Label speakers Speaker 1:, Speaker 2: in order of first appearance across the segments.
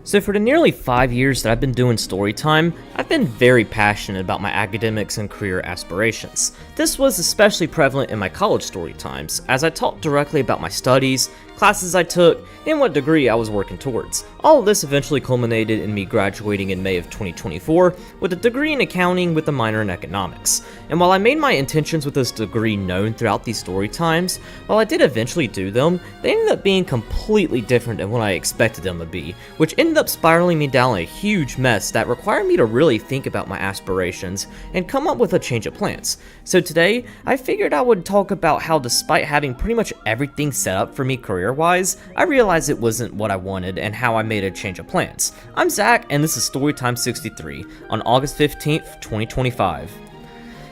Speaker 1: So for the nearly 5 years that I've been doing Storytime, I've been very passionate about my academics and career aspirations. This was especially prevalent in my college Storytimes, as I talked directly about my studies, classes I took, and what degree I was working towards. All of this eventually culminated in me graduating in May of 2024 with a degree in accounting with a minor in economics. And while I made my intentions with this degree known throughout these Storytimes, while I did eventually do them, they ended up being completely different than what I expected them to be, which ended up spiraling me down a huge mess that required me to really think about my aspirations and come up with a change of plans. So today, I figured I would talk about how despite having pretty much everything set up for me career-wise, I realized it wasn't what I wanted and how I made a change of plans. I'm Zach, and this is Storytime 63 on August 15th, 2025.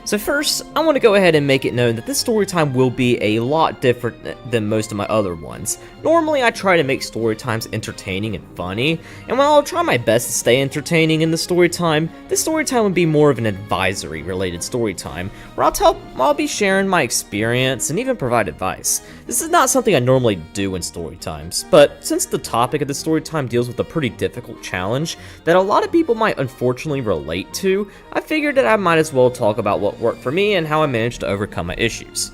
Speaker 1: So first, I want to go ahead and make it known that this Storytime will be a lot different than most of my other ones. Normally, I try to make Storytimes entertaining and funny, and while I'll try my best to stay entertaining in the Storytime, this Storytime would be more of an advisory-related Storytime, where I'll be sharing my experience and even provide advice. This is not something I normally do in Storytimes, but since the topic of the Storytime deals with a pretty difficult challenge that a lot of people might unfortunately relate to, I figured that I might as well talk about what worked for me and how I managed to overcome my issues.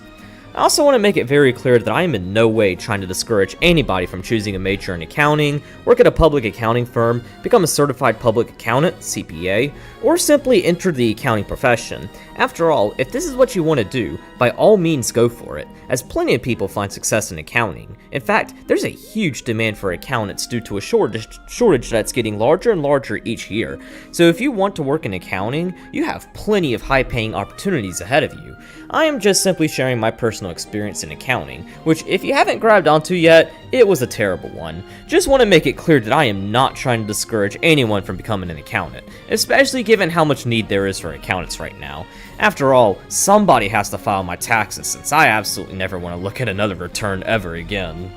Speaker 1: I also want to make it very clear that I am in no way trying to discourage anybody from choosing a major in accounting, work at a public accounting firm, become a certified public accountant, CPA, or simply enter the accounting profession. After all, if this is what you want to do, by all means go for it, as plenty of people find success in accounting. In fact, there's a huge demand for accountants due to a shortage that's getting larger and larger each year. So if you want to work in accounting, you have plenty of high-paying opportunities ahead of you. I am just simply sharing my personal experience in accounting, which if you haven't grabbed onto yet, it was a terrible one. Just want to make it clear that I am not trying to discourage anyone from becoming an accountant, especially given how much need there is for accountants right now. After all, somebody has to file my taxes since I absolutely never want to look at another return ever again.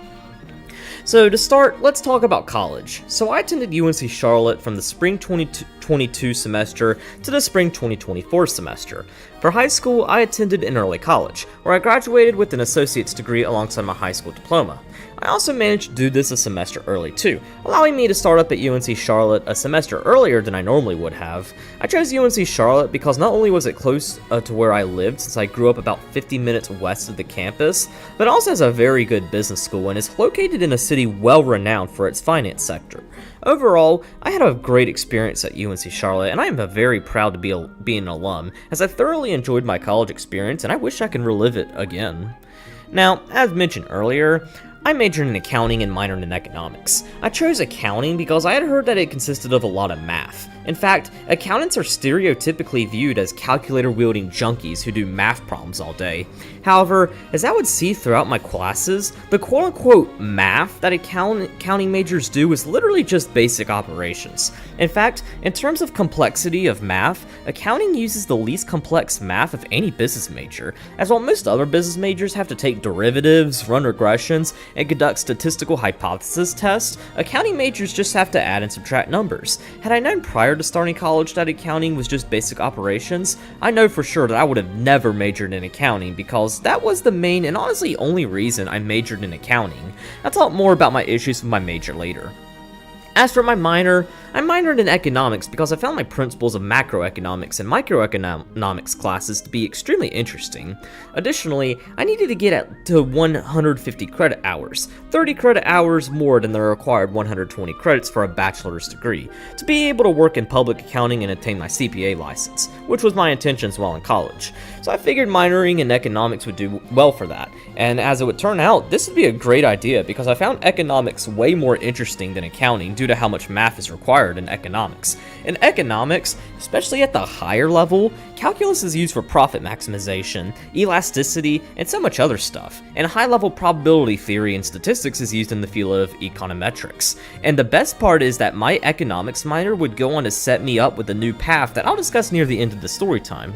Speaker 1: So to start, let's talk about college. So I attended UNC Charlotte from the spring 2022 semester to the spring 2024 semester. For high school, I attended an early college, where I graduated with an associate's degree alongside my high school diploma. I also managed to do this a semester early too, allowing me to start up at UNC Charlotte a semester earlier than I normally would have. I chose UNC Charlotte because not only was it close to where I lived, since I grew up about 50 minutes west of the campus, but also has a very good business school and is located in a city well renowned for its finance sector. Overall, I had a great experience at UNC Charlotte, and I am very proud to be an alum, as I thoroughly enjoyed my college experience and I wish I could relive it again. Now, as mentioned earlier, I majored in accounting and minored in economics. I chose accounting because I had heard that it consisted of a lot of math. In fact, accountants are stereotypically viewed as calculator-wielding junkies who do math problems all day. However, as I would see throughout my classes, the quote-unquote math that accounting majors do is literally just basic operations. In fact, in terms of complexity of math, accounting uses the least complex math of any business major, as while most other business majors have to take derivatives, run regressions, and conduct statistical hypothesis tests, accounting majors just have to add and subtract numbers. Had I known prior to starting college that accounting was just basic operations, I know for sure that I would have never majored in accounting because that was the main and honestly only reason I majored in accounting. I'll talk more about my issues with my major later. As for my minor, I minored in economics because I found my principles of macroeconomics and microeconomics classes to be extremely interesting. Additionally, I needed to get to 150 credit hours, 30 credit hours more than the required 120 credits for a bachelor's degree, to be able to work in public accounting and obtain my CPA license, which was my intentions while in college. So I figured minoring in economics would do well for that, and as it would turn out, this would be a great idea because I found economics way more interesting than accounting due to how much math is required in economics. In economics, especially at the higher level, calculus is used for profit maximization, elasticity, and so much other stuff, and high-level probability theory and statistics is used in the field of econometrics. And the best part is that my economics minor would go on to set me up with a new path that I'll discuss near the end of the story time.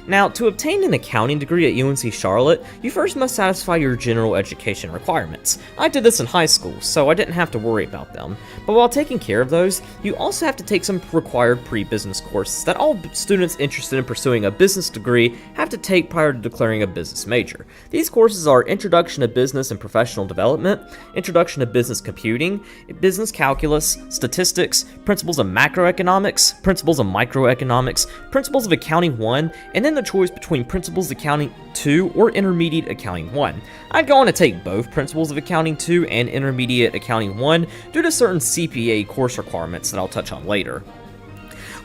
Speaker 1: Now, to obtain an accounting degree at UNC Charlotte, you first must satisfy your general education requirements. I did this in high school, so I didn't have to worry about them. But while taking care of those, you also have to take some required pre-business courses that all students interested in pursuing a business degree have to take prior to declaring a business major. These courses are Introduction to Business and Professional Development, Introduction to Business Computing, Business Calculus, Statistics, Principles of Macroeconomics, Principles of Microeconomics, Principles of Accounting 1, and then the choice between Principles of Accounting 2 or Intermediate Accounting 1. I'd go on to take both Principles of Accounting 2 and Intermediate Accounting 1 due to certain CPA course requirements that I'll touch on later.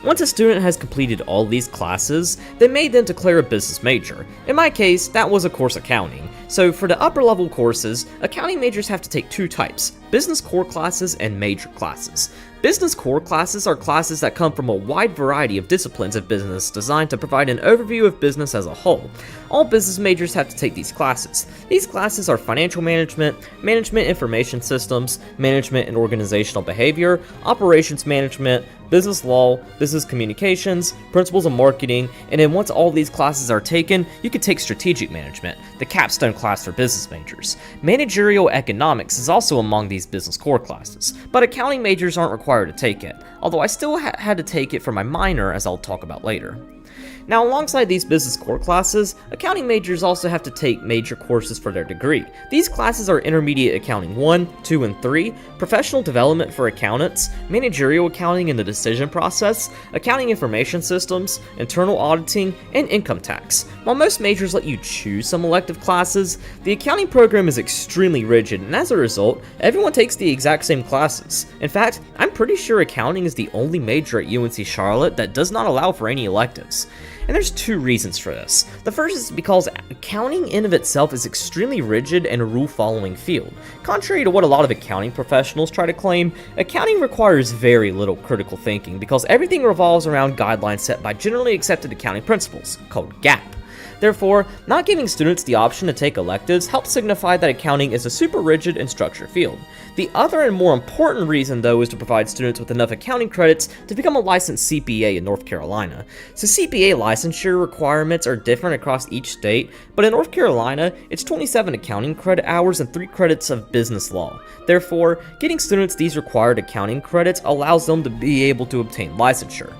Speaker 1: Once a student has completed all these classes, they may then declare a business major. In my case, that was of course accounting. So for the upper level courses, accounting majors have to take two types: business core classes and major classes. Business core classes are classes that come from a wide variety of disciplines of business designed to provide an overview of business as a whole. All business majors have to take these classes. These classes are financial management, management information systems, management and organizational behavior, operations management, business law, business communications, principles of marketing, and then once all these classes are taken, you can take strategic management, the capstone class for business majors. Managerial economics is also among these business core classes, but accounting majors aren't required to take it, although I still had to take it for my minor, as I'll talk about later. Now, alongside these business core classes, accounting majors also have to take major courses for their degree. These classes are Intermediate Accounting 1, 2, and 3, Professional Development for Accountants, Managerial Accounting and the Decision Process, Accounting Information Systems, Internal Auditing, and Income Tax. While most majors let you choose some elective classes, the accounting program is extremely rigid, and as a result, everyone takes the exact same classes. In fact, I'm pretty sure accounting is the only major at UNC Charlotte that does not allow for any electives. And there's two reasons for this. The first is because accounting in of itself is extremely rigid and a rule-following field. Contrary to what a lot of accounting professionals try to claim, accounting requires very little critical thinking because everything revolves around guidelines set by generally accepted accounting principles, called GAAP. Therefore, not giving students the option to take electives helps signify that accounting is a super rigid and structured field. The other and more important reason, though, is to provide students with enough accounting credits to become a licensed CPA in North Carolina. So CPA licensure requirements are different across each state, but in North Carolina, it's 27 accounting credit hours and 3 credits of business law. Therefore, getting students these required accounting credits allows them to be able to obtain licensure.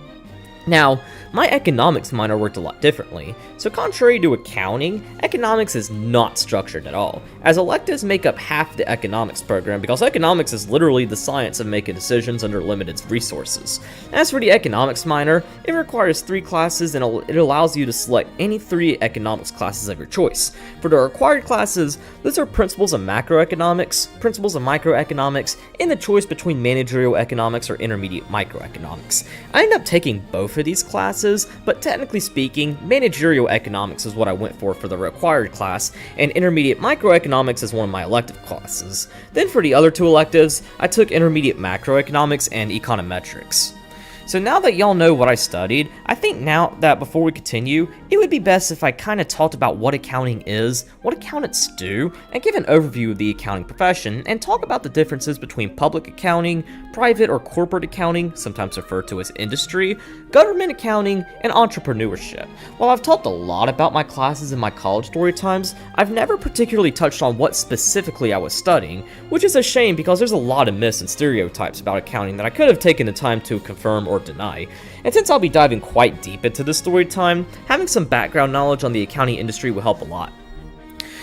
Speaker 1: Now, my economics minor worked a lot differently, so contrary to accounting, economics is not structured at all, as electives make up half the economics program because economics is literally the science of making decisions under limited resources. As for the economics minor, it requires 3 classes and it allows you to select any 3 economics classes of your choice. For the required classes, those are Principles of Macroeconomics, Principles of Microeconomics, and the choice between Managerial Economics or Intermediate Microeconomics. I ended up taking both of these classes, but technically speaking, Managerial Economics is what I went for the required class, and Intermediate Microeconomics is one of my elective classes. Then for the other 2 electives, I took Intermediate Macroeconomics and Econometrics. So now that y'all know what I studied, I think now that before we continue, it would be best if I kind of talked about what accounting is, what accountants do, and give an overview of the accounting profession, and talk about the differences between public accounting, private or corporate accounting, sometimes referred to as industry, government accounting, and entrepreneurship. While I've talked a lot about my classes in my college story times, I've never particularly touched on what specifically I was studying, which is a shame because there's a lot of myths and stereotypes about accounting that I could have taken the time to confirm or deny. And since I'll be diving quite deep into this story time, having some background knowledge on the accounting industry will help a lot.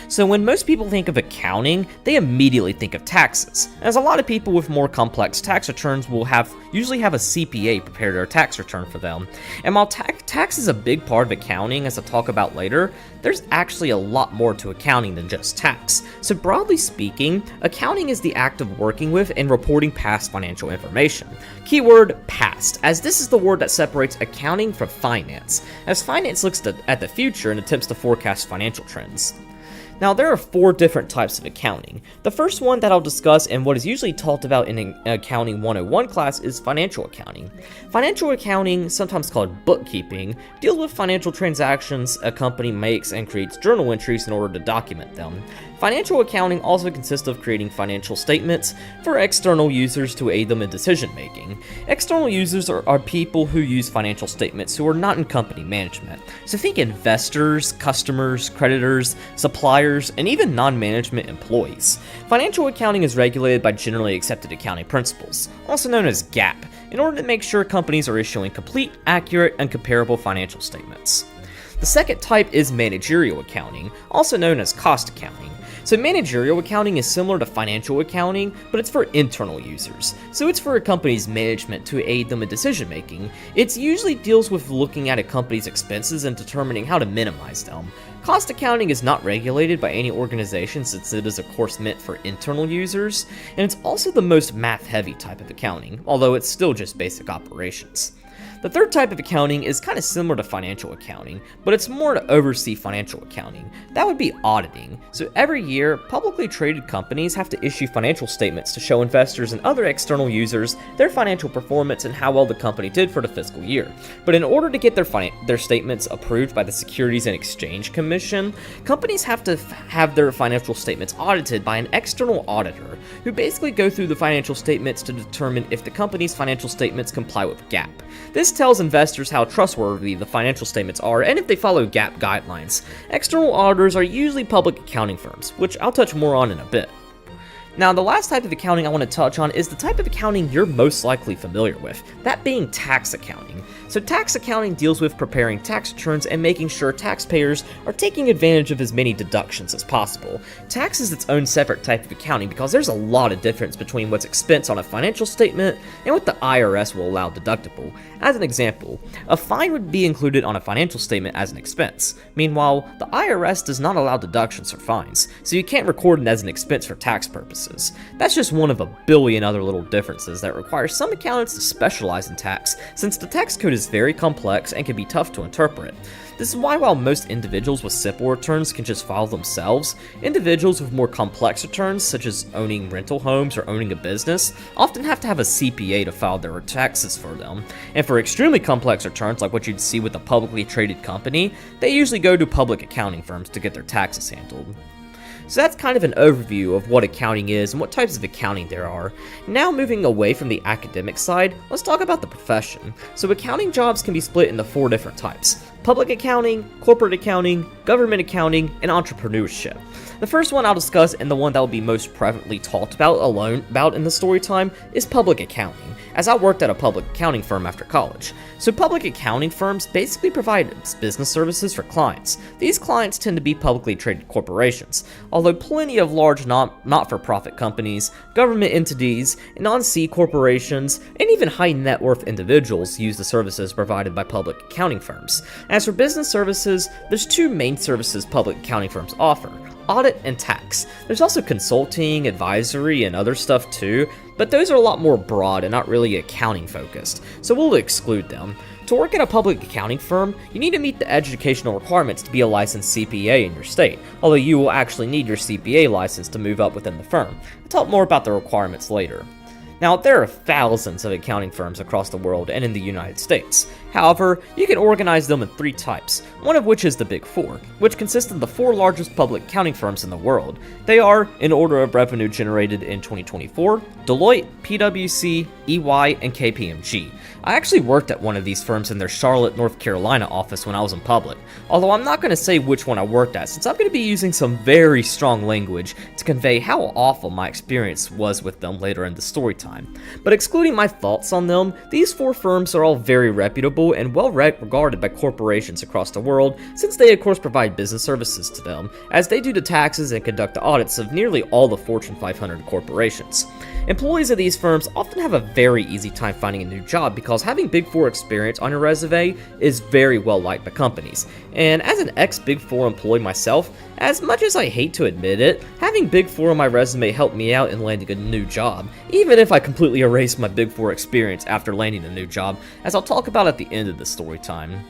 Speaker 1: So when most people think of accounting, they immediately think of taxes, as a lot of people with more complex tax returns will usually have a CPA prepare their tax return for them. And while tax is a big part of accounting, as I'll talk about later, there's actually a lot more to accounting than just tax. So broadly speaking, accounting is the act of working with and reporting past financial information. Keyword past, as this is the word that separates accounting from finance, as finance looks at the future and attempts to forecast financial trends. Now, there are 4 different types of accounting. The first one that I'll discuss and what is usually talked about in an Accounting 101 class is financial accounting. Financial accounting, sometimes called bookkeeping, deals with financial transactions a company makes and creates journal entries in order to document them. Financial accounting also consists of creating financial statements for external users to aid them in decision making. External users are people who use financial statements who are not in company management. So think investors, customers, creditors, suppliers, and even non-management employees. Financial accounting is regulated by generally accepted accounting principles, also known as GAAP, in order to make sure companies are issuing complete, accurate, and comparable financial statements. The second type is managerial accounting, also known as cost accounting. So managerial accounting is similar to financial accounting, but it's for internal users. So it's for a company's management to aid them in decision making. It usually deals with looking at a company's expenses and determining how to minimize them. Cost accounting is not regulated by any organization since it is a course meant for internal users, and it's also the most math-heavy type of accounting, although it's still just basic operations. The third type of accounting is kind of similar to financial accounting, but it's more to oversee financial accounting. That would be auditing. So every year, publicly traded companies have to issue financial statements to show investors and other external users their financial performance and how well the company did for the fiscal year. But in order to get their statements approved by the Securities and Exchange Commission, companies have to have their financial statements audited by an external auditor, who basically go through the financial statements to determine if the company's financial statements comply with GAAP. This tells investors how trustworthy the financial statements are and if they follow GAAP guidelines. External auditors are usually public accounting firms, which I'll touch more on in a bit. Now, the last type of accounting I want to touch on is the type of accounting you're most likely familiar with, that being tax accounting. So tax accounting deals with preparing tax returns and making sure taxpayers are taking advantage of as many deductions as possible. Tax is its own separate type of accounting because there's a lot of difference between what's expensed on a financial statement and what the IRS will allow deductible. As an example, a fine would be included on a financial statement as an expense. Meanwhile, the IRS does not allow deductions for fines, so you can't record it as an expense for tax purposes. That's just one of a billion other little differences that require some accountants to specialize in tax, since the tax code is very complex and can be tough to interpret. This is why while most individuals with simple returns can just file themselves, individuals with more complex returns, such as owning rental homes or owning a business, often have to have a CPA to file their taxes for them. And for extremely complex returns, like what you'd see with a publicly traded company, they usually go to public accounting firms to get their taxes handled. So that's kind of an overview of what accounting is and what types of accounting there are. Now moving away from the academic side, let's talk about the profession. So accounting jobs can be split into 4 different types: public accounting, corporate accounting, government accounting, and entrepreneurship. The first one I'll discuss, and the one that will be most prevalently talked about in the story time, is public accounting, as I worked at a public accounting firm after college. So public accounting firms basically provide business services for clients. These clients tend to be publicly traded corporations, although plenty of large not-for-profit companies, government entities, non-C corporations, and even high net worth individuals use the services provided by public accounting firms. As for business services, there's 2 main services public accounting firms offer: audit and tax. There's also consulting, advisory, and other stuff too, but those are a lot more broad and not really accounting focused, so we'll exclude them. To work at a public accounting firm, you need to meet the educational requirements to be a licensed CPA in your state, although you will actually need your CPA license to move up within the firm. I'll talk more about the requirements later. Now, there are thousands of accounting firms across the world and in the United States. However, you can organize them in 3 types, one of which is the Big Four, which consists of the 4 largest public accounting firms in the world. They are, in order of revenue generated in 2024, Deloitte, PwC, EY, and KPMG. I actually worked at one of these firms in their Charlotte, North Carolina office when I was in public, although I'm not going to say which one I worked at since I'm going to be using some very strong language to convey how awful my experience was with them later in the story time. But excluding my thoughts on them, these 4 firms are all very reputable and well regarded by corporations across the world, since they of course provide business services to them, as they do the taxes and conduct the audits of nearly all the Fortune 500 corporations. Employees of these firms often have a very easy time finding a new job because having Big Four experience on your resume is very well liked by companies. And as an ex-Big Four employee myself, as much as I hate to admit it, having Big Four on my resume helped me out in landing a new job, even if I completely erased my Big Four experience after landing a new job, as I'll talk about at the end of the story time.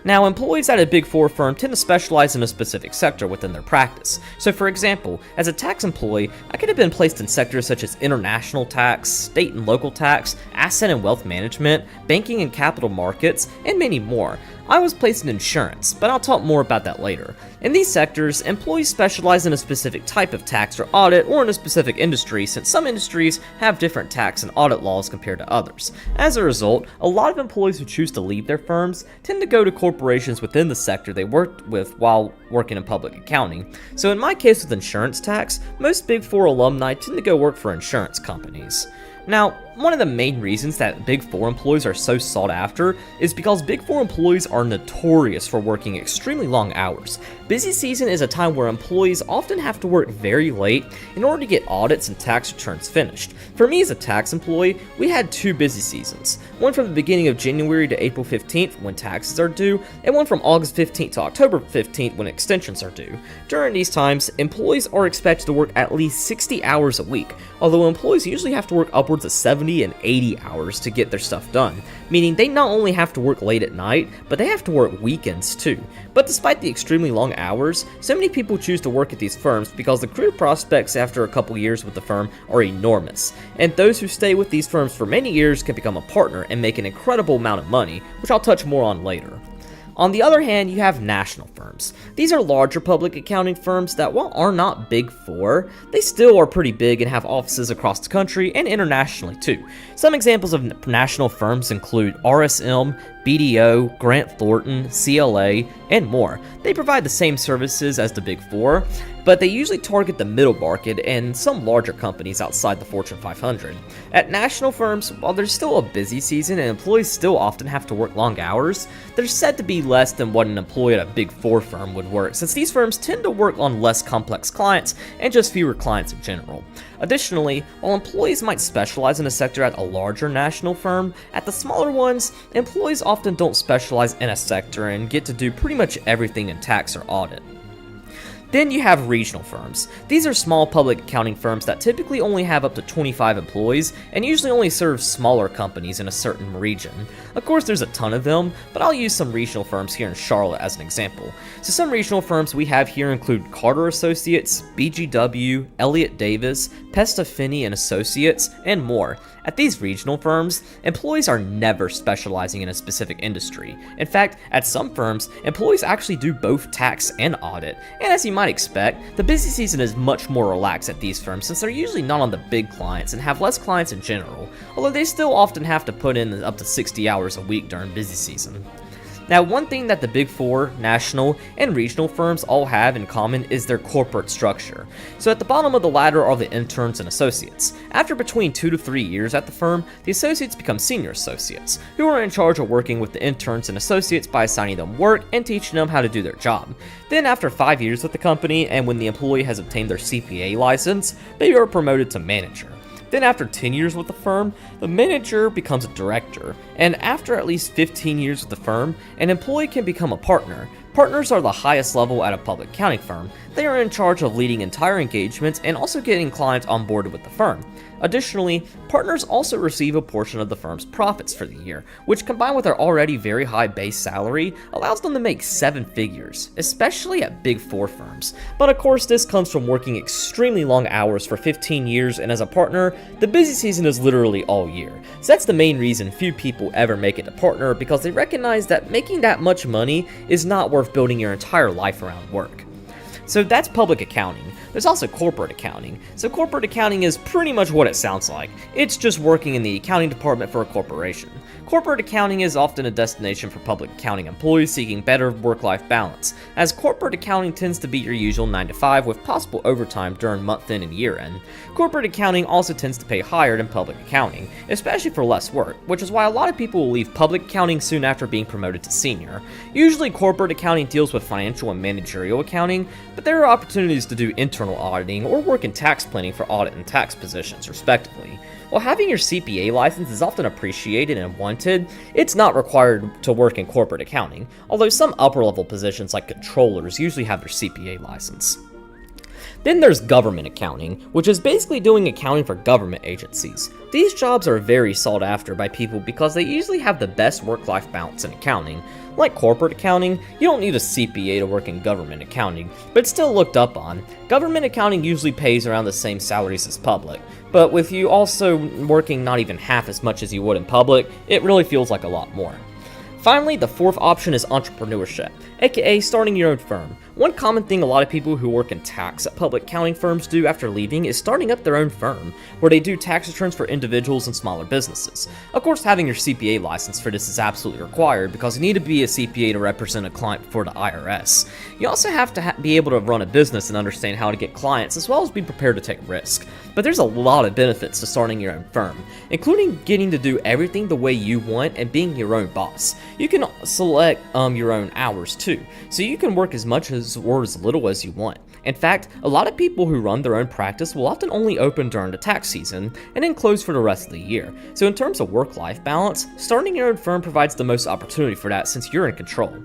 Speaker 1: Now, employees at a Big Four firm tend to specialize in a specific sector within their practice. So for example, as a tax employee, I could have been placed in sectors such as international tax, state and local tax, asset and wealth management, banking and capital markets, and many more. I was placed in insurance, but I'll talk more about that later. In these sectors, employees specialize in a specific type of tax or audit or in a specific industry, since some industries have different tax and audit laws compared to others. As a result, a lot of employees who choose to leave their firms tend to go to corporations within the sector they worked with while working in public accounting. So in my case with insurance tax, most Big Four alumni tend to go work for insurance companies. Now, one of the main reasons that Big Four employees are so sought after is because Big Four employees are notorious for working extremely long hours. Busy season is a time where employees often have to work very late in order to get audits and tax returns finished. For me as a tax employee, we had 2 busy seasons, one from the beginning of January to April 15th when taxes are due, and one from August 15th to October 15th when extensions are due. During these times, employees are expected to work at least 60 hours a week, although employees usually have to work upwards of 70 and 80 hours to get their stuff done, meaning they not only have to work late at night, but they have to work weekends too. But despite the extremely long hours, so many people choose to work at these firms because the career prospects after a couple years with the firm are enormous, and those who stay with these firms for many years can become a partner and make an incredible amount of money, which I'll touch more on later. On the other hand, you have national firms. These are larger public accounting firms that, while are not Big Four, they still are pretty big and have offices across the country and internationally too. Some examples of national firms include RSM, BDO, Grant Thornton, CLA, and more. They provide the same services as the Big Four, but they usually target the middle market and some larger companies outside the Fortune 500. At national firms, while there's still a busy season and employees still often have to work long hours, they're said to be less than what an employee at a Big Four firm would work, since these firms tend to work on less complex clients and just fewer clients in general. Additionally, while employees might specialize in a sector at a larger national firm, at the smaller ones, employees often don't specialize in a sector and get to do pretty much everything in tax or audit. Then you have regional firms. These are small public accounting firms that typically only have up to 25 employees and usually only serve smaller companies in a certain region. Of course, there's a ton of them, but I'll use some regional firms here in Charlotte as an example. So some regional firms we have here include Carter Associates, BGW, Elliott Davis, Pesta Finney and Associates, and more. At these regional firms, employees are never specializing in a specific industry. In fact, at some firms, employees actually do both tax and audit. And as you might expect, the busy season is much more relaxed at these firms since they're usually not on the big clients and have less clients in general, although they still often have to put in up to 60 hours a week during busy season. Now, one thing that the Big Four, national, and regional firms all have in common is their corporate structure. So at the bottom of the ladder are the interns and associates. After between 2 to 3 years at the firm, the associates become senior associates, who are in charge of working with the interns and associates by assigning them work and teaching them how to do their job. Then after 5 years with the company, and when the employee has obtained their CPA license, they are promoted to manager. Then after 10 years with the firm, the manager becomes a director, and after at least 15 years with the firm, an employee can become a partner. Partners are the highest level at a public accounting firm. They are in charge of leading entire engagements and also getting clients onboarded with the firm. Additionally, partners also receive a portion of the firm's profits for the year, which combined with their already very high base salary, allows them to make 7 figures, especially at Big Four firms. But of course, this comes from working extremely long hours for 15 years, and as a partner, the busy season is literally all year. So that's the main reason few people ever make it to partner, because they recognize that making that much money is not worth building your entire life around work. So that's public accounting. There's also corporate accounting. So corporate accounting is pretty much what it sounds like. It's just working in the accounting department for a corporation. Corporate accounting is often a destination for public accounting employees seeking better work-life balance, as corporate accounting tends to be your usual 9 to 5 with possible overtime during month-end and year-end. Corporate accounting also tends to pay higher than public accounting, especially for less work, which is why a lot of people will leave public accounting soon after being promoted to senior. Usually corporate accounting deals with financial and managerial accounting, but there are opportunities to do internal auditing or work in tax planning for audit and tax positions, respectively. While having your CPA license is often appreciated and wanted, it's not required to work in corporate accounting, although some upper-level positions like controllers usually have their CPA license. Then there's government accounting, which is basically doing accounting for government agencies. These jobs are very sought after by people because they usually have the best work-life balance in accounting. Like corporate accounting, you don't need a CPA to work in government accounting, but it's still looked up on. Government accounting usually pays around the same salaries as public, but with you also working not even half as much as you would in public, it really feels like a lot more. Finally, the fourth option is entrepreneurship, aka starting your own firm. One common thing a lot of people who work in tax at public accounting firms do after leaving is starting up their own firm, where they do tax returns for individuals and smaller businesses. Of course, having your CPA license for this is absolutely required because you need to be a CPA to represent a client before the IRS. You also have to be able to run a business and understand how to get clients, as well as be prepared to take risk. But there's a lot of benefits to starting your own firm, including getting to do everything the way you want and being your own boss. You can select your own hours too, so you can work as much or as little as you want. In fact, a lot of people who run their own practice will often only open during the tax season and then close for the rest of the year. So in terms of work-life balance, starting your own firm provides the most opportunity for that since you're in control.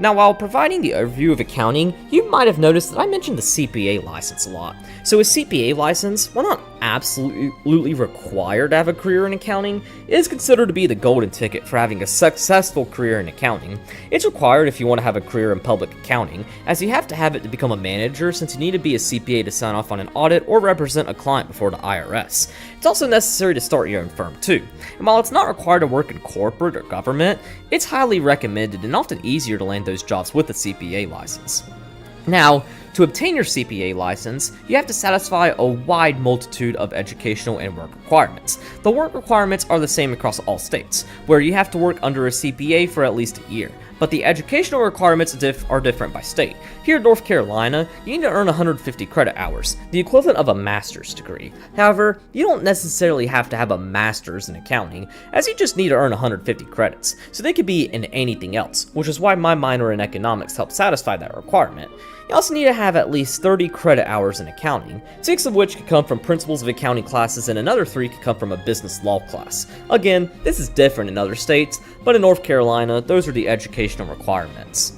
Speaker 1: Now, while providing the overview of accounting, you might have noticed that I mentioned the CPA license a lot. So a CPA license, while not absolutely required to have a career in accounting, is considered to be the golden ticket for having a successful career in accounting. It's required if you want to have a career in public accounting, as you have to have it to become a manager since you need to be a CPA to sign off on an audit or represent a client before the IRS. It's also necessary to start your own firm too. And while it's not required to work in corporate or government, it's highly recommended and often easier to land those jobs with a CPA license. Now, to obtain your CPA license, you have to satisfy a wide multitude of educational and work requirements. The work requirements are the same across all states, where you have to work under a CPA for at least a year. But the educational requirements are different by state. Here in North Carolina, you need to earn 150 credit hours, the equivalent of a master's degree. However, you don't necessarily have to have a master's in accounting, as you just need to earn 150 credits, so they could be in anything else, which is why my minor in economics helped satisfy that requirement. You also need to have at least 30 credit hours in accounting, 6 of which could come from principles of accounting classes and another 3 could come from a business law class. Again, this is different in other states, but in North Carolina, those are the educational requirements.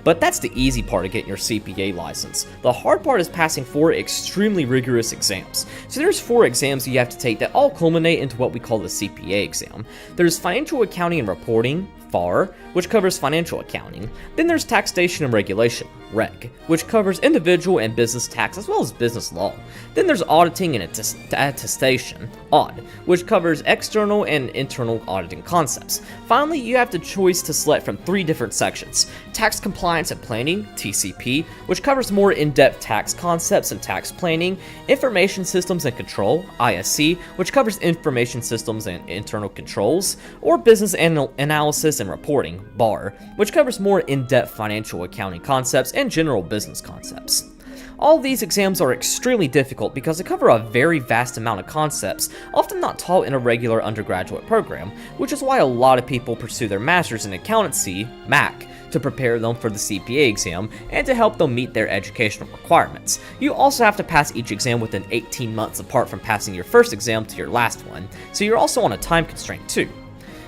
Speaker 1: But that's the easy part of getting your CPA license. The hard part is passing 4 extremely rigorous exams. So there's 4 exams you have to take that all culminate into what we call the CPA exam. There's Financial Accounting and Reporting, FAR, which covers financial accounting. Then there's Taxation and Regulation, REG, which covers individual and business tax as well as business law. Then there's Auditing and Attestation, AUD, which covers external and internal auditing concepts. Finally, you have the choice to select from 3 different sections: Tax Compliance and Planning, TCP, which covers more in-depth tax concepts and tax planning; Information Systems and Control, ISC, which covers information systems and internal controls; or Business Analysis and Reporting, BAR, which covers more in-depth financial accounting concepts and general business concepts. All these exams are extremely difficult because they cover a very vast amount of concepts, often not taught in a regular undergraduate program, which is why a lot of people pursue their Masters in Accountancy, MAC, to prepare them for the CPA exam and to help them meet their educational requirements. You also have to pass each exam within 18 months apart from passing your first exam to your last one, so you're also on a time constraint too.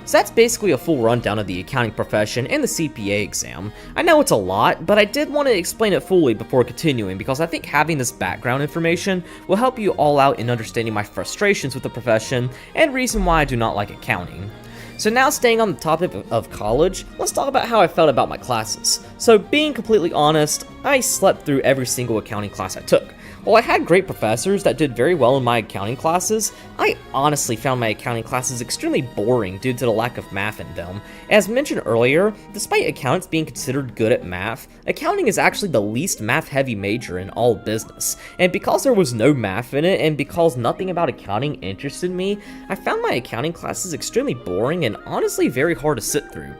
Speaker 1: So that's basically a full rundown of the accounting profession and the CPA exam. I know it's a lot, but I did want to explain it fully before continuing because I think having this background information will help you all out in understanding my frustrations with the profession and reason why I do not like accounting. So now staying on the topic of college, let's talk about how I felt about my classes. So being completely honest, I slept through every single accounting class I took. While I had great professors that did very well in my accounting classes, I honestly found my accounting classes extremely boring due to the lack of math in them. As mentioned earlier, despite accountants being considered good at math, accounting is actually the least math-heavy major in all business. And because there was no math in it, and because nothing about accounting interested me, I found my accounting classes extremely boring and honestly very hard to sit through.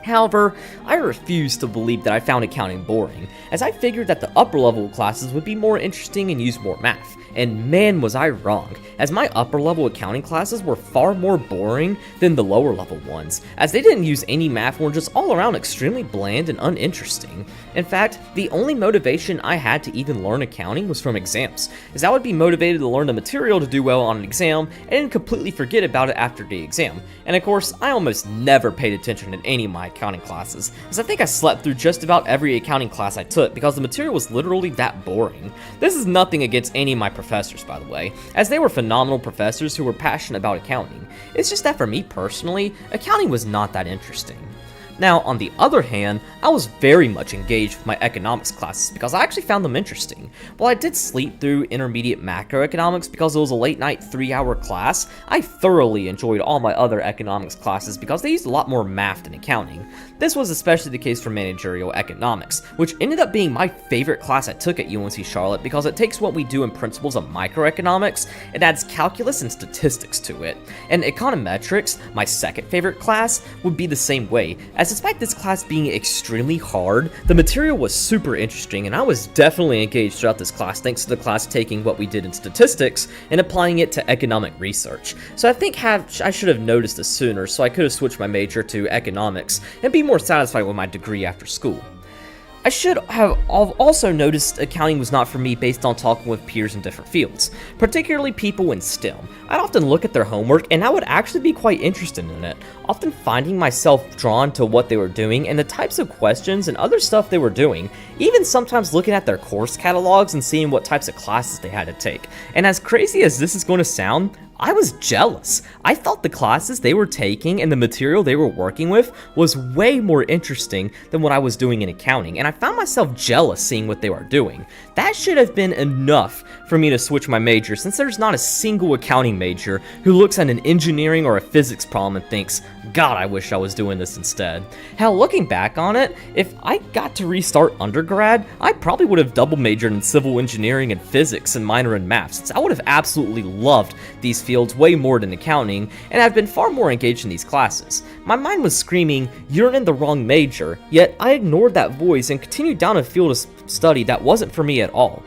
Speaker 1: However, I refused to believe that I found accounting boring, as I figured that the upper level classes would be more interesting and use more math. And man, was I wrong, as my upper level accounting classes were far more boring than the lower level ones, as they didn't use any math and were just all around extremely bland and uninteresting. In fact, the only motivation I had to even learn accounting was from exams, as I would be motivated to learn the material to do well on an exam and then completely forget about it after the exam. And of course, I almost never paid attention in any of my accounting classes, as I think I slept through just about every accounting class I took because the material was literally that boring. This is nothing against any of my professors, by the way, as they were phenomenal professors who were passionate about accounting. It's just that for me personally, accounting was not that interesting. Now, on the other hand, I was very much engaged with my economics classes because I actually found them interesting. While I did sleep through intermediate macroeconomics because it was a late night 3-hour class, I thoroughly enjoyed all my other economics classes because they used a lot more math than accounting. This was especially the case for managerial economics, which ended up being my favorite class I took at UNC Charlotte because it takes what we do in principles of microeconomics and adds calculus and statistics to it. And econometrics, my second favorite class, would be the same way, as despite this class being extremely hard, the material was super interesting and I was definitely engaged throughout this class thanks to the class taking what we did in statistics and applying it to economic research. So I think I should have noticed this sooner so I could have switched my major to economics and be more satisfied with my degree after school. I should have also noticed accounting was not for me based on talking with peers in different fields, particularly people in STEM. I'd often look at their homework and I would actually be quite interested in it, often finding myself drawn to what they were doing and the types of questions and other stuff they were doing, even sometimes looking at their course catalogs and seeing what types of classes they had to take. And as crazy as this is going to sound, I was jealous. I thought the classes they were taking and the material they were working with was way more interesting than what I was doing in accounting, and I found myself jealous seeing what they were doing. That should have been enough for me to switch my major, since there's not a single accounting major who looks at an engineering or a physics problem and thinks, God, I wish I was doing this instead. Hell, looking back on it, if I got to restart undergrad, I probably would have double majored in civil engineering and physics and minor in math, since I would have absolutely loved these fields way more than accounting, and I've been far more engaged in these classes. My mind was screaming, you're in the wrong major, yet I ignored that voice and continued down a field of study that wasn't for me at all.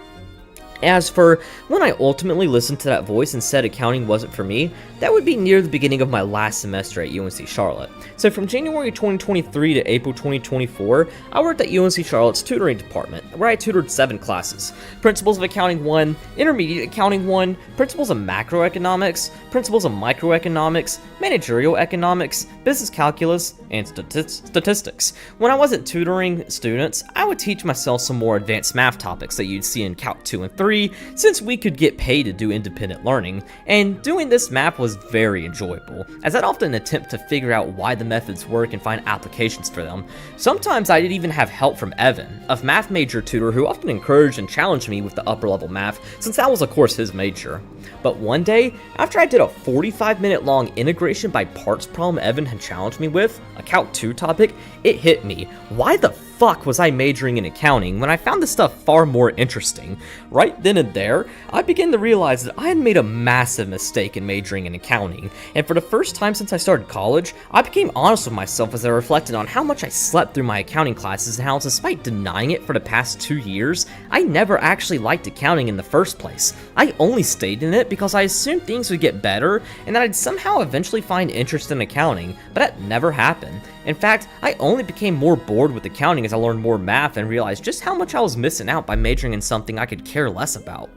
Speaker 1: As for when I ultimately listened to that voice and said accounting wasn't for me, that would be near the beginning of my last semester at UNC Charlotte. So from January 2023 to April 2024, I worked at UNC Charlotte's tutoring department, where I tutored 7 classes: Principles of Accounting 1, Intermediate Accounting 1, Principles of Macroeconomics, Principles of Microeconomics, Managerial Economics, Business Calculus, and Statistics. When I wasn't tutoring students, I would teach myself some more advanced math topics that you'd see in Calc 2 and 3, since we could get paid to do independent learning, and doing this math was very enjoyable, as I'd often attempt to figure out why the methods work and find applications for them. Sometimes I did even have help from Evan, a math major tutor who often encouraged and challenged me with the upper level math, since that was of course his major. But one day, after I did a 45-minute long integration by parts problem Evan had challenged me with, a Calc 2 topic, it hit me. Why the fuck was I majoring in accounting when I found this stuff far more interesting? Right then and there, I began to realize that I had made a massive mistake in majoring in accounting, and for the first time since I started college, I became honest with myself as I reflected on how much I slept through my accounting classes and how, despite denying it for the past 2 years, I never actually liked accounting in the first place. I only stayed in it because I assumed things would get better and that I'd somehow eventually find interest in accounting, but that never happened. In fact, I only became more bored with accounting as I learned more math and realized just how much I was missing out by majoring in something I could care less about.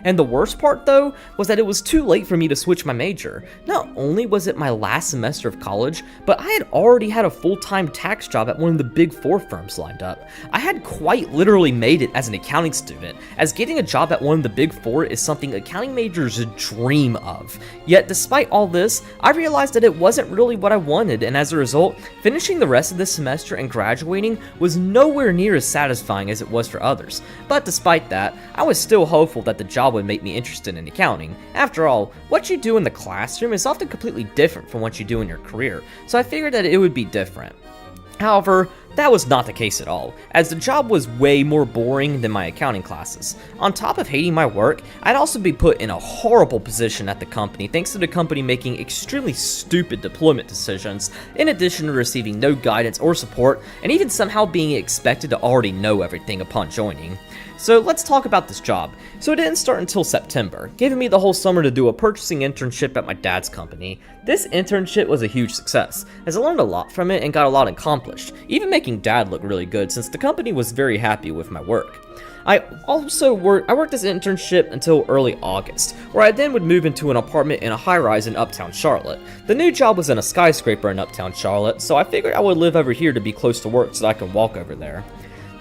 Speaker 1: And the worst part, though, was that it was too late for me to switch my major. Not only was it my last semester of college, but I had already had a full-time tax job at one of the Big 4 firms lined up. I had quite literally made it as an accounting student, as getting a job at one of the Big 4 is something accounting majors dream of. Yet, despite all this, I realized that it wasn't really what I wanted, and as a result, finishing the rest of this semester and graduating was nowhere near as satisfying as it was for others. But despite that, I was still hopeful that the job would make me interested in accounting. After all, what you do in the classroom is often completely different from what you do in your career, so I figured that it would be different. However, that was not the case at all, as the job was way more boring than my accounting classes. On top of hating my work, I'd also be put in a horrible position at the company thanks to the company making extremely stupid deployment decisions, in addition to receiving no guidance or support, and even somehow being expected to already know everything upon joining. So let's talk about this job. So it didn't start until September, giving me the whole summer to do a purchasing internship at my dad's company. This internship was a huge success, as I learned a lot from it and got a lot accomplished, even making dad look really good since the company was very happy with my work. I worked this internship until early August, where I then would move into an apartment in a high-rise in Uptown Charlotte. The new job was in a skyscraper in Uptown Charlotte, so I figured I would live over here to be close to work so that I can walk over there.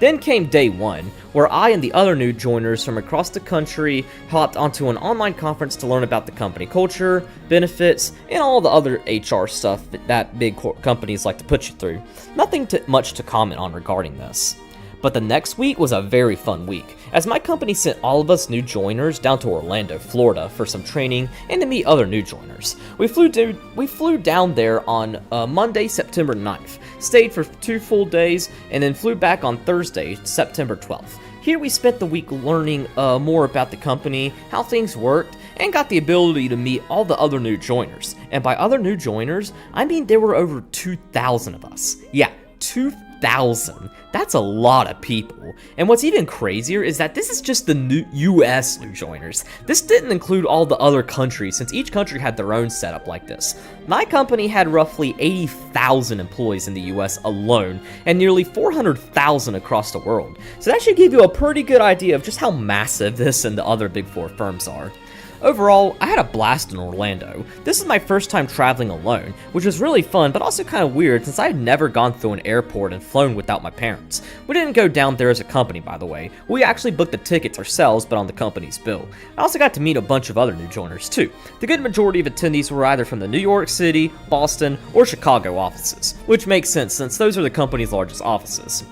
Speaker 1: Then came day one, where I and the other new joiners from across the country hopped onto an online conference to learn about the company culture, benefits, and all the other HR stuff that big companies like to put you through. Nothing much to comment on regarding this. But the next week was a very fun week, as my company sent all of us new joiners down to Orlando, Florida for some training and to meet other new joiners. We flew down there on Monday, September 9th, stayed for 2 full days, and then flew back on Thursday, September 12th. Here we spent the week learning more about the company, how things worked, and got the ability to meet all the other new joiners. And by other new joiners, I mean there were over 2,000 of us. Yeah, 2,000. That's a lot of people. And what's even crazier is that this is just the new US new joiners. This didn't include all the other countries, since each country had their own setup like this. My company had roughly 80,000 employees in the US alone, and nearly 400,000 across the world. So that should give you a pretty good idea of just how massive this and the other Big Four firms are. Overall, I had a blast in Orlando. This is my first time traveling alone, which was really fun but also kind of weird since I had never gone through an airport and flown without my parents. We didn't go down there as a company, by the way. We actually booked the tickets ourselves, but on the company's bill. I also got to meet a bunch of other new joiners too. The good majority of attendees were either from the New York City, Boston, or Chicago offices, which makes sense since those are the company's largest offices.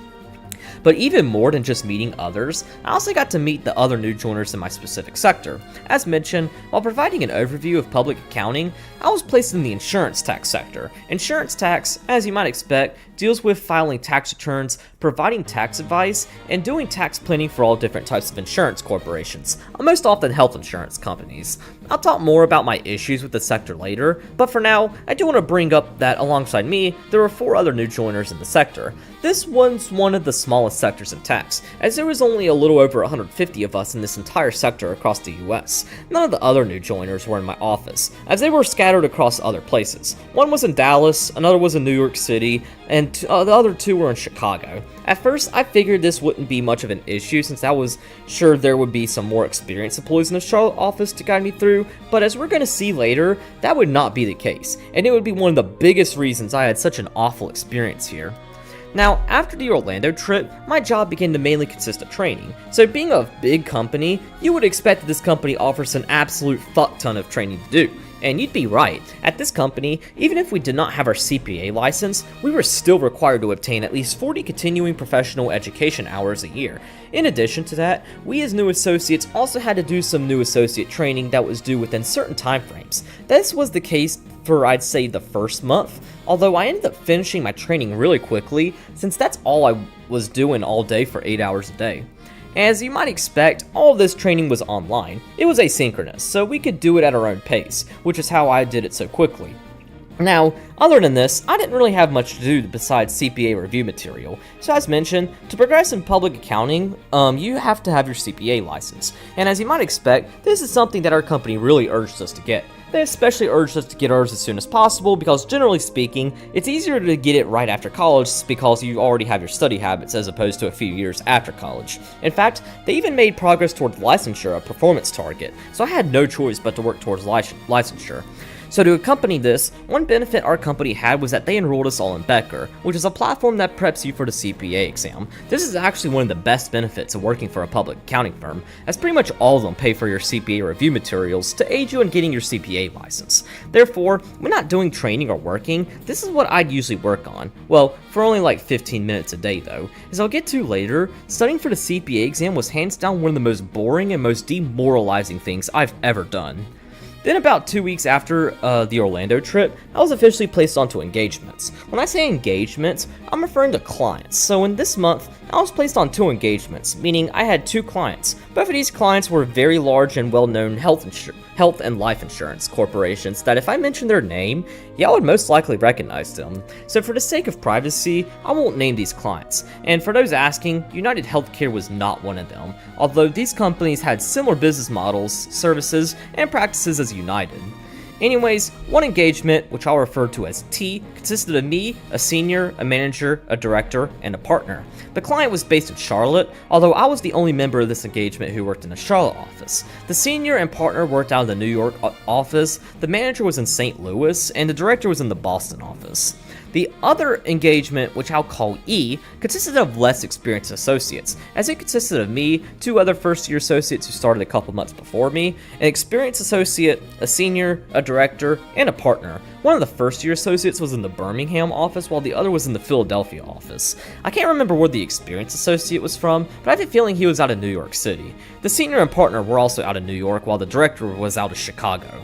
Speaker 1: But even more than just meeting others, I also got to meet the other new joiners in my specific sector. As mentioned, while providing an overview of public accounting, I was placed in the insurance tax sector. Insurance tax, as you might expect, deals with filing tax returns, providing tax advice, and doing tax planning for all different types of insurance corporations, most often health insurance companies. I'll talk more about my issues with the sector later, but for now, I do want to bring up that alongside me, there were 4 other new joiners in the sector. This was one of the smallest sectors in tax, as there was only a little over 150 of us in this entire sector across the US. None of the other new joiners were in my office, as they were scattered across other places. One was in Dallas, another was in New York City, and the other 2 were in Chicago. At first, I figured this wouldn't be much of an issue since I was sure there would be some more experienced employees in the Charlotte office to guide me through, but as we're going to see later, that would not be the case, and it would be one of the biggest reasons I had such an awful experience here. Now, after the Orlando trip, my job began to mainly consist of training. So being a big company, you would expect that this company offers an absolute fuck ton of training to do. And you'd be right. At this company, even if we did not have our CPA license, we were still required to obtain at least 40 continuing professional education hours a year. In addition to that, we as new associates also had to do some new associate training that was due within certain time frames. This was the case for, I'd say, the first month, although I ended up finishing my training really quickly since that's all I was doing all day for 8 hours a day. As you might expect, all of this training was online. It was asynchronous, so we could do it at our own pace, which is how I did it so quickly. Now, other than this, I didn't really have much to do besides CPA review material. So as mentioned, to progress in public accounting, you have to have your CPA license. And as you might expect, this is something that our company really urged us to get. They especially urged us to get ours as soon as possible because generally speaking, it's easier to get it right after college because you already have your study habits as opposed to a few years after college. In fact, they even made progress towards licensure a performance target, so I had no choice but to work towards licensure. So to accompany this, one benefit our company had was that they enrolled us all in Becker, which is a platform that preps you for the CPA exam. This is actually one of the best benefits of working for a public accounting firm, as pretty much all of them pay for your CPA review materials to aid you in getting your CPA license. Therefore, when not doing training or working, this is what I'd usually work on. Well, for only like 15 minutes a day though. As I'll get to later, studying for the CPA exam was hands down one of the most boring and most demoralizing things I've ever done. Then about 2 weeks after the Orlando trip, I was officially placed onto engagements. When I say engagements, I'm referring to clients. So in this month, I was placed on 2 engagements, meaning I had 2 clients. Both of these clients were very large and well-known health and life insurance corporations that if I mentioned their name, y'all would most likely recognize them. So for the sake of privacy, I won't name these clients. And for those asking, United Healthcare was not one of them, although these companies had similar business models, services, and practices as United. Anyways, one engagement, which I'll refer to as T, consisted of me, a senior, a manager, a director, and a partner. The client was based in Charlotte, although I was the only member of this engagement who worked in the Charlotte office. The senior and partner worked out of the New York office, the manager was in St. Louis, and the director was in the Boston office. The other engagement, which I'll call E, consisted of less experienced associates, as it consisted of me, 2 other first-year associates who started a couple months before me, an experienced associate, a senior, a director, and a partner. One of the first-year associates was in the Birmingham office, while the other was in the Philadelphia office. I can't remember where the experienced associate was from, but I have a feeling he was out of New York City. The senior and partner were also out of New York, while the director was out of Chicago.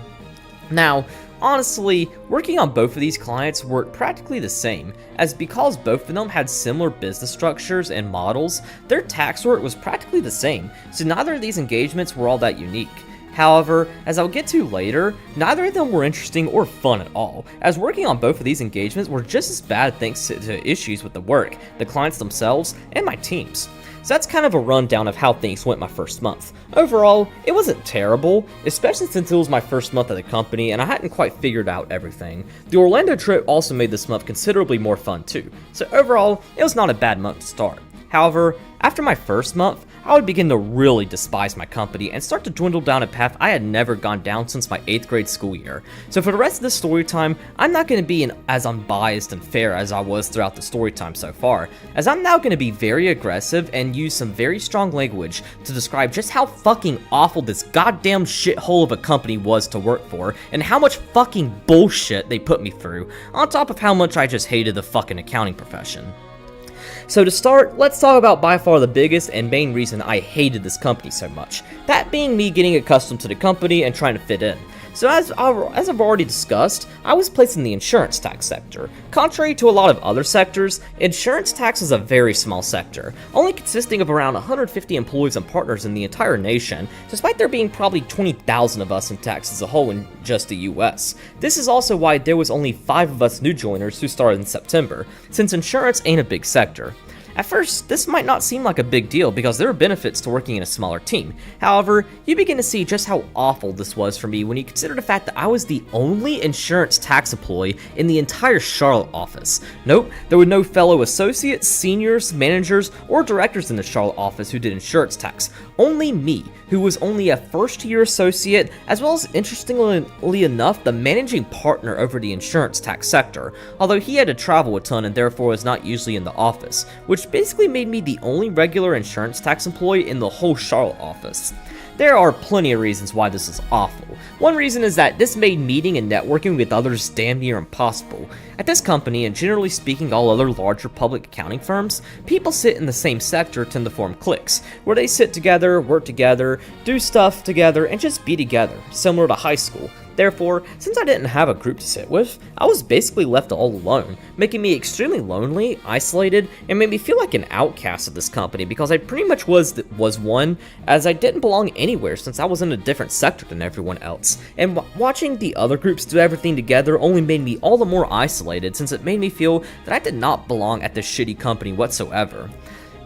Speaker 1: Now, honestly, working on both of these clients worked practically the same, as because both of them had similar business structures and models, their tax work was practically the same, so neither of these engagements were all that unique. However, as I'll get to later, neither of them were interesting or fun at all, as working on both of these engagements were just as bad thanks to issues with the work, the clients themselves, and my teams. So that's kind of a rundown of how things went my first month. Overall, it wasn't terrible, especially since it was my first month at the company and I hadn't quite figured out everything. The Orlando trip also made this month considerably more fun too, so overall, it was not a bad month to start. However, after my first month, I would begin to really despise my company and start to dwindle down a path I had never gone down since my 8th grade school year. So for the rest of this story time, I'm not going to be as unbiased and fair as I was throughout the story time so far, as I'm now going to be very aggressive and use some very strong language to describe just how fucking awful this goddamn shithole of a company was to work for, and how much fucking bullshit they put me through, on top of how much I just hated the fucking accounting profession. So to start, let's talk about by far the biggest and main reason I hated this company so much, that being me getting accustomed to the company and trying to fit in. So as I've already discussed, I was placed in the insurance tax sector. Contrary to a lot of other sectors, insurance tax is a very small sector, only consisting of around 150 employees and partners in the entire nation, despite there being probably 20,000 of us in tax as a whole in just the US. This is also why there was only 5 of us new joiners who started in September, since insurance ain't a big sector. At first, this might not seem like a big deal because there are benefits to working in a smaller team. However, you begin to see just how awful this was for me when you consider the fact that I was the only insurance tax employee in the entire Charlotte office. Nope, there were no fellow associates, seniors, managers, or directors in the Charlotte office who did insurance tax. Only me, who was only a first-year associate, as well as, interestingly enough, the managing partner over the insurance tax sector, although he had to travel a ton and therefore was not usually in the office, which basically made me the only regular insurance tax employee in the whole Charlotte office. There are plenty of reasons why this is awful. One reason is that this made meeting and networking with others damn near impossible. At this company, and generally speaking all other larger public accounting firms, people sit in the same sector tend to form cliques, where they sit together, work together, do stuff together, and just be together, similar to high school. Therefore, since I didn't have a group to sit with, I was basically left all alone, making me extremely lonely, isolated, and made me feel like an outcast of this company because I pretty much was one, as I didn't belong anywhere since I was in a different sector than everyone else. And watching the other groups do everything together only made me all the more isolated since it made me feel that I did not belong at this shitty company whatsoever.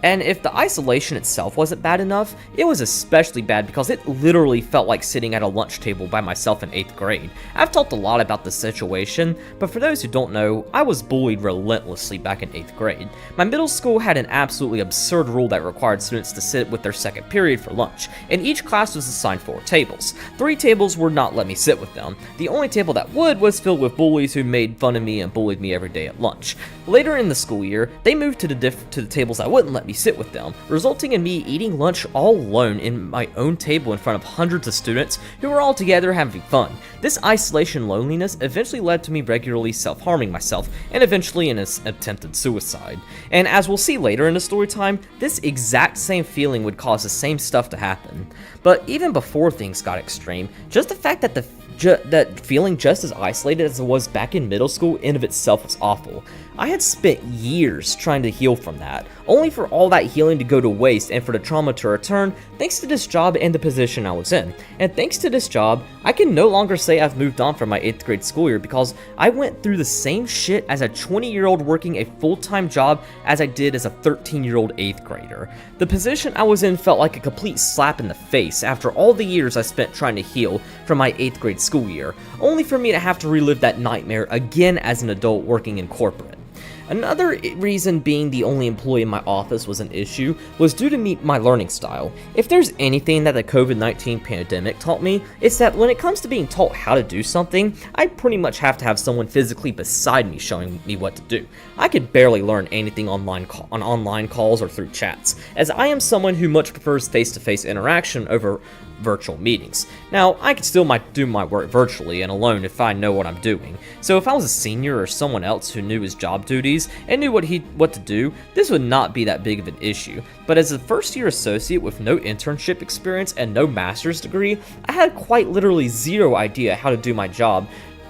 Speaker 1: And if the isolation itself wasn't bad enough, it was especially bad because it literally felt like sitting at a lunch table by myself in 8th grade. I've talked a lot about this situation, but for those who don't know, I was bullied relentlessly back in 8th grade. My middle school had an absolutely absurd rule that required students to sit with their second period for lunch, and each class was assigned 4 tables. 3 tables would not let me sit with them. The only table that would was filled with bullies who made fun of me and bullied me every day at lunch. Later in the school year, they moved to the tables that wouldn't let me sit with them, resulting in me eating lunch all alone in my own table in front of hundreds of students who were all together having fun. This isolation loneliness eventually led to me regularly self-harming myself, and eventually an attempted suicide. And as we'll see later in the story time, this exact same feeling would cause the same stuff to happen. But even before things got extreme, just the fact that that feeling just as isolated as it was back in middle school in of itself was awful. I had spent years trying to heal from that, only for all that healing to go to waste and for the trauma to return thanks to this job and the position I was in. And thanks to this job, I can no longer say I've moved on from my 8th grade school year because I went through the same shit as a 20-year-old working a full-time job as I did as a 13-year-old 8th grader. The position I was in felt like a complete slap in the face after all the years I spent trying to heal from my 8th grade school year, only for me to have to relive that nightmare again as an adult working in corporate. Another reason being the only employee in my office was an issue was due to my learning style. If there's anything that the COVID-19 pandemic taught me, it's that when it comes to being taught how to do something, I pretty much have to have someone physically beside me showing me what to do. I could barely learn anything on online calls or through chats, as I am someone who much prefers face-to-face interaction over virtual meetings. Now, I could still do my work virtually and alone if I know what I'm doing. So if I was a senior or someone else who knew his job duties and knew what to do, this would not be that big of an issue. But as a first-year associate with no internship experience and no master's degree, I had quite literally zero idea how to do my job,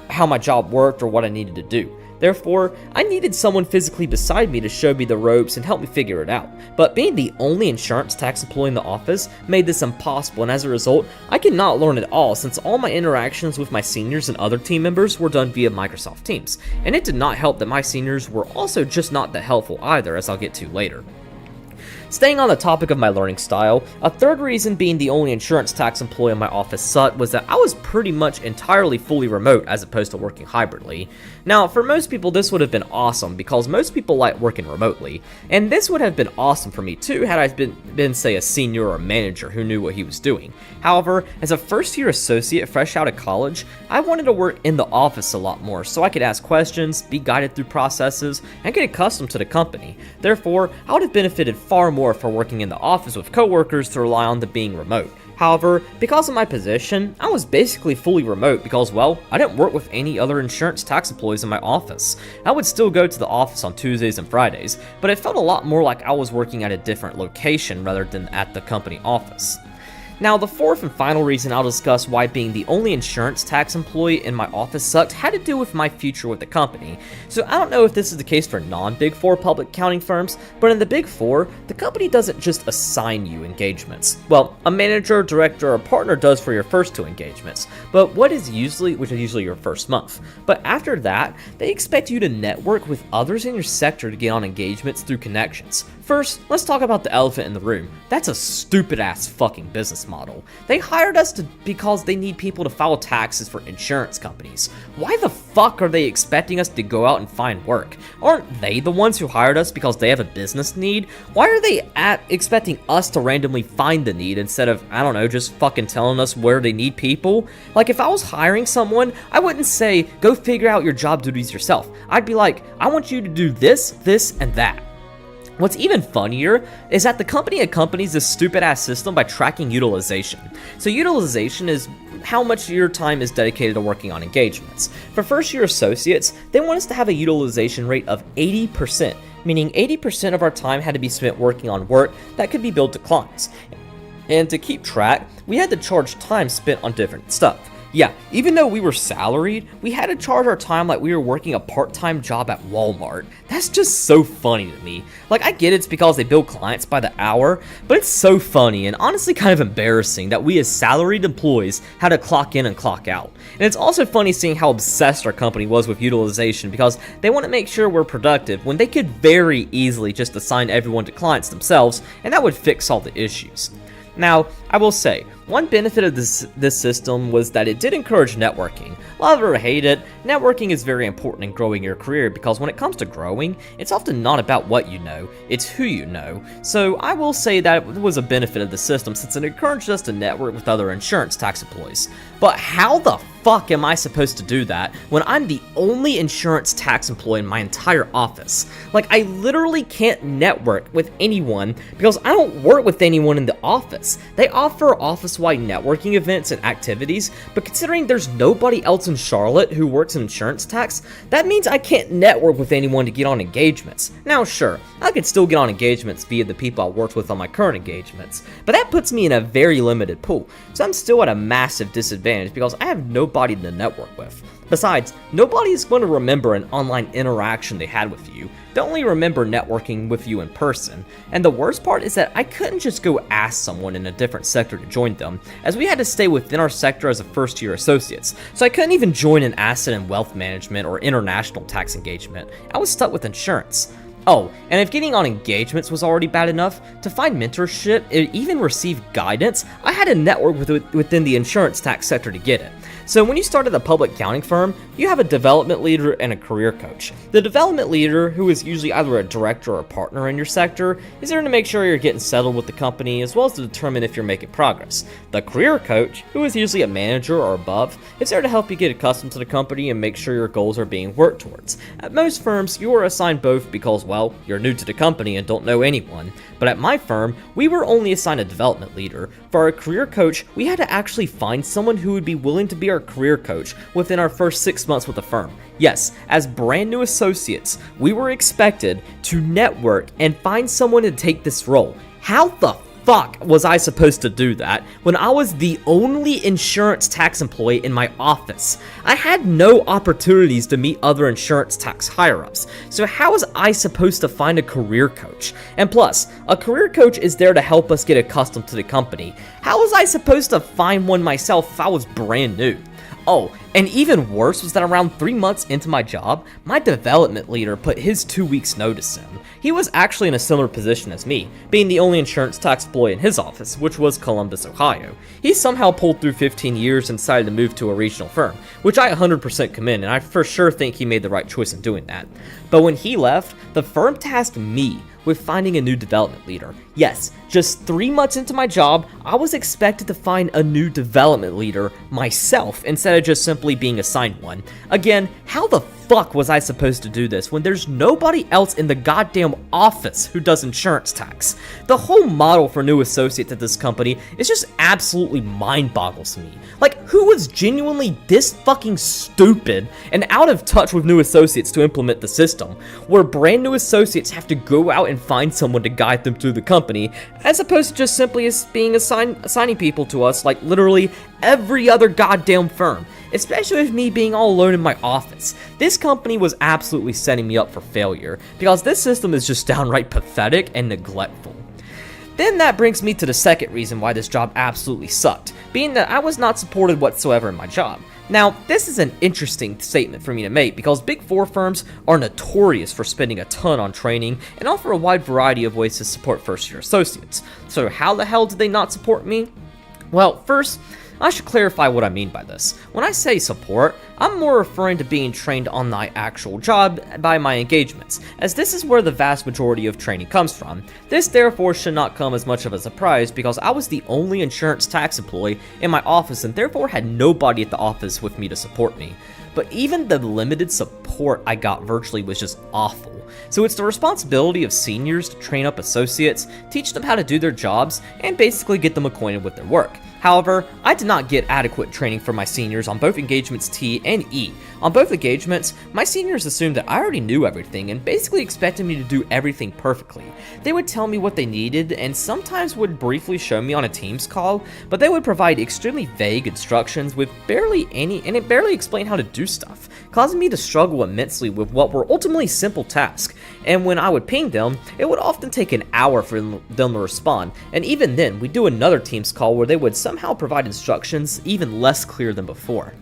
Speaker 1: how my job worked, or what I needed to do. Therefore, I needed someone physically beside me to show me the ropes and help me figure it out. But being the only insurance tax employee in the office made this impossible, and as a result, I could not learn at all since all my interactions with my seniors and other team members were done via Microsoft Teams. And it did not help that my seniors were also just not that helpful either, as I'll get to later. Staying on the topic of my learning style, a third reason being the only insurance tax employee in my office sucked was that I was pretty much entirely fully remote as opposed to working hybridly. Now, for most people this would have been awesome because most people like working remotely, and this would have been awesome for me too had I been say a senior or a manager who knew what he was doing. However, as a first-year associate fresh out of college, I wanted to work in the office a lot more so I could ask questions, be guided through processes, and get accustomed to the company. Therefore, I would have benefited far more for working in the office with coworkers to rely on the being remote. However, because of my position, I was basically fully remote because, well, I didn't work with any other insurance tax employees in my office. I would still go to the office on Tuesdays and Fridays, but it felt a lot more like I was working at a different location rather than at the company office. Now, the fourth and final reason I'll discuss why being the only insurance tax employee in my office sucked had to do with my future with the company. So I don't know if this is the case for non-Big Four public accounting firms, but in the Big Four, the company doesn't just assign you engagements. Well, a manager, director, or partner does for your first 2 engagements, but which is usually your first month. But after that, they expect you to network with others in your sector to get on engagements through connections. First, let's talk about the elephant in the room. That's a stupid-ass fucking business model. They hired us because they need people to file taxes for insurance companies. Why the fuck are they expecting us to go out and find work? Aren't they the ones who hired us because they have a business need? Why are they expecting us to randomly find the need instead of, I don't know, just fucking telling us where they need people? Like, if I was hiring someone, I wouldn't say, go figure out your job duties yourself. I'd be like, I want you to do this, this, and that. What's even funnier is that the company accompanies this stupid-ass system by tracking utilization. So utilization is how much of your time is dedicated to working on engagements. For first-year associates, they want us to have a utilization rate of 80%, meaning 80% of our time had to be spent working on work that could be billed to clients. And to keep track, we had to charge time spent on different stuff. Yeah, even though we were salaried, we had to charge our time like we were working a part-time job at Walmart. That's just so funny to me. Like, I get it's because they bill clients by the hour, but it's so funny and honestly kind of embarrassing that we as salaried employees had to clock in and clock out. And it's also funny seeing how obsessed our company was with utilization because they want to make sure we're productive when they could very easily just assign everyone to clients themselves, and that would fix all the issues. Now, I will say, one benefit of this system was that it did encourage networking. Love it or hate it, networking is very important in growing your career because when it comes to growing, it's often not about what you know, it's who you know. So I will say that it was a benefit of the system since it encouraged us to network with other insurance tax employees. But how the fuck am I supposed to do that when I'm the only insurance tax employee in my entire office? Like, I literally can't network with anyone because I don't work with anyone in the office. They offer office-wide networking events and activities, but considering there's nobody else in Charlotte who works in insurance tax, that means I can't network with anyone to get on engagements. Now sure, I could still get on engagements via the people I worked with on my current engagements, but that puts me in a very limited pool, so I'm still at a massive disadvantage because I have nobody to network with. Besides, nobody's going to remember an online interaction they had with you. They only remember networking with you in person. And the worst part is that I couldn't just go ask someone in a different sector to join them, as we had to stay within our sector as a first-year associates. So I couldn't even join an asset and wealth management or international tax engagement. I was stuck with insurance. Oh, and if getting on engagements was already bad enough, to find mentorship and even receive guidance, I had to network within the insurance tax sector to get it. So when you start at a public accounting firm, you have a development leader and a career coach. The development leader, who is usually either a director or a partner in your sector, is there to make sure you're getting settled with the company as well as to determine if you're making progress. The career coach, who is usually a manager or above, is there to help you get accustomed to the company and make sure your goals are being worked towards. At most firms, you are assigned both because, well, you're new to the company and don't know anyone. But at my firm, we were only assigned a development leader. For our career coach, we had to actually find someone who would be willing to be our career coach within our first 6 months with the firm. Yes, as brand new associates, we were expected to network and find someone to take this role. How the fuck was I supposed to do that when I was the only insurance tax employee in my office? I had no opportunities to meet other insurance tax higher-ups, so how was I supposed to find a career coach? And plus, a career coach is there to help us get accustomed to the company. How was I supposed to find one myself if I was brand new? Oh, and even worse was that around 3 months into my job, my development leader put his 2 weeks notice in. He was actually in a similar position as me, being the only insurance tax employee in his office, which was Columbus, Ohio. He somehow pulled through 15 years and decided to move to a regional firm, which I 100% commend, and I for sure think he made the right choice in doing that. But when he left, the firm tasked me with finding a new development leader. Yes, just 3 months into my job, I was expected to find a new development leader myself instead of just simply being assigned one. Again, how the fuck was I supposed to do this when there's nobody else in the goddamn office who does insurance tax? The whole model for new associates at this company is just absolutely mind-boggles me. Like, who was genuinely this fucking stupid and out of touch with new associates to implement the system, where brand new associates have to go out and find someone to guide them through the company, as opposed to just simply assigning people to us like literally every other goddamn firm, especially with me being all alone in my office. This company was absolutely setting me up for failure, because this system is just downright pathetic and neglectful. Then that brings me to the second reason why this job absolutely sucked, being that I was not supported whatsoever in my job. Now, this is an interesting statement for me to make because Big Four firms are notorious for spending a ton on training and offer a wide variety of ways to support first-year associates. So how the hell did they not support me? Well, first, I should clarify what I mean by this. When I say support, I'm more referring to being trained on my actual job by my engagements, as this is where the vast majority of training comes from. This therefore should not come as much of a surprise because I was the only insurance tax employee in my office and therefore had nobody at the office with me to support me. But even the limited support I got virtually was just awful. So it's the responsibility of seniors to train up associates, teach them how to do their jobs, and basically get them acquainted with their work. However, I did not get adequate training for my seniors on both engagements T and E. On both engagements, my seniors assumed that I already knew everything and basically expected me to do everything perfectly. They would tell me what they needed and sometimes would briefly show me on a Teams call, but they would provide extremely vague instructions with barely explain how to do stuff, causing me to struggle immensely with what were ultimately simple tasks. And when I would ping them, it would often take an hour for them to respond, and even then, we'd do another Teams call where they would somehow provide instructions even less clear than before.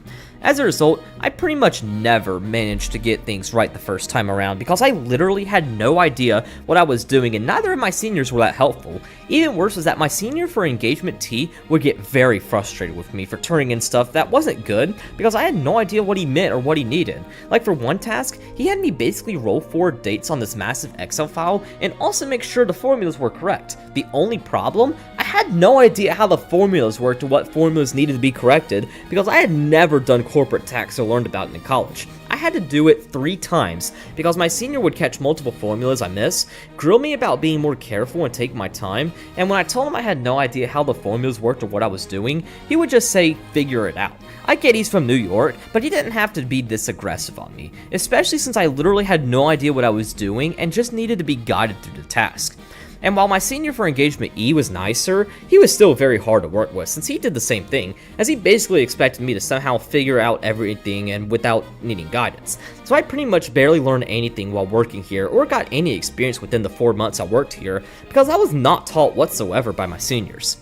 Speaker 1: As a result, I pretty much never managed to get things right the first time around because I literally had no idea what I was doing and neither of my seniors were that helpful. Even worse was that my senior for engagement T would get very frustrated with me for turning in stuff that wasn't good because I had no idea what he meant or what he needed. Like for one task, he had me basically roll forward dates on this massive Excel file and also make sure the formulas were correct. The only problem? I had no idea how the formulas worked or what formulas needed to be corrected because I had never done corporate tax or learned about it in college. I had to do it 3 times because my senior would catch multiple formulas I missed, grill me about being more careful and take my time, and when I told him I had no idea how the formulas worked or what I was doing, he would just say, figure it out. I get he's from New York, but he didn't have to be this aggressive on me, especially since I literally had no idea what I was doing and just needed to be guided through the task. And while my senior for engagement E was nicer, he was still very hard to work with since he did the same thing, as he basically expected me to somehow figure out everything and without needing guidance. So I pretty much barely learned anything while working here or got any experience within the 4 months I worked here because I was not taught whatsoever by my seniors.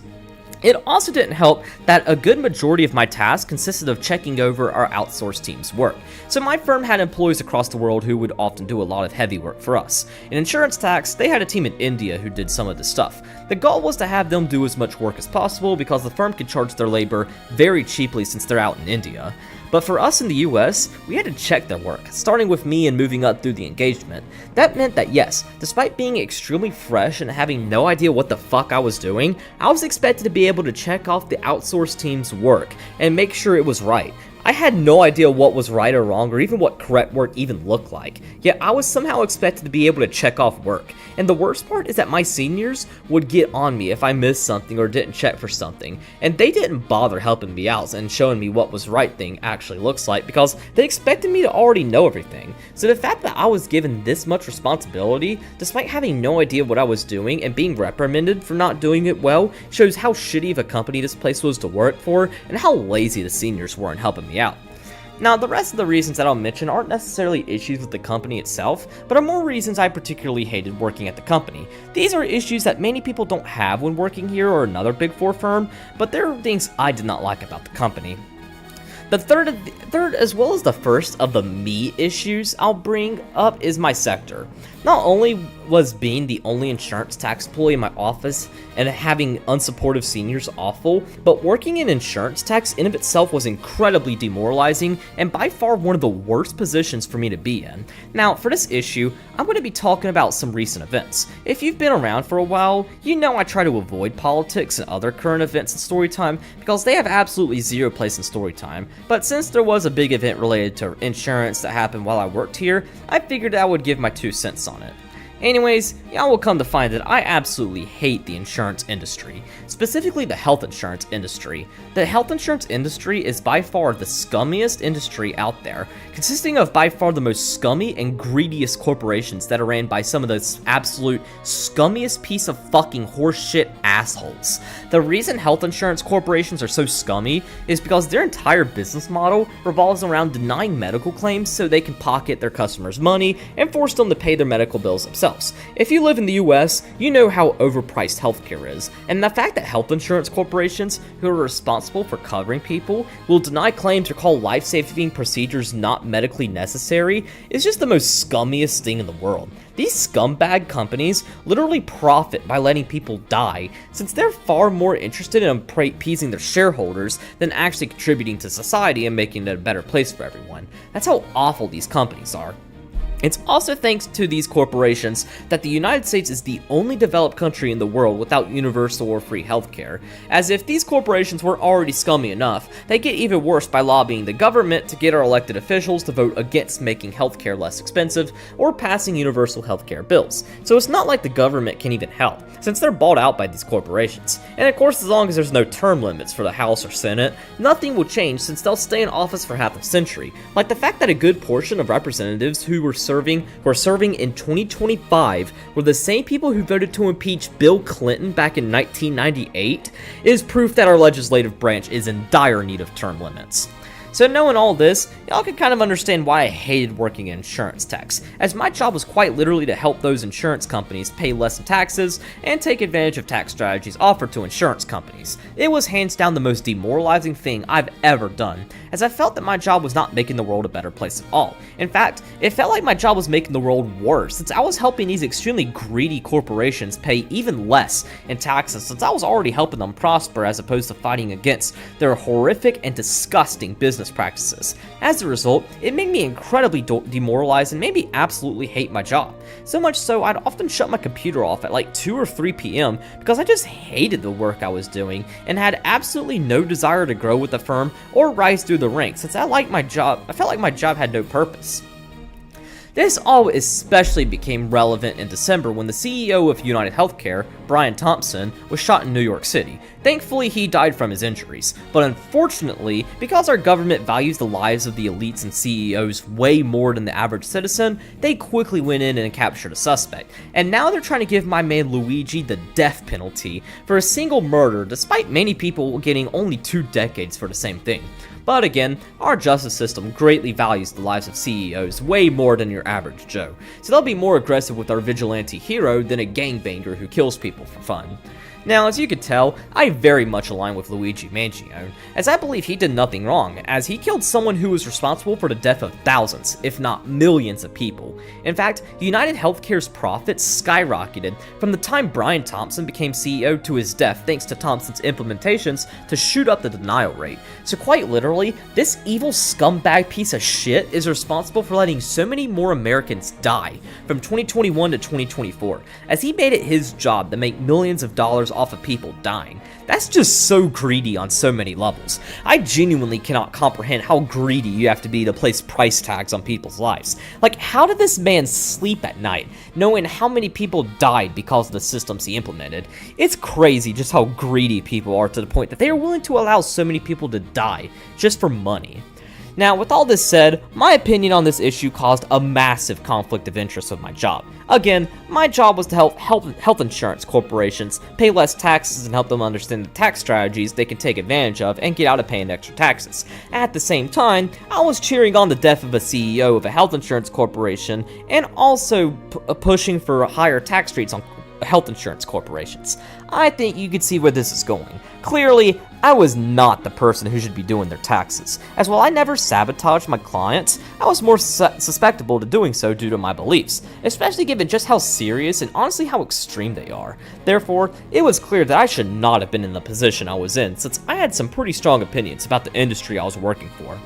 Speaker 1: It also didn't help that a good majority of my tasks consisted of checking over our outsourced team's work. So my firm had employees across the world who would often do a lot of heavy work for us. In insurance tax, they had a team in India who did some of the stuff. The goal was to have them do as much work as possible because the firm could charge their labor very cheaply since they're out in India. But for us in the US, we had to check their work, starting with me and moving up through the engagement. That meant that yes, despite being extremely fresh and having no idea what the fuck I was doing, I was expected to be able to check off the outsourced team's work and make sure it was right. I had no idea what was right or wrong or even what correct work even looked like, yet I was somehow expected to be able to check off work. And the worst part is that my seniors would get on me if I missed something or didn't check for something, and they didn't bother helping me out and showing me what was right thing actually looks like because they expected me to already know everything. So the fact that I was given this much responsibility, despite having no idea what I was doing and being reprimanded for not doing it well, shows how shitty of a company this place was to work for and how lazy the seniors were in helping me out. Now, the rest of the reasons that I'll mention aren't necessarily issues with the company itself, but are more reasons I particularly hated working at the company. These are issues that many people don't have when working here or another Big Four firm, but there are things I did not like about the company. The third as well as the first of the me issues I'll bring up is my sector. Not only was being the only insurance tax employee in my office and having unsupportive seniors awful, but working in insurance tax in of itself was incredibly demoralizing and by far one of the worst positions for me to be in. Now, for this issue, I'm going to be talking about some recent events. If you've been around for a while, you know I try to avoid politics and other current events in Storytime because they have absolutely zero place in Storytime, but since there was a big event related to insurance that happened while I worked here, I figured I would give my 2 cents on it. Anyways, y'all will come to find that I absolutely hate the insurance industry, specifically the health insurance industry. The health insurance industry is by far the scummiest industry out there, consisting of by far the most scummy and greediest corporations that are ran by some of the absolute scummiest piece of fucking horseshit assholes. The reason health insurance corporations are so scummy is because their entire business model revolves around denying medical claims so they can pocket their customers' money and force them to pay their medical bills themselves. If you live in the US, you know how overpriced healthcare is, and the fact that health insurance corporations who are responsible for covering people will deny claims or call life-saving procedures not medically necessary is just the most scummiest thing in the world. These scumbag companies literally profit by letting people die, since they're far more interested in appeasing their shareholders than actually contributing to society and making it a better place for everyone. That's how awful these companies are. It's also thanks to these corporations that the United States is the only developed country in the world without universal or free healthcare. As if these corporations weren't already scummy enough, they get even worse by lobbying the government to get our elected officials to vote against making healthcare less expensive or passing universal healthcare bills. So it's not like the government can even help, since they're bought out by these corporations. And of course, as long as there's no term limits for the House or Senate, nothing will change since they'll stay in office for half a century. Like the fact that a good portion of representatives who were serving in 2025 were the same people who voted to impeach Bill Clinton back in 1998 is proof that our legislative branch is in dire need of term limits. So knowing all this, y'all can kind of understand why I hated working in insurance tax, as my job was quite literally to help those insurance companies pay less in taxes and take advantage of tax strategies offered to insurance companies. It was hands down the most demoralizing thing I've ever done, as I felt that my job was not making the world a better place at all. In fact, it felt like my job was making the world worse, since I was helping these extremely greedy corporations pay even less in taxes, since I was already helping them prosper as opposed to fighting against their horrific and disgusting business practices. As a result, it made me incredibly demoralized and made me absolutely hate my job. So much so, I'd often shut my computer off at like 2 or 3 p.m. because I just hated the work I was doing and had absolutely no desire to grow with the firm or rise through the ranks, since I felt like my job had no purpose. This all especially became relevant in December when the CEO of United Healthcare, Brian Thompson, was shot in New York City. Thankfully, he died from his injuries, but unfortunately, because our government values the lives of the elites and CEOs way more than the average citizen, they quickly went in and captured a suspect. And now they're trying to give my man Luigi the death penalty for a single murder, despite many people getting only 2 decades for the same thing. But again, our justice system greatly values the lives of CEOs way more than your average Joe, so they'll be more aggressive with our vigilante hero than a gangbanger who kills people for fun. Now, as you could tell, I very much align with Luigi Mangione, as I believe he did nothing wrong, as he killed someone who was responsible for the death of thousands, if not millions of people. In fact, United Healthcare's profits skyrocketed from the time Brian Thompson became CEO to his death thanks to Thompson's implementations to shoot up the denial rate. So quite literally, this evil scumbag piece of shit is responsible for letting so many more Americans die from 2021 to 2024, as he made it his job to make millions of dollars off of people dying. That's just so greedy on so many levels. I genuinely cannot comprehend how greedy you have to be to place price tags on people's lives. Like, how did this man sleep at night, knowing how many people died because of the systems he implemented? It's crazy just how greedy people are to the point that they are willing to allow so many people to die just for money. Now, with all this said, my opinion on this issue caused a massive conflict of interest with my job. Again, my job was to help health insurance corporations pay less taxes and help them understand the tax strategies they can take advantage of and get out of paying extra taxes. At the same time, I was cheering on the death of a CEO of a health insurance corporation and also pushing for higher tax rates on health insurance corporations. I think you can see where this is going. Clearly, I was not the person who should be doing their taxes, as while I never sabotaged my clients, I was more susceptible to doing so due to my beliefs, especially given just how serious and honestly how extreme they are. Therefore, it was clear that I should not have been in the position I was in, since I had some pretty strong opinions about the industry I was working for.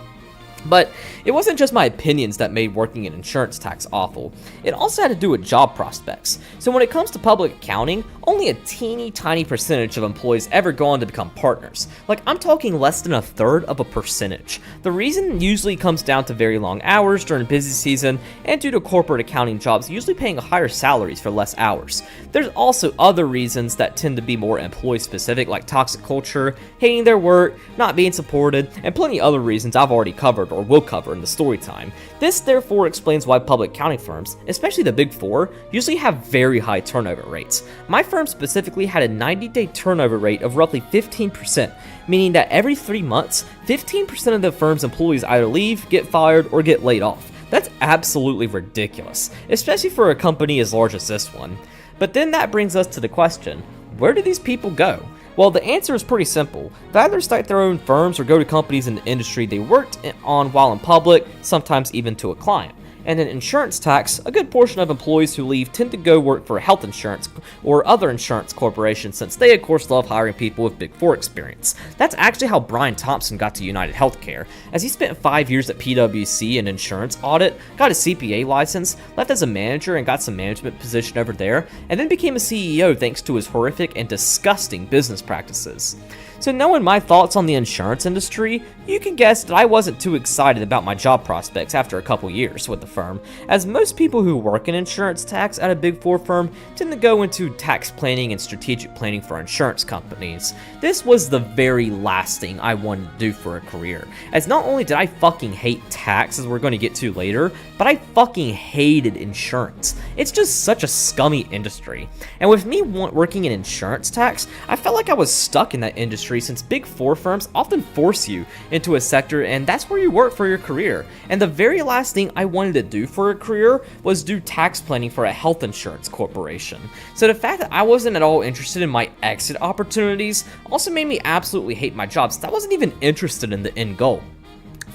Speaker 1: But it wasn't just my opinions that made working in insurance tax awful. It also had to do with job prospects. So when it comes to public accounting, only a teeny tiny percentage of employees ever go on to become partners. Like, I'm talking less than 1/3 of a percentage. The reason usually comes down to very long hours during busy season and due to corporate accounting jobs usually paying higher salaries for less hours. There's also other reasons that tend to be more employee specific, like toxic culture, hating their work, not being supported, and plenty of other reasons I've already covered or will cover in the story time. This therefore explains why public accounting firms, especially the Big Four, usually have very high turnover rates. My firm specifically had a 90-day turnover rate of roughly 15%, meaning that every 3 months, 15% of the firm's employees either leave, get fired, or get laid off. That's absolutely ridiculous, especially for a company as large as this one. But then that brings us to the question, where do these people go? Well, the answer is pretty simple. They either start their own firms or go to companies in the industry they worked on while in public, sometimes even to a client. And in insurance tax, a good portion of employees who leave tend to go work for health insurance or other insurance corporations, since they of course love hiring people with Big Four experience. That's actually how Brian Thompson got to United Healthcare, as he spent 5 years at PwC in insurance audit, got a CPA license, left as a manager and got some management position over there, and then became a CEO thanks to his horrific and disgusting business practices. So knowing my thoughts on the insurance industry, you can guess that I wasn't too excited about my job prospects after a couple years with the firm, as most people who work in insurance tax at a Big Four firm tend to go into tax planning and strategic planning for insurance companies. This was the very last thing I wanted to do for a career, as not only did I fucking hate tax, as we're going to get to later, but I fucking hated insurance. It's just such a scummy industry. And with me working in insurance tax, I felt like I was stuck in that industry, since Big Four firms often force you into a sector and that's where you work for your career. And the very last thing I wanted to do for a career was do tax planning for a health insurance corporation. So the fact that I wasn't at all interested in my exit opportunities also made me absolutely hate my job, since I wasn't even interested in the end goal.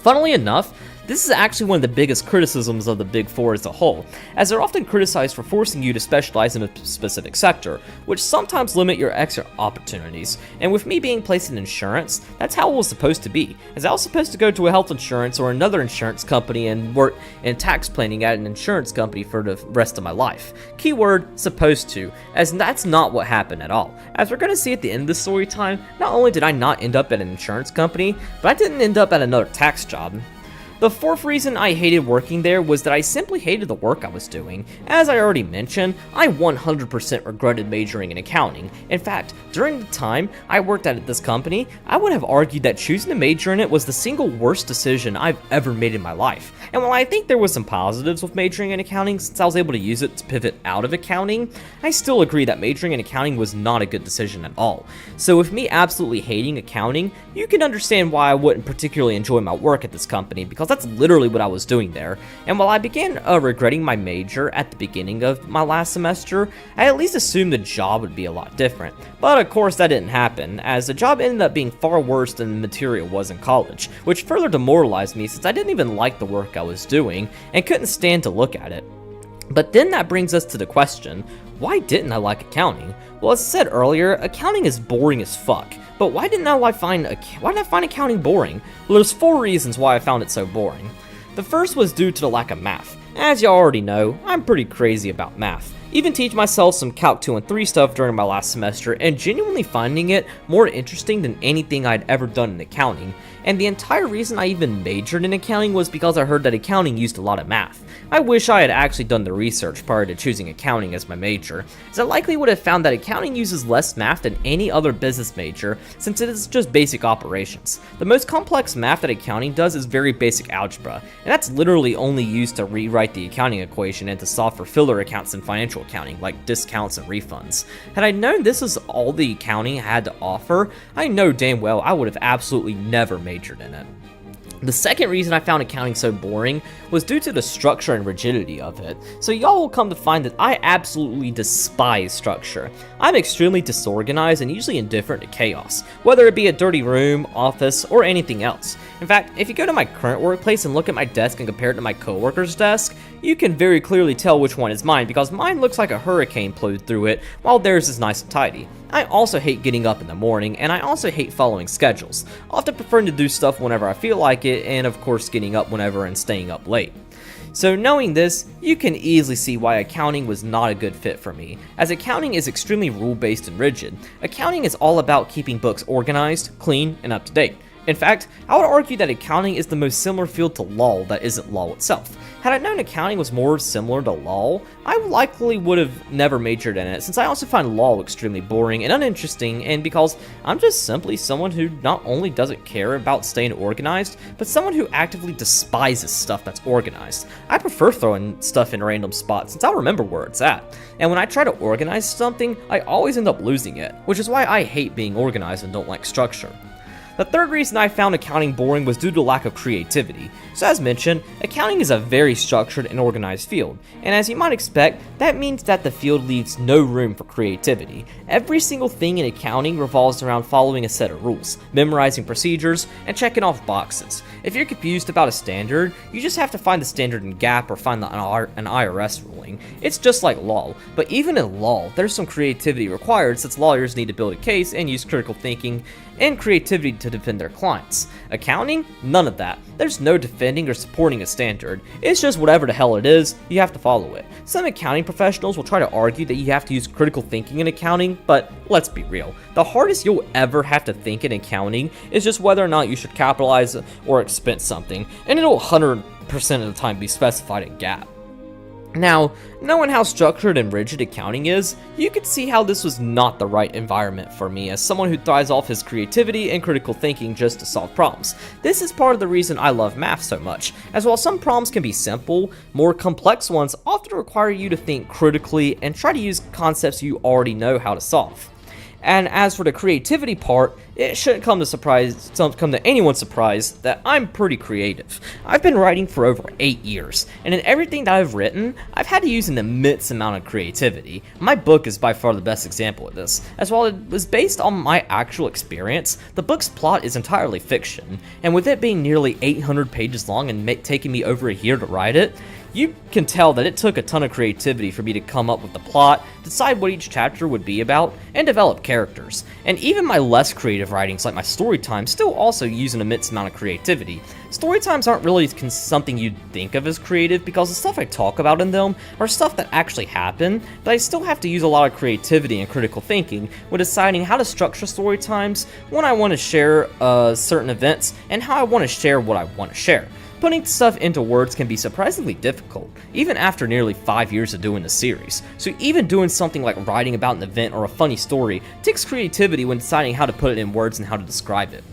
Speaker 1: Funnily enough, this is actually one of the biggest criticisms of the Big Four as a whole, as they're often criticized for forcing you to specialize in a specific sector, which sometimes limit your exit opportunities. And with me being placed in insurance, that's how it was supposed to be, as I was supposed to go to a health insurance or another insurance company and work in tax planning at an insurance company for the rest of my life. Keyword, supposed to, as that's not what happened at all. As we're going to see at the end of the story time, not only did I not end up at an insurance company, but I didn't end up at another tax job. The fourth reason I hated working there was that I simply hated the work I was doing. As I already mentioned, I 100% regretted majoring in accounting. In fact, during the time I worked at this company, I would have argued that choosing to major in it was the single worst decision I've ever made in my life. And while I think there was some positives with majoring in accounting since I was able to use it to pivot out of accounting, I still agree that majoring in accounting was not a good decision at all. So with me absolutely hating accounting, you can understand why I wouldn't particularly enjoy my work at this company, because that's literally what I was doing there. And while I began regretting my major at the beginning of my last semester, I at least assumed the job would be a lot different. But of course that didn't happen, as the job ended up being far worse than the material was in college, which further demoralized me since I didn't even like the work I was doing and couldn't stand to look at it. But then that brings us to the question, why didn't I like accounting? Well, as I said earlier, accounting is boring as fuck. But why did I find accounting boring? Well, there's 4 reasons why I found it so boring. The first was due to the lack of math. As y'all already know, I'm pretty crazy about math. Even teach myself some Calc 2 and 3 stuff during my last semester, and genuinely finding it more interesting than anything I'd ever done in accounting. And the entire reason I even majored in accounting was because I heard that accounting used a lot of math. I wish I had actually done the research prior to choosing accounting as my major, as I likely would have found that accounting uses less math than any other business major, since it is just basic operations. The most complex math that accounting does is very basic algebra, and that's literally only used to rewrite the accounting equation and to solve for filler accounts in financial accounting, like discounts and refunds. Had I known this is all the accounting had to offer, I know damn well I would have absolutely never majored in it. The second reason I found accounting so boring was due to the structure and rigidity of it. So y'all will come to find that I absolutely despise structure. I'm extremely disorganized and usually indifferent to chaos, whether it be a dirty room, office, or anything else. In fact, if you go to my current workplace and look at my desk and compare it to my coworker's desk, you can very clearly tell which one is mine, because mine looks like a hurricane plowed through it, while theirs is nice and tidy. I also hate getting up in the morning, and I also hate following schedules, often preferring to do stuff whenever I feel like it, and of course getting up whenever and staying up late. So knowing this, you can easily see why accounting was not a good fit for me, as accounting is extremely rule-based and rigid. Accounting is all about keeping books organized, clean, and up to date. In fact, I would argue that accounting is the most similar field to law that isn't law itself. Had I known accounting was more similar to law, I likely would have never majored in it, since I also find law extremely boring and uninteresting, and because I'm just simply someone who not only doesn't care about staying organized, but someone who actively despises stuff that's organized. I prefer throwing stuff in random spots since I'll remember where it's at, and when I try to organize something, I always end up losing it, which is why I hate being organized and don't like structure. The third reason I found accounting boring was due to lack of creativity. So as mentioned, accounting is a very structured and organized field, and as you might expect, that means that the field leaves no room for creativity. Every single thing in accounting revolves around following a set of rules, memorizing procedures, and checking off boxes. If you're confused about a standard, you just have to find the standard in GAAP or find an IRS ruling. It's just like law, but even in law, there's some creativity required since lawyers need to build a case and use critical thinking and creativity to defend their clients. Accounting? None of that. There's no defending or supporting a standard. It's just whatever the hell it is, you have to follow it. Some accounting professionals will try to argue that you have to use critical thinking in accounting, but let's be real. The hardest you'll ever have to think in accounting is just whether or not you should capitalize or expense something, and it'll 100% of the time be specified in GAAP. Now, knowing how structured and rigid accounting is, you can see how this was not the right environment for me as someone who thrives off his creativity and critical thinking just to solve problems. This is part of the reason I love math so much, as while some problems can be simple, more complex ones often require you to think critically and try to use concepts you already know how to solve. And as for the creativity part, it shouldn't come to anyone's surprise that I'm pretty creative. I've been writing for over 8 years, and in everything that I've written, I've had to use an immense amount of creativity. My book is by far the best example of this, as while it was based on my actual experience, the book's plot is entirely fiction, and with it being nearly 800 pages long and taking me over a year to write it, you can tell that it took a ton of creativity for me to come up with the plot, decide what each chapter would be about, and develop characters. And even my less creative writings like my Storytime still also use an immense amount of creativity. Storytimes aren't really something you'd think of as creative because the stuff I talk about in them are stuff that actually happen, but I still have to use a lot of creativity and critical thinking when deciding how to structure Storytimes, when I want to share certain events, and how I want to share what I want to share. Putting stuff into words can be surprisingly difficult, even after nearly 5 years of doing the series. So even doing something like writing about an event or a funny story takes creativity when deciding how to put it in words and how to describe it.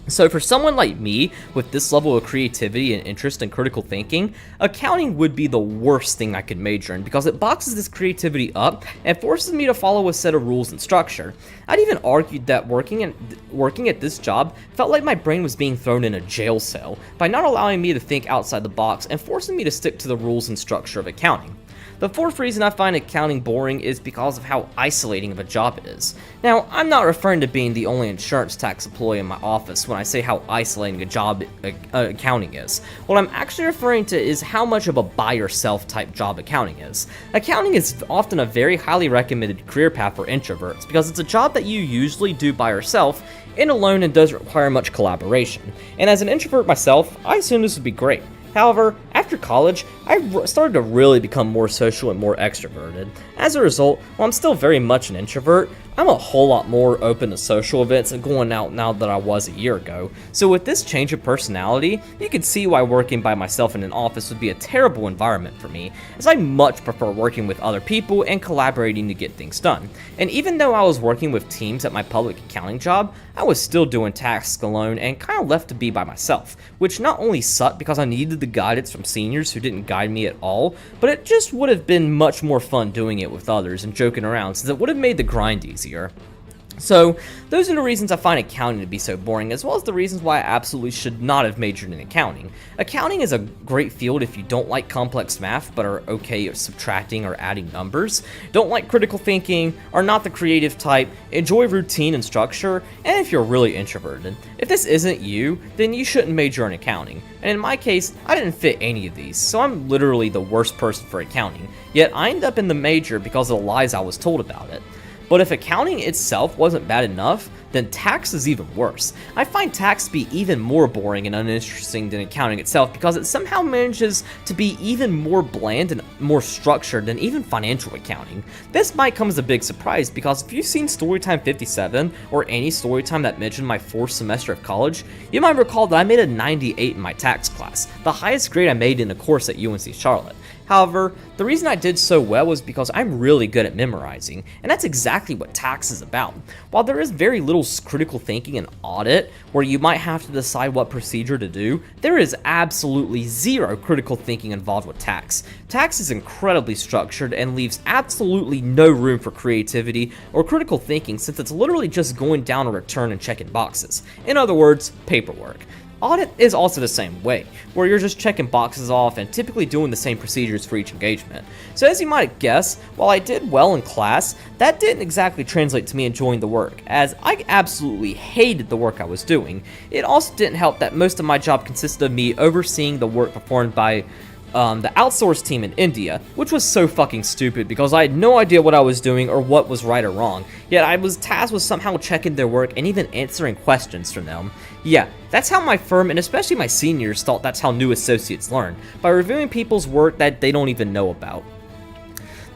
Speaker 1: So for someone like me, with this level of creativity and interest in critical thinking, accounting would be the worst thing I could major in because it boxes this creativity up and forces me to follow a set of rules and structure. I'd even argued that working at this job felt like my brain was being thrown in a jail cell by not allowing me to think outside the box and forcing me to stick to the rules and structure of accounting. The fourth reason I find accounting boring is because of how isolating of a job it is. Now, I'm not referring to being the only insurance tax employee in my office when I say how isolating a job accounting is. What I'm actually referring to is how much of a by-yourself type job accounting is. Accounting is often a very highly recommended career path for introverts because it's a job that you usually do by yourself and alone and doesn't require much collaboration. And as an introvert myself, I assume this would be great. However, after college, I started to really become more social and more extroverted. As a result, while I'm still very much an introvert, I'm a whole lot more open to social events and going out now than I was a year ago. So with this change of personality, you can see why working by myself in an office would be a terrible environment for me, as I much prefer working with other people and collaborating to get things done. And even though I was working with teams at my public accounting job, I was still doing tasks alone and kind of left to be by myself, which not only sucked because I needed the guidance from seniors who didn't guide me at all, but it just would have been much more fun doing it with others and joking around since it would have made the grind easier. So, those are the reasons I find accounting to be so boring, as well as the reasons why I absolutely should not have majored in accounting. Accounting is a great field if you don't like complex math, but are okay at subtracting or adding numbers, don't like critical thinking, are not the creative type, enjoy routine and structure, and if you're really introverted. If this isn't you, then you shouldn't major in accounting. And in my case, I didn't fit any of these, so I'm literally the worst person for accounting, yet I ended up in the major because of the lies I was told about it. But if accounting itself wasn't bad enough, then tax is even worse. I find tax to be even more boring and uninteresting than accounting itself because it somehow manages to be even more bland and more structured than even financial accounting. This might come as a big surprise because if you've seen Storytime 57 or any Storytime that mentioned my 4th semester of college, you might recall that I made a 98 in my tax class, the highest grade I made in a course at UNC Charlotte. However, the reason I did so well was because I'm really good at memorizing, and that's exactly what tax is about. While there is very little critical thinking and audit, where you might have to decide what procedure to do, there is absolutely zero critical thinking involved with tax. Tax is incredibly structured and leaves absolutely no room for creativity or critical thinking since it's literally just going down a return and checking boxes. In other words, paperwork. Audit is also the same way, where you're just checking boxes off and typically doing the same procedures for each engagement. So as you might guess, while I did well in class, that didn't exactly translate to me enjoying the work, as I absolutely hated the work I was doing. It also didn't help that most of my job consisted of me overseeing the work performed by the outsourced team in India, which was so fucking stupid because I had no idea what I was doing or what was right or wrong, yet I was tasked with somehow checking their work and even answering questions from them. Yeah, that's how my firm and especially my seniors thought that's how new associates learn, by reviewing people's work that they don't even know about.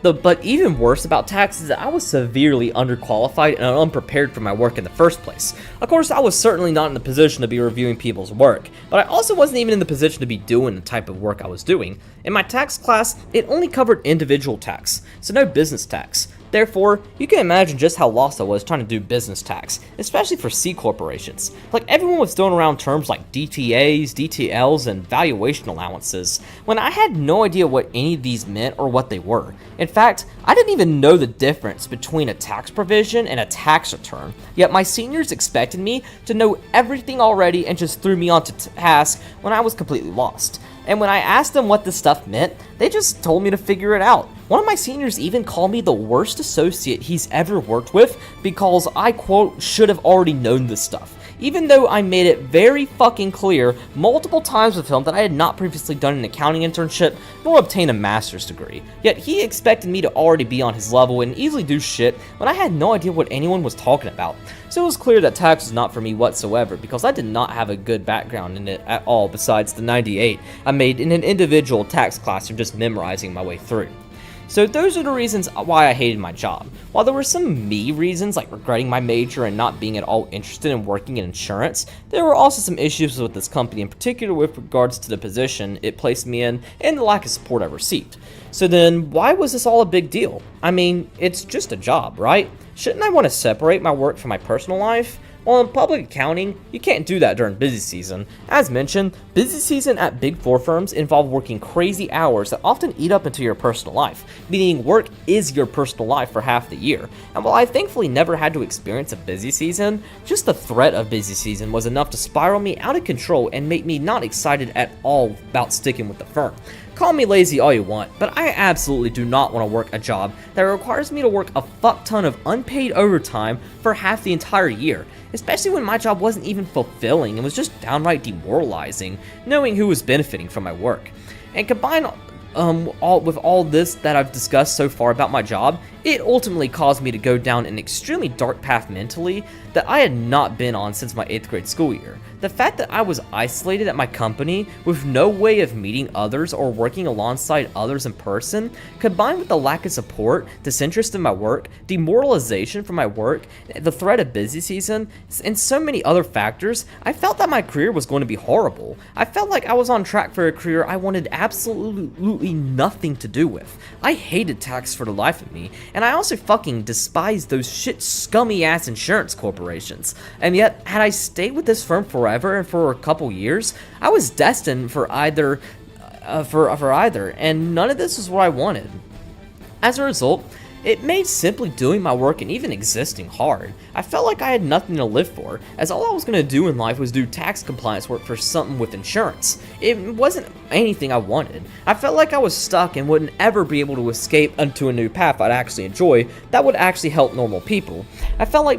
Speaker 1: But even worse about tax is that I was severely underqualified and unprepared for my work in the first place. Of course, I was certainly not in the position to be reviewing people's work, but I also wasn't even in the position to be doing the type of work I was doing. In my tax class, it only covered individual tax, so no business tax. Therefore, you can imagine just how lost I was trying to do business tax, especially for C corporations. Like, everyone was throwing around terms like DTAs, DTLs, and valuation allowances, when I had no idea what any of these meant or what they were. In fact, I didn't even know the difference between a tax provision and a tax return, yet my seniors expected me to know everything already and just threw me onto task when I was completely lost. And when I asked them what this stuff meant, they just told me to figure it out. One of my seniors even called me the worst associate he's ever worked with because I, quote, should have already known this stuff, even though I made it very fucking clear multiple times with him that I had not previously done an accounting internship nor obtained a master's degree. Yet he expected me to already be on his level and easily do shit when I had no idea what anyone was talking about. So it was clear that tax was not for me whatsoever because I did not have a good background in it at all besides the 98 I made in an individual tax class from just memorizing my way through. So those are the reasons why I hated my job. While there were some me reasons, like regretting my major and not being at all interested in working in insurance, there were also some issues with this company, in particular with regards to the position it placed me in and the lack of support I received. So then, why was this all a big deal? I mean, it's just a job, right? Shouldn't I want to separate my work from my personal life? Well, in public accounting, you can't do that during busy season. As mentioned, busy season at Big Four firms involve working crazy hours that often eat up into your personal life, meaning work is your personal life for half the year. And while I thankfully never had to experience a busy season, just the threat of busy season was enough to spiral me out of control and make me not excited at all about sticking with the firm. Call me lazy all you want, but I absolutely do not want to work a job that requires me to work a fuck ton of unpaid overtime for half the entire year, especially when my job wasn't even fulfilling and was just downright demoralizing, knowing who was benefiting from my work. And combined with all this that I've discussed so far about my job, it ultimately caused me to go down an extremely dark path mentally that I had not been on since my 8th grade school year. The fact that I was isolated at my company with no way of meeting others or working alongside others in person, combined with the lack of support, disinterest in my work, demoralization from my work, the threat of busy season, and so many other factors, I felt that my career was going to be horrible. I felt like I was on track for a career I wanted absolutely nothing to do with. I hated tax for the life of me, and I also fucking despised those shit scummy ass insurance corporations. And yet, had I stayed with this firm forever and for a couple years, I was destined for either, and none of this was what I wanted. As a result, it made simply doing my work and even existing hard. I felt like I had nothing to live for, as all I was going to do in life was do tax compliance work for something with insurance. It wasn't anything I wanted. I felt like I was stuck and wouldn't ever be able to escape into a new path I'd actually enjoy that would actually help normal people. I felt like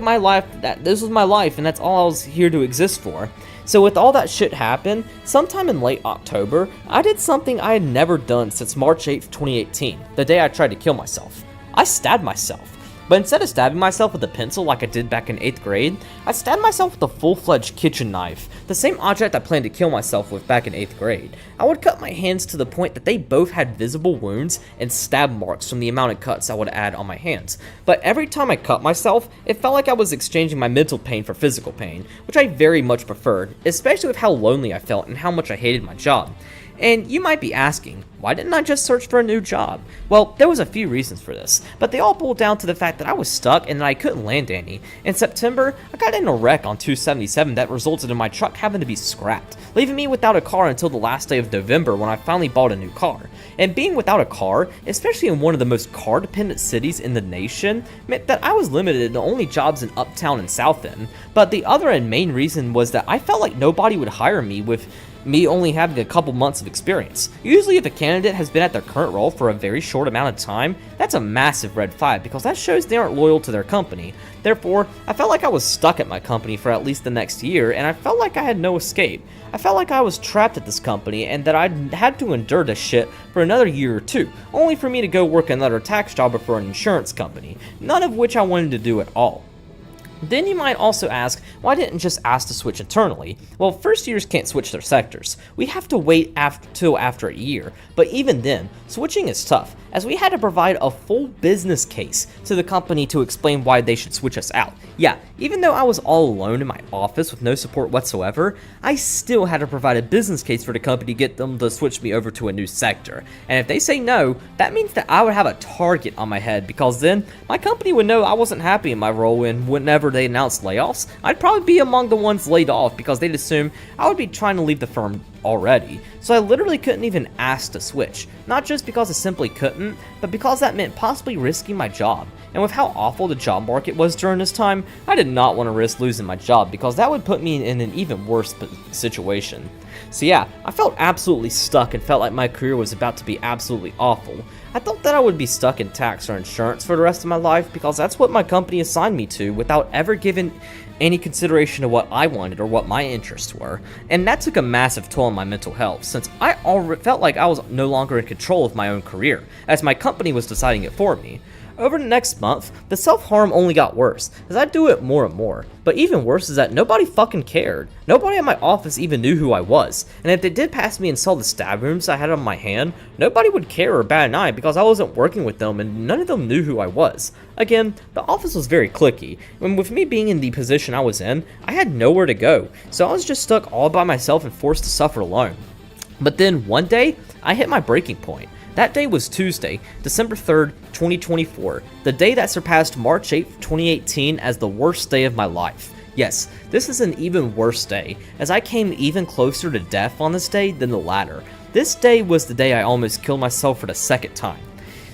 Speaker 1: that this was my life and that's all I was here to exist for. So with all that shit happen, sometime in late October, I did something I had never done since March 8th, 2018, the day I tried to kill myself. I stabbed myself. But instead of stabbing myself with a pencil like I did back in 8th grade, I stabbed myself with a full-fledged kitchen knife, the same object I planned to kill myself with back in 8th grade. I would cut my hands to the point that they both had visible wounds and stab marks from the amount of cuts I would add on my hands. But every time I cut myself, it felt like I was exchanging my mental pain for physical pain, which I very much preferred, especially with how lonely I felt and how much I hated my job. And you might be asking, why didn't I just search for a new job? Well, there was a few reasons for this, but they all boiled down to the fact that I was stuck and that I couldn't land any. In September, I got in a wreck on 277 that resulted in my truck having to be scrapped, leaving me without a car until the last day of November when I finally bought a new car. And being without a car, especially in one of the most car-dependent cities in the nation, meant that I was limited to only jobs in Uptown and South End. But the other and main reason was that I felt like nobody would hire me with me only having a couple months of experience. Usually if a candidate has been at their current role for a very short amount of time, that's a massive red flag because that shows they aren't loyal to their company. Therefore, I felt like I was stuck at my company for at least the next year, and I felt like I had no escape. I felt like I was trapped at this company and that I'd had to endure this shit for another year or two, only for me to go work another tax job for an insurance company, none of which I wanted to do at all. Then you might also ask, why didn't just ask to switch internally? Well, first years can't switch their sectors. We have to wait till after a year, but even then, switching is tough, as we had to provide a full business case to the company to explain why they should switch us out. Yeah, even though I was all alone in my office with no support whatsoever, I still had to provide a business case for the company to get them to switch me over to a new sector. And if they say no, that means that I would have a target on my head, because then my company would know I wasn't happy in my role, and whenever they announced layoffs, I'd probably be among the ones laid off because they'd assume I would be trying to leave the firm already. So I literally couldn't even ask to switch, not just because I simply couldn't, but because that meant possibly risking my job. And with how awful the job market was during this time, I did not want to risk losing my job because that would put me in an even worse situation. So yeah, I felt absolutely stuck and felt like my career was about to be absolutely awful. I thought that I would be stuck in tax or insurance for the rest of my life because that's what my company assigned me to without ever giving any consideration to what I wanted or what my interests were. And that took a massive toll on my mental health, since I already felt like I was no longer in control of my own career, as my company was deciding it for me. Over the next month, the self-harm only got worse, as I'd do it more and more. But even worse is that nobody fucking cared. Nobody at my office even knew who I was, and if they did pass me and saw the stab wounds I had on my hand, nobody would care or bat an eye because I wasn't working with them and none of them knew who I was. Again, the office was very cliquey, and with me being in the position I was in, I had nowhere to go, so I was just stuck all by myself and forced to suffer alone. But then one day, I hit my breaking point. That day was Tuesday, December 3rd, 2024, the day that surpassed March 8th, 2018 as the worst day of my life. Yes, this is an even worse day, as I came even closer to death on this day than the latter. This day was the day I almost killed myself for the second time.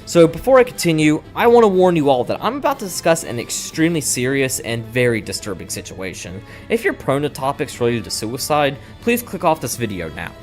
Speaker 1: So before I continue, I want to warn you all that I'm about to discuss an extremely serious and very disturbing situation. If you're prone to topics related to suicide, please click off this video now.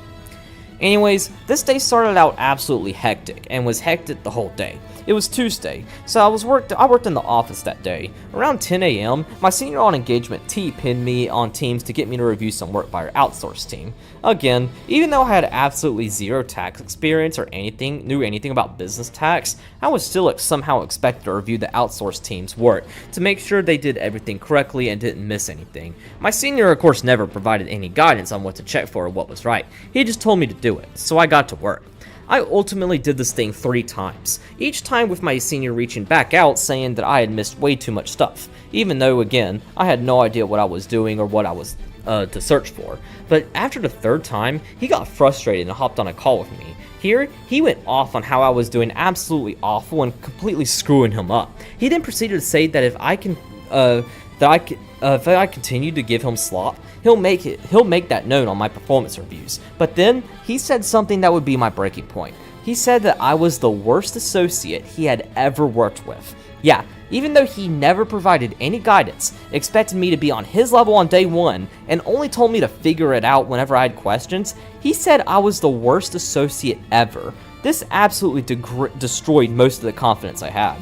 Speaker 1: Anyways, this day started out absolutely hectic, and was hectic the whole day. It was Tuesday, so I worked in the office that day. Around 10 a.m., my senior on engagement T pinned me on Teams to get me to review some work by our outsource team. Again, even though I had absolutely zero tax experience or knew anything about business tax, I was still somehow expected to review the outsource team's work to make sure they did everything correctly and didn't miss anything. My senior, of course, never provided any guidance on what to check for or what was right. He just told me to do it, so I got to work. I ultimately did this thing 3 times, each time with my senior reaching back out saying that I had missed way too much stuff, even though, again, I had no idea what I was doing or what I was to search for. But after the 3rd time, he got frustrated and hopped on a call with me. Here, he went off on how I was doing absolutely awful and completely screwing him up. He then proceeded to say that if I continue to give him slop, he'll make that known on my performance reviews. But then, he said something that would be my breaking point. He said that I was the worst associate he had ever worked with. Yeah, even though he never provided any guidance, expected me to be on his level on day 1, and only told me to figure it out whenever I had questions, he said I was the worst associate ever. This absolutely destroyed most of the confidence I had.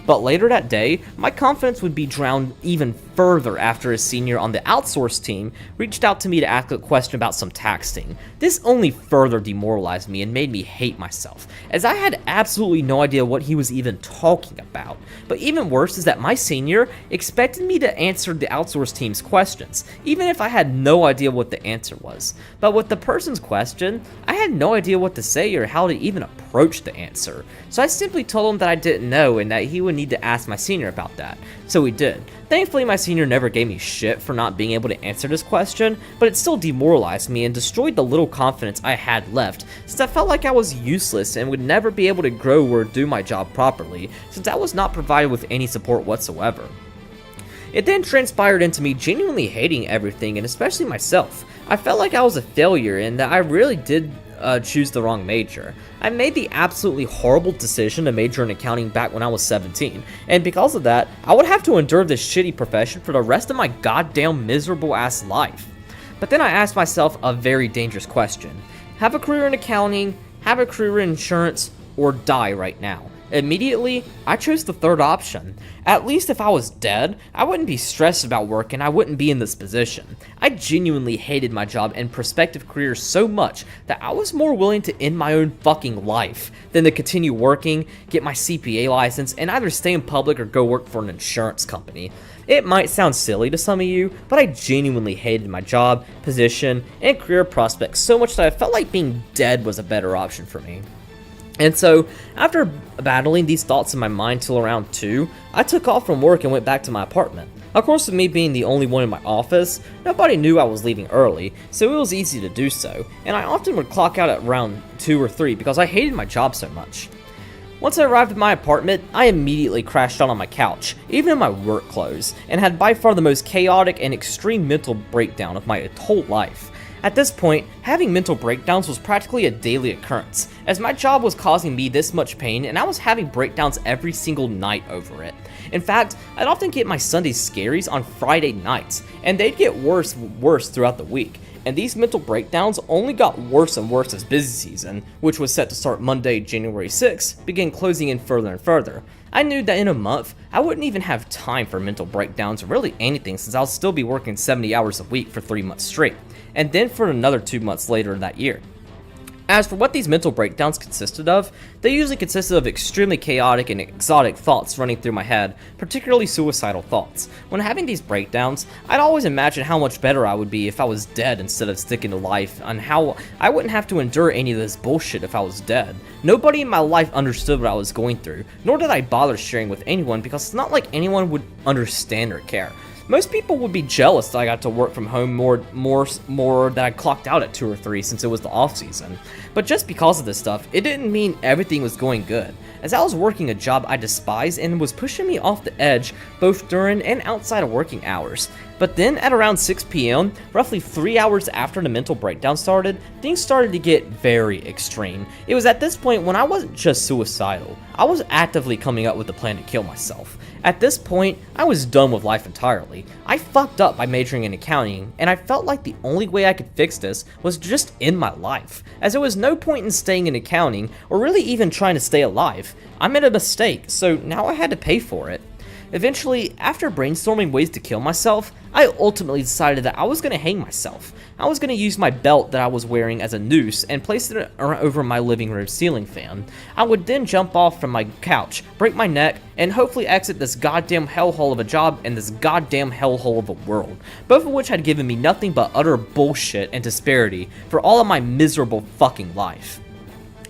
Speaker 1: But later that day, my confidence would be drowned even further after a senior on the outsource team reached out to me to ask a question about some taxing. This only further demoralized me and made me hate myself, as I had absolutely no idea what he was even talking about. But even worse is that my senior expected me to answer the outsource team's questions, even if I had no idea what the answer was. But with the person's question, I had no idea what to say or how to even approach the answer. So I simply told him that I didn't know and that he would need to ask my senior about that. So he did. Thankfully, my senior never gave me shit for not being able to answer this question, but it still demoralized me and destroyed the little confidence I had left, since I felt like I was useless and would never be able to grow or do my job properly, since I was not provided with any support whatsoever. It then transpired into me genuinely hating everything, and especially myself. I felt like I was a failure and that I really did choose the wrong major. I made the absolutely horrible decision to major in accounting back when I was 17, and because of that, I would have to endure this shitty profession for the rest of my goddamn miserable ass life. But then I asked myself a very dangerous question. Have a career in accounting, have a career in insurance, or die right now? Immediately, I chose the 3rd option. At least if I was dead, I wouldn't be stressed about work and I wouldn't be in this position. I genuinely hated my job and prospective career so much that I was more willing to end my own fucking life than to continue working, get my CPA license, and either stay in public or go work for an insurance company. It might sound silly to some of you, but I genuinely hated my job, position, and career prospects so much that I felt like being dead was a better option for me. And so, after battling these thoughts in my mind till around 2, I took off from work and went back to my apartment. Of course, with me being the only one in my office, nobody knew I was leaving early, so it was easy to do so, and I often would clock out at around 2 or 3 because I hated my job so much. Once I arrived at my apartment, I immediately crashed out on my couch, even in my work clothes, and had by far the most chaotic and extreme mental breakdown of my whole life. At this point, having mental breakdowns was practically a daily occurrence, as my job was causing me this much pain and I was having breakdowns every single night over it. In fact, I'd often get my Sunday scaries on Friday nights, and they'd get worse throughout the week. And these mental breakdowns only got worse and worse as busy season, which was set to start Monday, January 6th, began closing in further and further. I knew that in a month, I wouldn't even have time for mental breakdowns or really anything, since I'll still be working 70 hours a week for 3 months straight, and then for another 2 months later that year. As for what these mental breakdowns consisted of, they usually consisted of extremely chaotic and exotic thoughts running through my head, particularly suicidal thoughts. When having these breakdowns, I'd always imagine how much better I would be if I was dead instead of sticking to life, and how I wouldn't have to endure any of this bullshit if I was dead. Nobody in my life understood what I was going through, nor did I bother sharing with anyone because it's not like anyone would understand or care. Most people would be jealous that I got to work from home more that I clocked out at 2 or 3 since it was the off season. But just because of this stuff, it didn't mean everything was going good, as I was working a job I despise and was pushing me off the edge both during and outside of working hours. But then at around 6 p.m., roughly 3 hours after the mental breakdown started, things started to get very extreme. It was at this point when I wasn't just suicidal, I was actively coming up with a plan to kill myself. At this point, I was done with life entirely. I fucked up by majoring in accounting, and I felt like the only way I could fix this was to just end my life, as there was no point in staying in accounting, or really even trying to stay alive. I made a mistake, so now I had to pay for it. Eventually, after brainstorming ways to kill myself, I ultimately decided that I was going to hang myself. I was going to use my belt that I was wearing as a noose and place it over my living room ceiling fan. I would then jump off from my couch, break my neck, and hopefully exit this goddamn hellhole of a job and this goddamn hellhole of a world, both of which had given me nothing but utter bullshit and disparity for all of my miserable fucking life.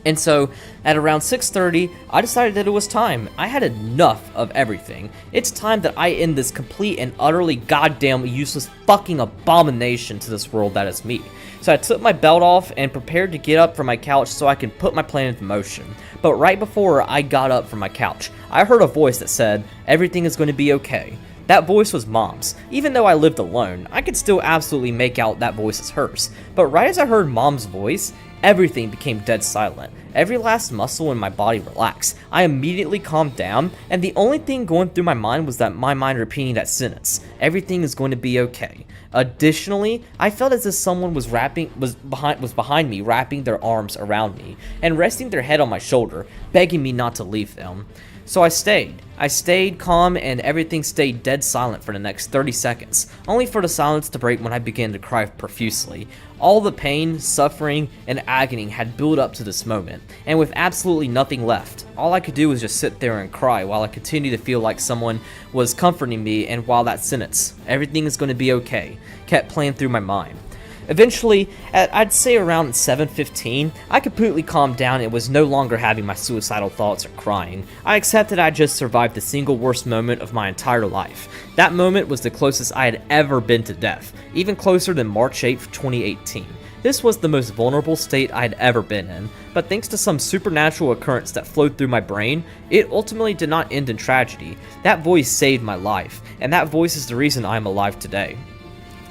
Speaker 1: And so, at around 6:30, I decided that it was time. I had enough of everything. It's time that I end this complete and utterly goddamn useless fucking abomination to this world that is me. So I took my belt off and prepared to get up from my couch so I can put my plan into motion. But right before I got up from my couch, I heard a voice that said, "Everything is going to be okay." That voice was Mom's. Even though I lived alone, I could still absolutely make out that voice as hers. But right as I heard Mom's voice, everything became dead silent. Every last muscle in my body relaxed. I immediately calmed down, and the only thing going through my mind was my mind repeating that sentence. Everything is going to be okay. Additionally, I felt as if someone was behind me, wrapping their arms around me and resting their head on my shoulder, begging me not to leave them. So I stayed. I stayed calm, and everything stayed dead silent for the next 30 seconds, only for the silence to break when I began to cry profusely. All the pain, suffering, and agony had built up to this moment, and with absolutely nothing left, all I could do was just sit there and cry while I continued to feel like someone was comforting me, and while that sentence, "everything is going to be okay," kept playing through my mind. Eventually, at I'd say around 7:15, I completely calmed down and was no longer having my suicidal thoughts or crying. I accepted I just survived the single worst moment of my entire life. That moment was the closest I had ever been to death, even closer than March 8th, 2018. This was the most vulnerable state I had ever been in, but thanks to some supernatural occurrence that flowed through my brain, it ultimately did not end in tragedy. That voice saved my life, and that voice is the reason I am alive today.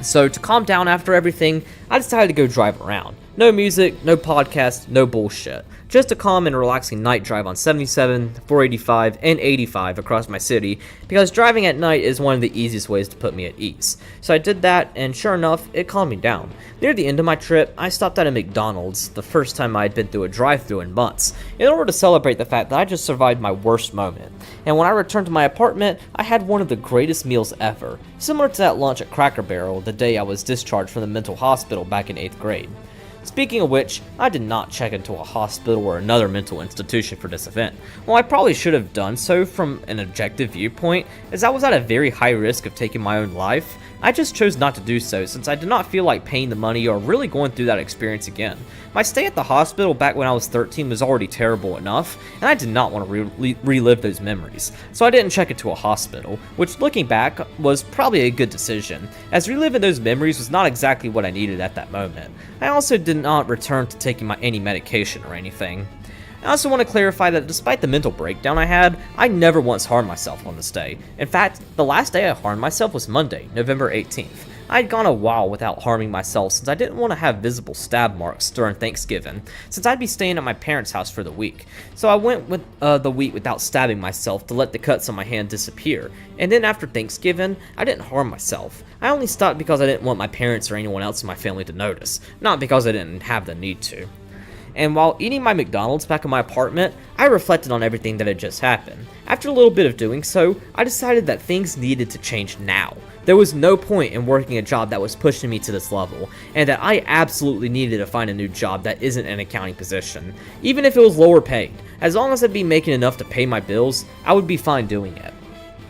Speaker 1: So to calm down after everything, I decided to go drive around. No music, no podcast, no bullshit. Just a calm and relaxing night drive on 77, 485, and 85 across my city, because driving at night is one of the easiest ways to put me at ease. So I did that, and sure enough, it calmed me down. Near the end of my trip, I stopped at a McDonald's, the first time I had been through a drive-thru in months, in order to celebrate the fact that I just survived my worst moment. And when I returned to my apartment, I had one of the greatest meals ever, similar to that lunch at Cracker Barrel the day I was discharged from the mental hospital back in 8th grade. Speaking of which, I did not check into a hospital or another mental institution for this event. Well, I probably should have done so from an objective viewpoint, as I was at a very high risk of taking my own life. I just chose not to do so since I did not feel like paying the money or really going through that experience again. My stay at the hospital back when I was 13 was already terrible enough, and I did not want to relive those memories, so I didn't check into a hospital, which looking back was probably a good decision, as reliving those memories was not exactly what I needed at that moment. I also did not return to taking any medication or anything. I also want to clarify that despite the mental breakdown I had, I never once harmed myself on this day. In fact, the last day I harmed myself was Monday, November 18th. I had gone a while without harming myself since I didn't want to have visible stab marks during Thanksgiving, since I'd be staying at my parents' house for the week. So I went with the week without stabbing myself to let the cuts on my hand disappear, and then after Thanksgiving, I didn't harm myself. I only stopped because I didn't want my parents or anyone else in my family to notice, not because I didn't have the need to. and while eating my McDonald's back in my apartment, I reflected on everything that had just happened. After a little bit of doing so, I decided that things needed to change now. There was no point in working a job that was pushing me to this level, and that I absolutely needed to find a new job that isn't an accounting position, even if it was lower paid. As long as I'd be making enough to pay my bills, I would be fine doing it.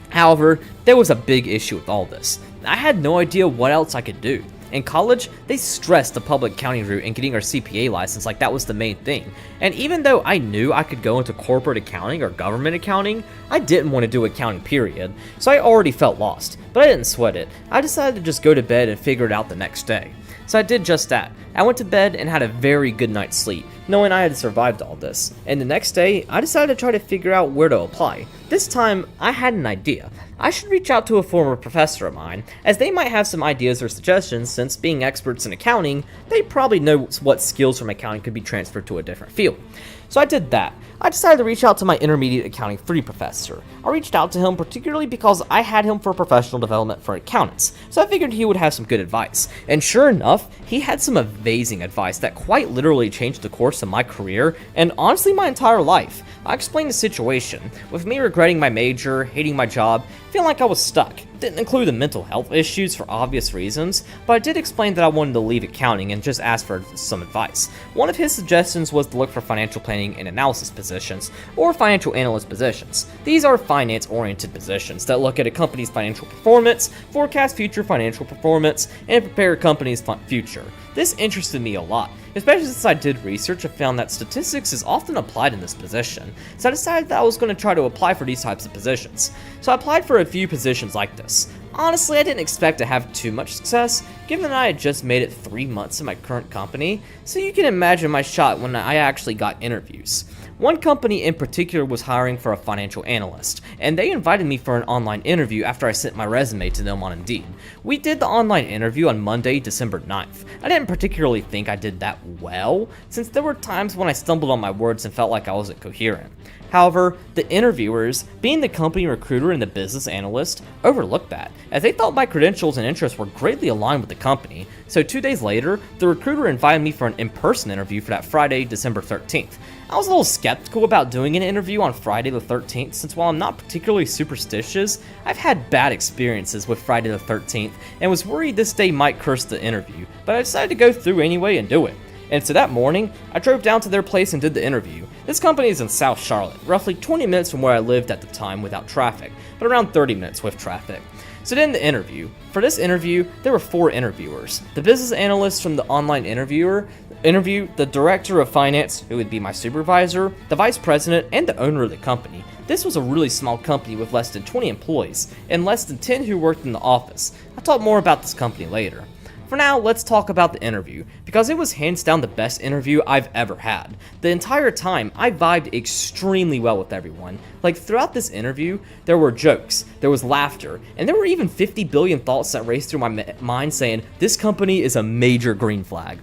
Speaker 1: However, there was a big issue with all this. I had no idea what else I could do. In college, they stressed the public accounting route and getting our CPA license like that was the main thing. And even though I knew I could go into corporate accounting or government accounting, I didn't want to do accounting period, so I already felt lost. But I didn't sweat it. I decided to just go to bed and figure it out the next day. So I did just that. I went to bed and had a very good night's sleep, knowing I had survived all this. And the next day, I decided to try to figure out where to apply. This time, I had an idea. I should reach out to a former professor of mine, as they might have some ideas or suggestions since being experts in accounting, they probably know what skills from accounting could be transferred to a different field. So I did that. I decided to reach out to my intermediate accounting 3 professor. I reached out to him particularly because I had him for professional development for accountants, so I figured he would have some good advice. And sure enough, he had some amazing advice that quite literally changed the course of my career, and honestly my entire life. I explained the situation, with me regretting my major, hating my job, feeling like I was stuck. Didn't include the mental health issues for obvious reasons, but I did explain that I wanted to leave accounting and just ask for some advice. One of his suggestions was to look for financial planning and analysis positions, or financial analyst positions. These are finance-oriented positions that look at a company's financial performance, forecast future financial performance, and prepare a company's future. This interested me a lot, especially since I did research and found that statistics is often applied in this position, so I decided that I was going to try to apply for these types of positions. So I applied for a few positions like this. Honestly, I didn't expect to have too much success, given that I had just made it 3 months in my current company, so you can imagine my shot when I actually got interviews. One company in particular was hiring for a financial analyst, and they invited me for an online interview after I sent my resume to them on Indeed. We did the online interview on Monday, December 9th. I didn't particularly think I did that well, since there were times when I stumbled on my words and felt like I wasn't coherent. However, the interviewers, being the company recruiter and the business analyst, overlooked that, as they thought my credentials and interests were greatly aligned with the company. So 2 days later, the recruiter invited me for an in-person interview for that Friday, December 13th. I was a little skeptical about doing an interview on Friday the 13th, since while I'm not particularly superstitious, I've had bad experiences with Friday the 13th, and was worried this day might curse the interview, but I decided to go through anyway and do it. And so that morning, I drove down to their place and did the interview. This company is in South Charlotte, roughly 20 minutes from where I lived at the time without traffic, but around 30 minutes with traffic. So then the interview. For this interview, there were 4 interviewers. The business analyst from the online interview, the director of finance, who would be my supervisor, the vice president, and the owner of the company. This was a really small company with less than 20 employees, and less than 10 who worked in the office. I'll talk more about this company later. For now, let's talk about the interview, because it was hands down the best interview I've ever had. The entire time, I vibed extremely well with everyone. Like, throughout this interview, there were jokes, there was laughter, and there were even 50 billion thoughts that raced through my mind saying, this company is a major green flag.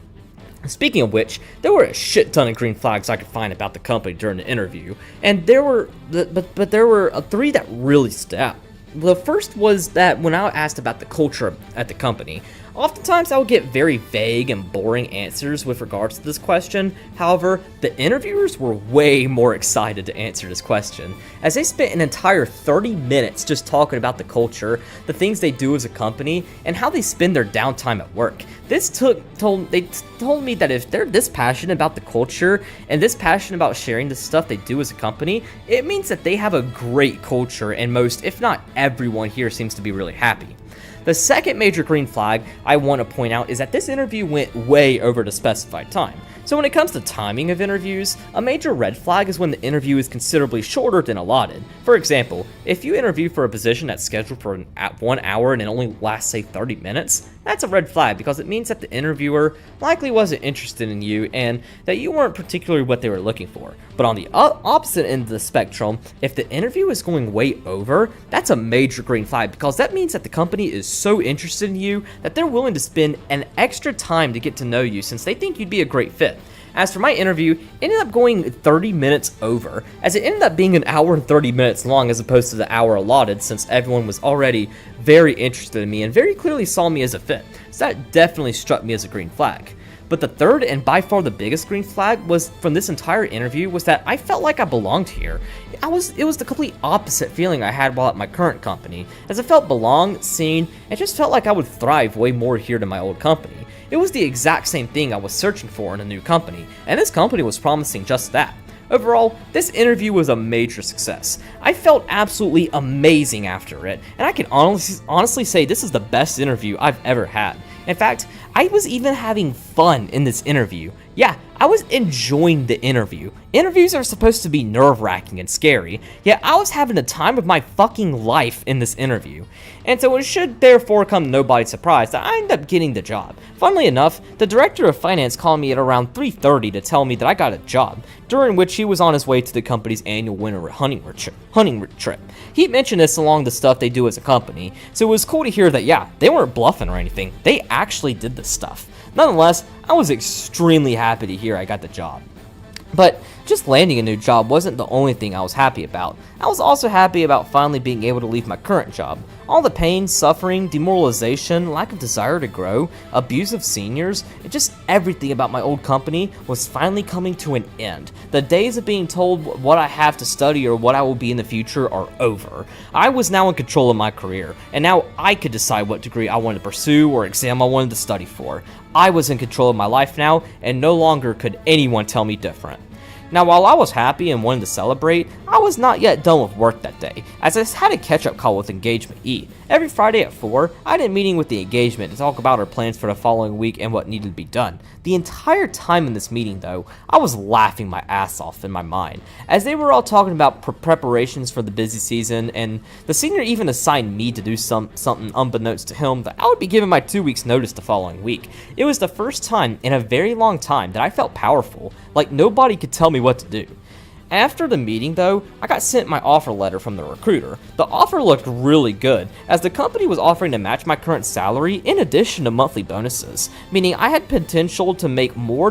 Speaker 1: Speaking of which, there were a shit ton of green flags I could find about the company during the interview, and there were 3 that really stood out. The first was that when I asked about the culture at the company, oftentimes I would get very vague and boring answers with regards to this question. However, the interviewers were way more excited to answer this question, as they spent an entire 30 minutes just talking about the culture, the things they do as a company, and how they spend their downtime at work. They told me that if they're this passionate about the culture and this passionate about sharing the stuff they do as a company, it means that they have a great culture, and most, if not everyone here, seems to be really happy. The second major green flag I want to point out is that this interview went way over the specified time. So when it comes to timing of interviews, a major red flag is when the interview is considerably shorter than allotted. For example, if you interview for a position that's scheduled for 1 hour and it only lasts, say, 30 minutes, that's a red flag because it means that the interviewer likely wasn't interested in you and that you weren't particularly what they were looking for. But on the opposite end of the spectrum, if the interview is going way over, that's a major green flag because that means that the company is so interested in you that they're willing to spend an extra time to get to know you since they think you'd be a great fit. As for my interview, it ended up going 30 minutes over, as it ended up being an hour and 30 minutes long as opposed to the hour allotted since everyone was already very interested in me and very clearly saw me as a fit. So that definitely struck me as a green flag. But the third and by far the biggest green flag was from this entire interview was that I felt like I belonged here. It was the complete opposite feeling I had while at my current company, as I felt belonged, seen, and just felt like I would thrive way more here than my old company. It was the exact same thing I was searching for in a new company, and this company was promising just that. Overall, this interview was a major success. I felt absolutely amazing after it, and I can honestly say this is the best interview I've ever had. In fact, I was even having fun in this interview. Yeah, I was enjoying the interview. Interviews are supposed to be nerve-wracking and scary, yet I was having the time of my fucking life in this interview. And so it should therefore come nobody's surprise that I ended up getting the job. Funnily enough, the director of finance called me at around 3:30 to tell me that I got a job, during which he was on his way to the company's annual winter hunting trip. He mentioned this along the stuff they do as a company, so it was cool to hear that, yeah, they weren't bluffing or anything, they actually did this stuff. Nonetheless, I was extremely happy to hear I got the job. But just landing a new job wasn't the only thing I was happy about. I was also happy about finally being able to leave my current job. All the pain, suffering, demoralization, lack of desire to grow, abuse of seniors, and just everything about my old company was finally coming to an end. The days of being told what I have to study or what I will be in the future are over. I was now in control of my career, and now I could decide what degree I wanted to pursue or exam I wanted to study for. I was in control of my life now, and no longer could anyone tell me different. Now, while I was happy and wanted to celebrate, I was not yet done with work that day, as I had a catch-up call with Engagement E. Every Friday at 4, I had a meeting with the engagement to talk about our plans for the following week and what needed to be done. The entire time in this meeting, though, I was laughing my ass off in my mind, as they were all talking about preparations for the busy season, and the senior even assigned me to do something unbeknownst to him that I would be given my 2 weeks notice the following week. It was the first time in a very long time that I felt powerful, like nobody could tell me what to do. After the meeting, though, I got sent my offer letter from the recruiter. The offer looked really good, as the company was offering to match my current salary in addition to monthly bonuses, meaning I had potential to make more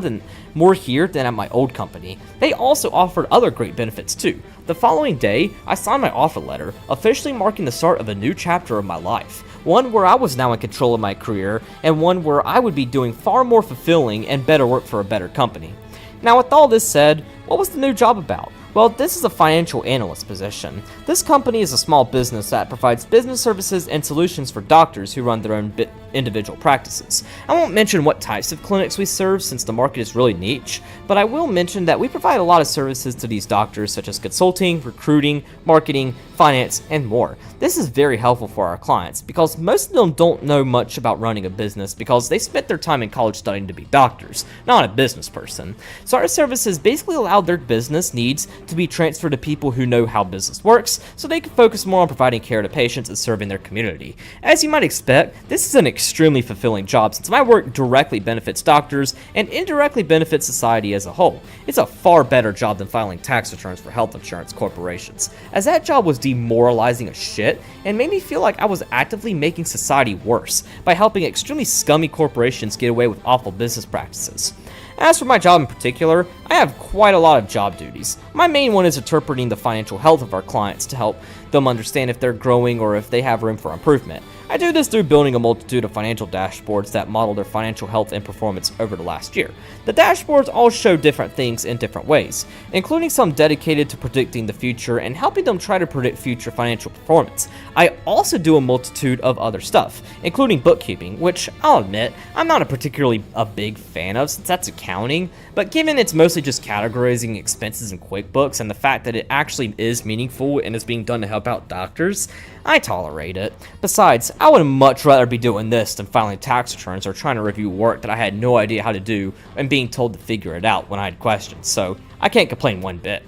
Speaker 1: here than at my old company. They also offered other great benefits too. The following day, I signed my offer letter, officially marking the start of a new chapter of my life. One where I was now in control of my career, and one where I would be doing far more fulfilling and better work for a better company. Now, with all this said, what was the new job about? Well, this is a financial analyst position. This company is a small business that provides business services and solutions for doctors who run their own individual practices. I won't mention what types of clinics we serve since the market is really niche, but I will mention that we provide a lot of services to these doctors such as consulting, recruiting, marketing, finance, and more. This is very helpful for our clients because most of them don't know much about running a business because they spent their time in college studying to be doctors, not a business person. So our services basically allow their business needs to be transferred to people who know how business works, so they can focus more on providing care to patients and serving their community. As you might expect, this is an extremely fulfilling job since my work directly benefits doctors and indirectly benefits society as a whole. It's a far better job than filing tax returns for health insurance corporations, as that job was demoralizing as shit and made me feel like I was actively making society worse by helping extremely scummy corporations get away with awful business practices. As for my job in particular, I have quite a lot of job duties. My main one is interpreting the financial health of our clients to help them understand if they're growing or if they have room for improvement. I do this through building a multitude of financial dashboards that model their financial health and performance over the last year. The dashboards all show different things in different ways, including some dedicated to predicting the future and helping them try to predict future financial performance. I also do a multitude of other stuff, including bookkeeping, which I'll admit I'm not particularly a big fan of since that's accounting, but given it's mostly just categorizing expenses in QuickBooks and the fact that it actually is meaningful and is being done to help out doctors, I tolerate it. Besides, I would much rather be doing this than filing tax returns or trying to review work that I had no idea how to do and being told to figure it out when I had questions, so I can't complain one bit.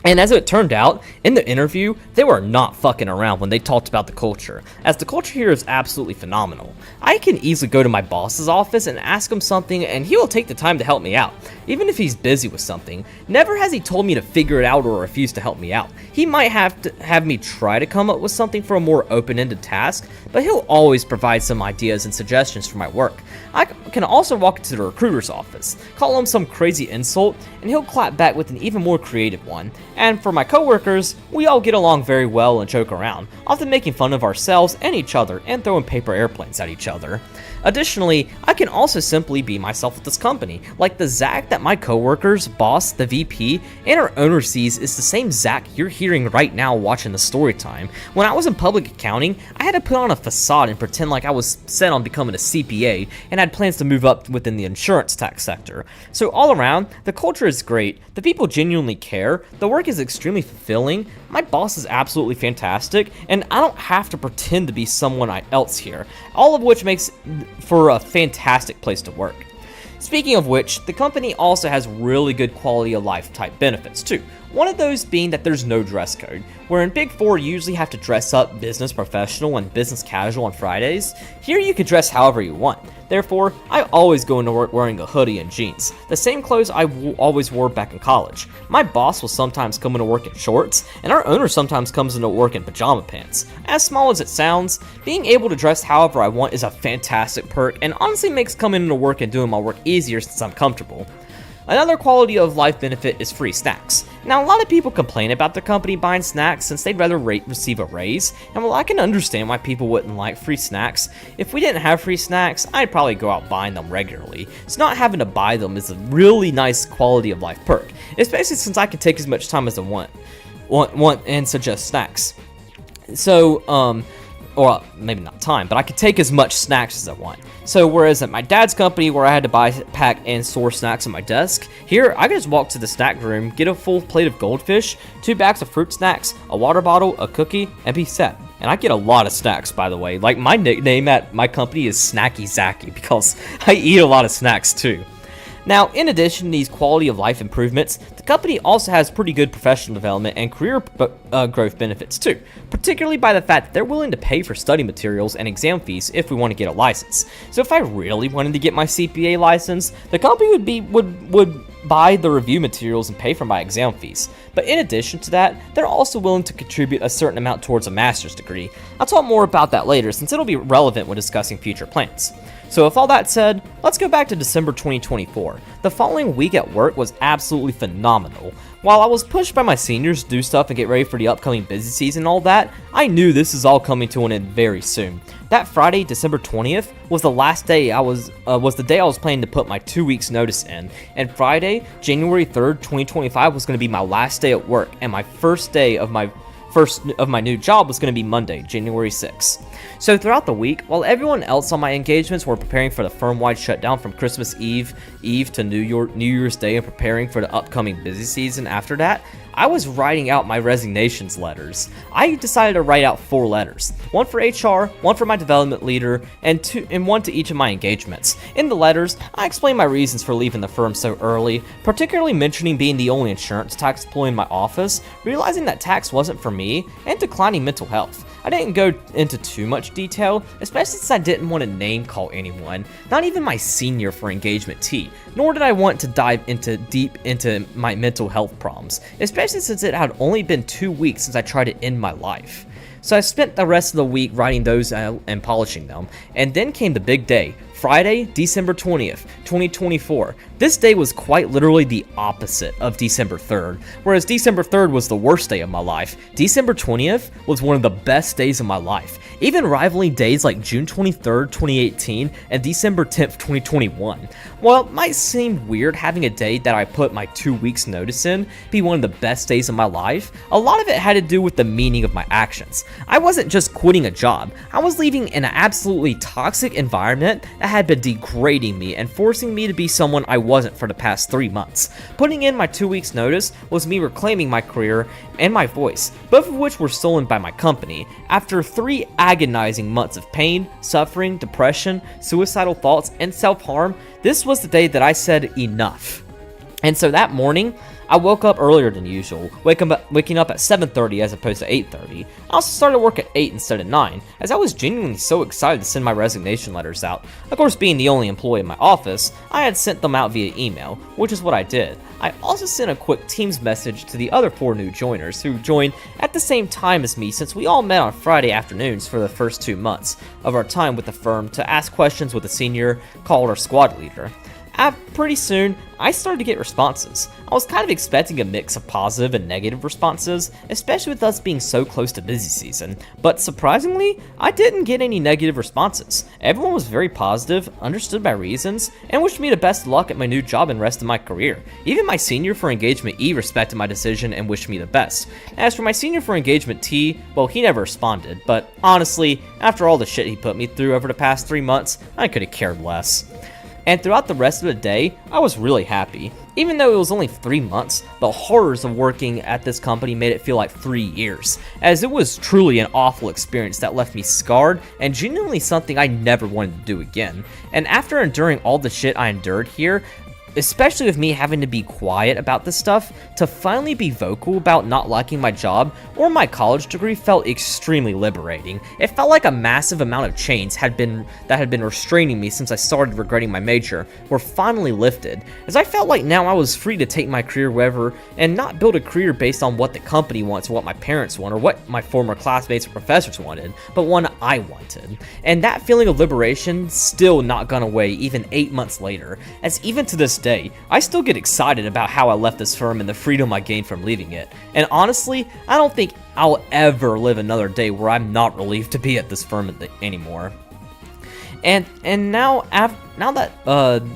Speaker 1: And as it turned out, in the interview, they were not fucking around when they talked about the culture, as the culture here is absolutely phenomenal. I can easily go to my boss's office and ask him something and he will take the time to help me out. even if he's busy with something. Never has he told me to figure it out or refuse to help me out. He might have me try to come up with something for a more open-ended task, but he'll always provide some ideas and suggestions for my work. I can also walk into the recruiter's office, call him some crazy insult, and he'll clap back with an even more creative one. And for my coworkers, we all get along very well and joke around, often making fun of ourselves and each other and throwing paper airplanes at each other. Additionally, I can also simply be myself at this company, like the Zach that my coworkers, boss, the VP, and our owner sees is the same Zach you're hearing right now watching the Storytime. When I was in public accounting, I had to put on a facade and pretend like I was set on becoming a CPA and had plans to move up within the insurance tax sector. So all around, the culture is great, the people genuinely care, the work is extremely fulfilling, my boss is absolutely fantastic, and I don't have to pretend to be someone else here, all of which makes for a fantastic place to work. Speaking of which, the company also has really good quality of life type benefits too. One of those being that there's no dress code, where in Big Four you usually have to dress up business professional and business casual on Fridays. Here you can dress however you want. Therefore, I always go into work wearing a hoodie and jeans, the same clothes I always wore back in college. My boss will sometimes come into work in shorts, and our owner sometimes comes into work in pajama pants. As small as it sounds, being able to dress however I want is a fantastic perk and honestly makes coming into work and doing my work easier since I'm comfortable. Another quality of life benefit is free snacks. Now, a lot of people complain about the company buying snacks since they'd rather receive a raise, and while I can understand why people wouldn't like free snacks, if we didn't have free snacks, I'd probably go out buying them regularly. So not having to buy them is a really nice quality of life perk, especially since I can take as much time as I want and suggest snacks. So, or maybe not time, but I could take as much snacks as I want. So whereas at my dad's company where I had to buy, pack, and store snacks on my desk, here I can just walk to the snack room, get a full plate of goldfish, 2 bags of fruit snacks, a water bottle, a cookie, and be set. And I get a lot of snacks, by the way. Like, my nickname at my company is Snacky Zacky because I eat a lot of snacks too. Now, in addition to these quality of life improvements, the company also has pretty good professional development and career growth benefits too, particularly by the fact that they're willing to pay for study materials and exam fees if we want to get a license. So if I really wanted to get my CPA license, the company would buy the review materials and pay for my exam fees. But in addition to that, they're also willing to contribute a certain amount towards a master's degree. I'll talk more about that later since it'll be relevant when discussing future plans. So with all that said, let's go back to December 2024. The following week at work was absolutely phenomenal. While I was pushed by my seniors to do stuff and get ready for the upcoming busy season and all that, I knew this is all coming to an end very soon. That Friday, December 20th, was the last day was the day I was planning to put my 2 weeks notice in, and Friday, January 3rd, 2025 was going to be my last day at work, and my first day of my new job was going to be Monday, January 6th. So throughout the week, while everyone else on my engagements were preparing for the firm-wide shutdown from Christmas Eve to New Year's Day and preparing for the upcoming busy season after that, I was writing out my resignations letters. I decided to write out 4 letters, one for HR, one for my development leader, and one to each of my engagements. In the letters, I explained my reasons for leaving the firm so early, particularly mentioning being the only insurance tax employee in my office, realizing that tax wasn't for me, and declining mental health. I didn't go into too much detail, especially since I didn't want to name call anyone, not even my senior for engagement T, nor did I want to dive deep into my mental health problems, especially since it had only been 2 weeks since I tried to end my life. So I spent the rest of the week writing those out and polishing them, and then came the big day, Friday, December 20th, 2024. This day was quite literally the opposite of December 3rd. Whereas December 3rd was the worst day of my life, December 20th was one of the best days of my life, even rivaling days like June 23rd, 2018 and December 10th, 2021. While it might seem weird having a day that I put my 2 weeks notice in be one of the best days of my life, a lot of it had to do with the meaning of my actions. I wasn't just quitting a job, I was leaving an absolutely toxic environment that had been degrading me and forcing me to be someone I wasn't for the past 3 months. Putting in my 2 weeks notice was me reclaiming my career and my voice, both of which were stolen by my company. After 3 agonizing months of pain, suffering, depression, suicidal thoughts, and self-harm, this was the day that I said enough. And so that morning, I woke up earlier than usual, waking up at 7:30 as opposed to 8:30. I also started work at 8 instead of 9, as I was genuinely so excited to send my resignation letters out. Of course, being the only employee in my office, I had sent them out via email, which is what I did. I also sent a quick Teams message to the other 4 new joiners who joined at the same time as me, since we all met on Friday afternoons for the first 2 months of our time with the firm to ask questions with a senior called our squad leader. Pretty soon, I started to get responses. I was kind of expecting a mix of positive and negative responses, especially with us being so close to busy season, but surprisingly, I didn't get any negative responses. Everyone was very positive, understood my reasons, and wished me the best of luck at my new job and rest of my career. Even my senior for Engagement E respected my decision and wished me the best. As for my senior for Engagement T, well, he never responded, but honestly, after all the shit he put me through over the past 3 months, I could have cared less. And throughout the rest of the day, I was really happy. Even though it was only 3 months, the horrors of working at this company made it feel like 3 years, as it was truly an awful experience that left me scarred and genuinely something I never wanted to do again. And after enduring all the shit I endured here, especially with me having to be quiet about this stuff, to finally be vocal about not liking my job or my college degree felt extremely liberating. It felt like a massive amount of chains that had been restraining me since I started regretting my major were finally lifted, as I felt like now I was free to take my career wherever and not build a career based on what the company wants or what my parents want or what my former classmates or professors wanted, but one I wanted. And that feeling of liberation still not gone away even 8 months later, as even to this day, I still get excited about how I left this firm and the freedom I gained from leaving it. And honestly, I don't think I'll ever live another day where I'm not relieved to be at this firm anymore. And now that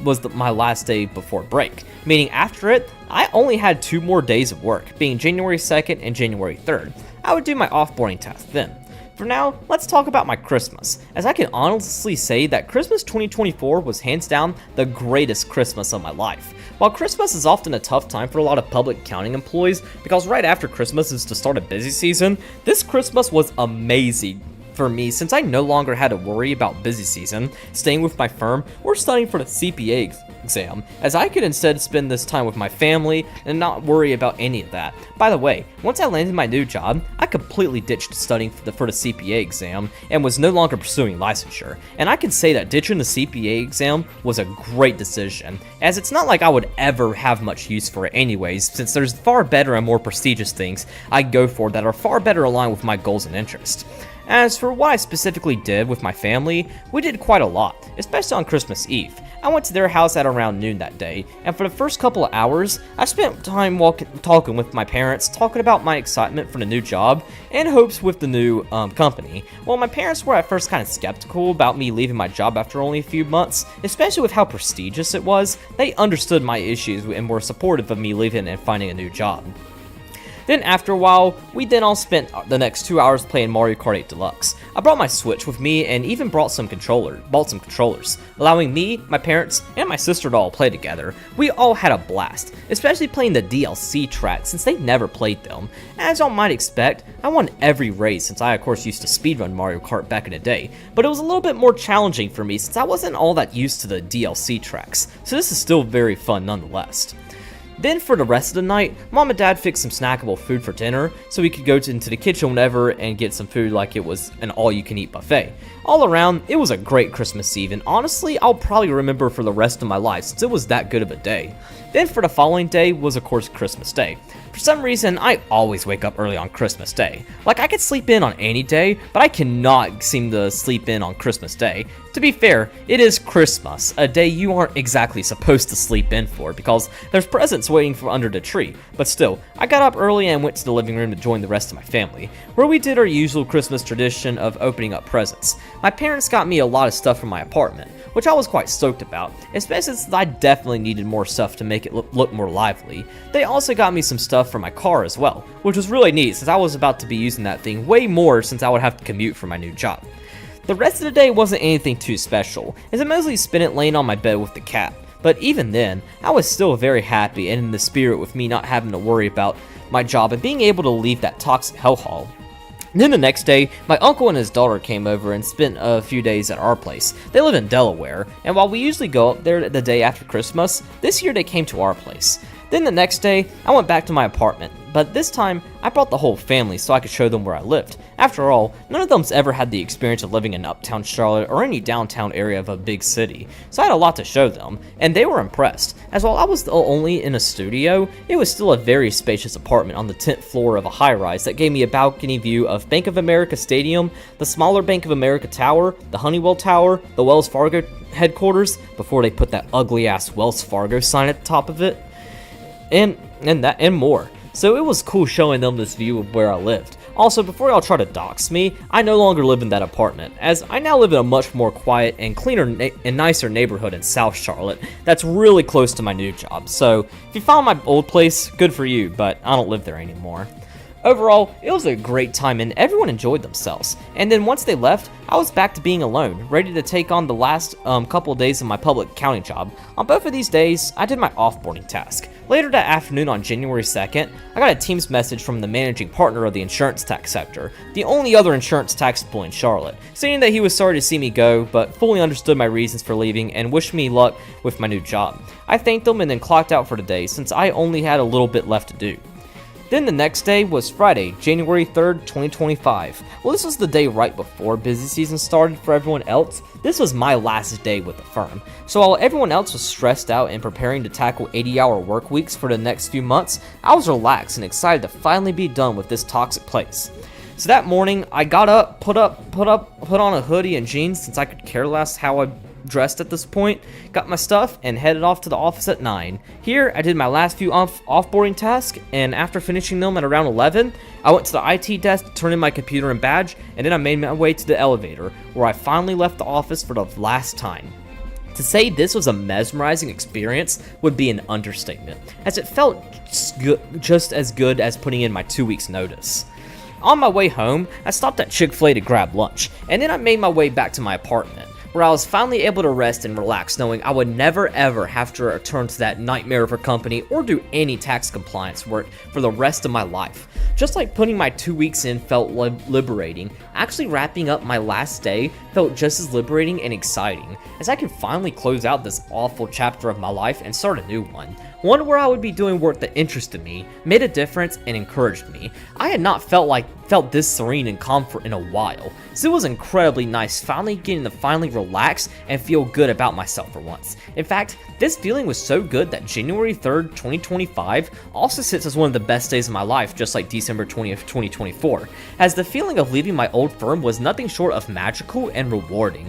Speaker 1: was my last day before break, meaning after it, I only had 2 more days of work, being January 2nd and January 3rd. I would do my offboarding test then. For now, let's talk about my Christmas, as I can honestly say that Christmas 2024 was hands down the greatest Christmas of my life. While Christmas is often a tough time for a lot of public accounting employees, because right after Christmas is the start of busy season, this Christmas was amazing for me since I no longer had to worry about busy season, staying with my firm, or studying for the CPA exam, as I could instead spend this time with my family and not worry about any of that. By the way, once I landed my new job, I completely ditched studying for the CPA exam and was no longer pursuing licensure, and I can say that ditching the CPA exam was a great decision, as it's not like I would ever have much use for it anyways, since there's far better and more prestigious things I go for that are far better aligned with my goals and interests. As for what I specifically did with my family, we did quite a lot, especially on Christmas Eve. I went to their house at around noon that day, and for the first couple of hours, I spent time talking with my parents, talking about my excitement for the new job, and hopes with the new company. While my parents were at first kind of skeptical about me leaving my job after only a few months, especially with how prestigious it was, they understood my issues and were supportive of me leaving and finding a new job. Then after a while, we then all spent the next 2 hours playing Mario Kart 8 Deluxe. I brought my Switch with me and even bought some controllers, allowing me, my parents, and my sister to all play together. We all had a blast, especially playing the DLC tracks since they never played them. As y'all might expect, I won every race since I of course used to speedrun Mario Kart back in the day, but it was a little bit more challenging for me since I wasn't all that used to the DLC tracks, so this is still very fun nonetheless. Then for the rest of the night, Mom and Dad fixed some snackable food for dinner, so we could go into the kitchen whenever and get some food like it was an all-you-can-eat buffet. All around, it was a great Christmas Eve, and honestly, I'll probably remember for the rest of my life since it was that good of a day. Then for the following day was of course Christmas Day. For some reason, I always wake up early on Christmas Day. Like, I could sleep in on any day, but I cannot seem to sleep in on Christmas Day. To be fair, it is Christmas, a day you aren't exactly supposed to sleep in for, because there's presents waiting for under the tree. But still, I got up early and went to the living room to join the rest of my family, where we did our usual Christmas tradition of opening up presents. My parents got me a lot of stuff from my apartment, which I was quite stoked about, especially since I definitely needed more stuff to make it look more lively. They also got me some stuff for my car as well, which was really neat since I was about to be using that thing way more since I would have to commute for my new job. The rest of the day wasn't anything too special, as I mostly spent it laying on my bed with the cat, but even then, I was still very happy and in the spirit with me not having to worry about my job and being able to leave that toxic hellhole. Then the next day, my uncle and his daughter came over and spent a few days at our place. They live in Delaware, and while we usually go up there the day after Christmas, this year they came to our place. Then the next day, I went back to my apartment, but this time, I brought the whole family so I could show them where I lived. After all, none of them's ever had the experience of living in uptown Charlotte or any downtown area of a big city, so I had a lot to show them, and they were impressed. As while I was only in a studio, it was still a very spacious apartment on the 10th floor of a high-rise that gave me a balcony view of Bank of America Stadium, the smaller Bank of America Tower, the Honeywell Tower, the Wells Fargo headquarters, before they put that ugly-ass Wells Fargo sign at the top of it, and more. So it was cool showing them this view of where I lived. Also, before y'all try to dox me, I no longer live in that apartment, as I now live in a much more quiet and cleaner and nicer neighborhood in South Charlotte that's really close to my new job. So, if you found my old place, good for you, but I don't live there anymore. Overall, it was a great time and everyone enjoyed themselves. And then once they left, I was back to being alone, ready to take on the last couple of days of my public accounting job. On both of these days, I did my offboarding task. Later that afternoon on January 2nd, I got a Teams message from the managing partner of the insurance tax sector, the only other insurance tax employee in Charlotte, stating that he was sorry to see me go, but fully understood my reasons for leaving and wished me luck with my new job. I thanked him and then clocked out for the day since I only had a little bit left to do. Then the next day was Friday, January 3rd, 2025. Well, this was the day right before busy season started for everyone else. This was my last day with the firm. So while everyone else was stressed out and preparing to tackle 80-hour work weeks for the next few months, I was relaxed and excited to finally be done with this toxic place. So that morning, I got up, put on a hoodie and jeans since I could care less how I dressed at this point, got my stuff, and headed off to the office at 9. Here, I did my last few offboarding tasks, and after finishing them at around 11, I went to the IT desk to turn in my computer and badge, and then I made my way to the elevator, where I finally left the office for the last time. To say this was a mesmerizing experience would be an understatement, as it felt just as good as putting in my 2 weeks notice. On my way home, I stopped at Chick-fil-A to grab lunch, and then I made my way back to my apartment, where I was finally able to rest and relax knowing I would never ever have to return to that nightmare of a company or do any tax compliance work for the rest of my life. Just like putting my 2 weeks in felt liberating, actually wrapping up my last day felt just as liberating and exciting, as I could finally close out this awful chapter of my life and start a new one. One where I would be doing work that interested me, made a difference, and encouraged me. I had not felt this serene and comfort in a while, so it was incredibly nice finally getting to finally relax and feel good about myself for once. In fact, this feeling was so good that January 3rd, 2025 also sits as one of the best days of my life, just like December 20th, 2024, as the feeling of leaving my old firm was nothing short of magical and rewarding.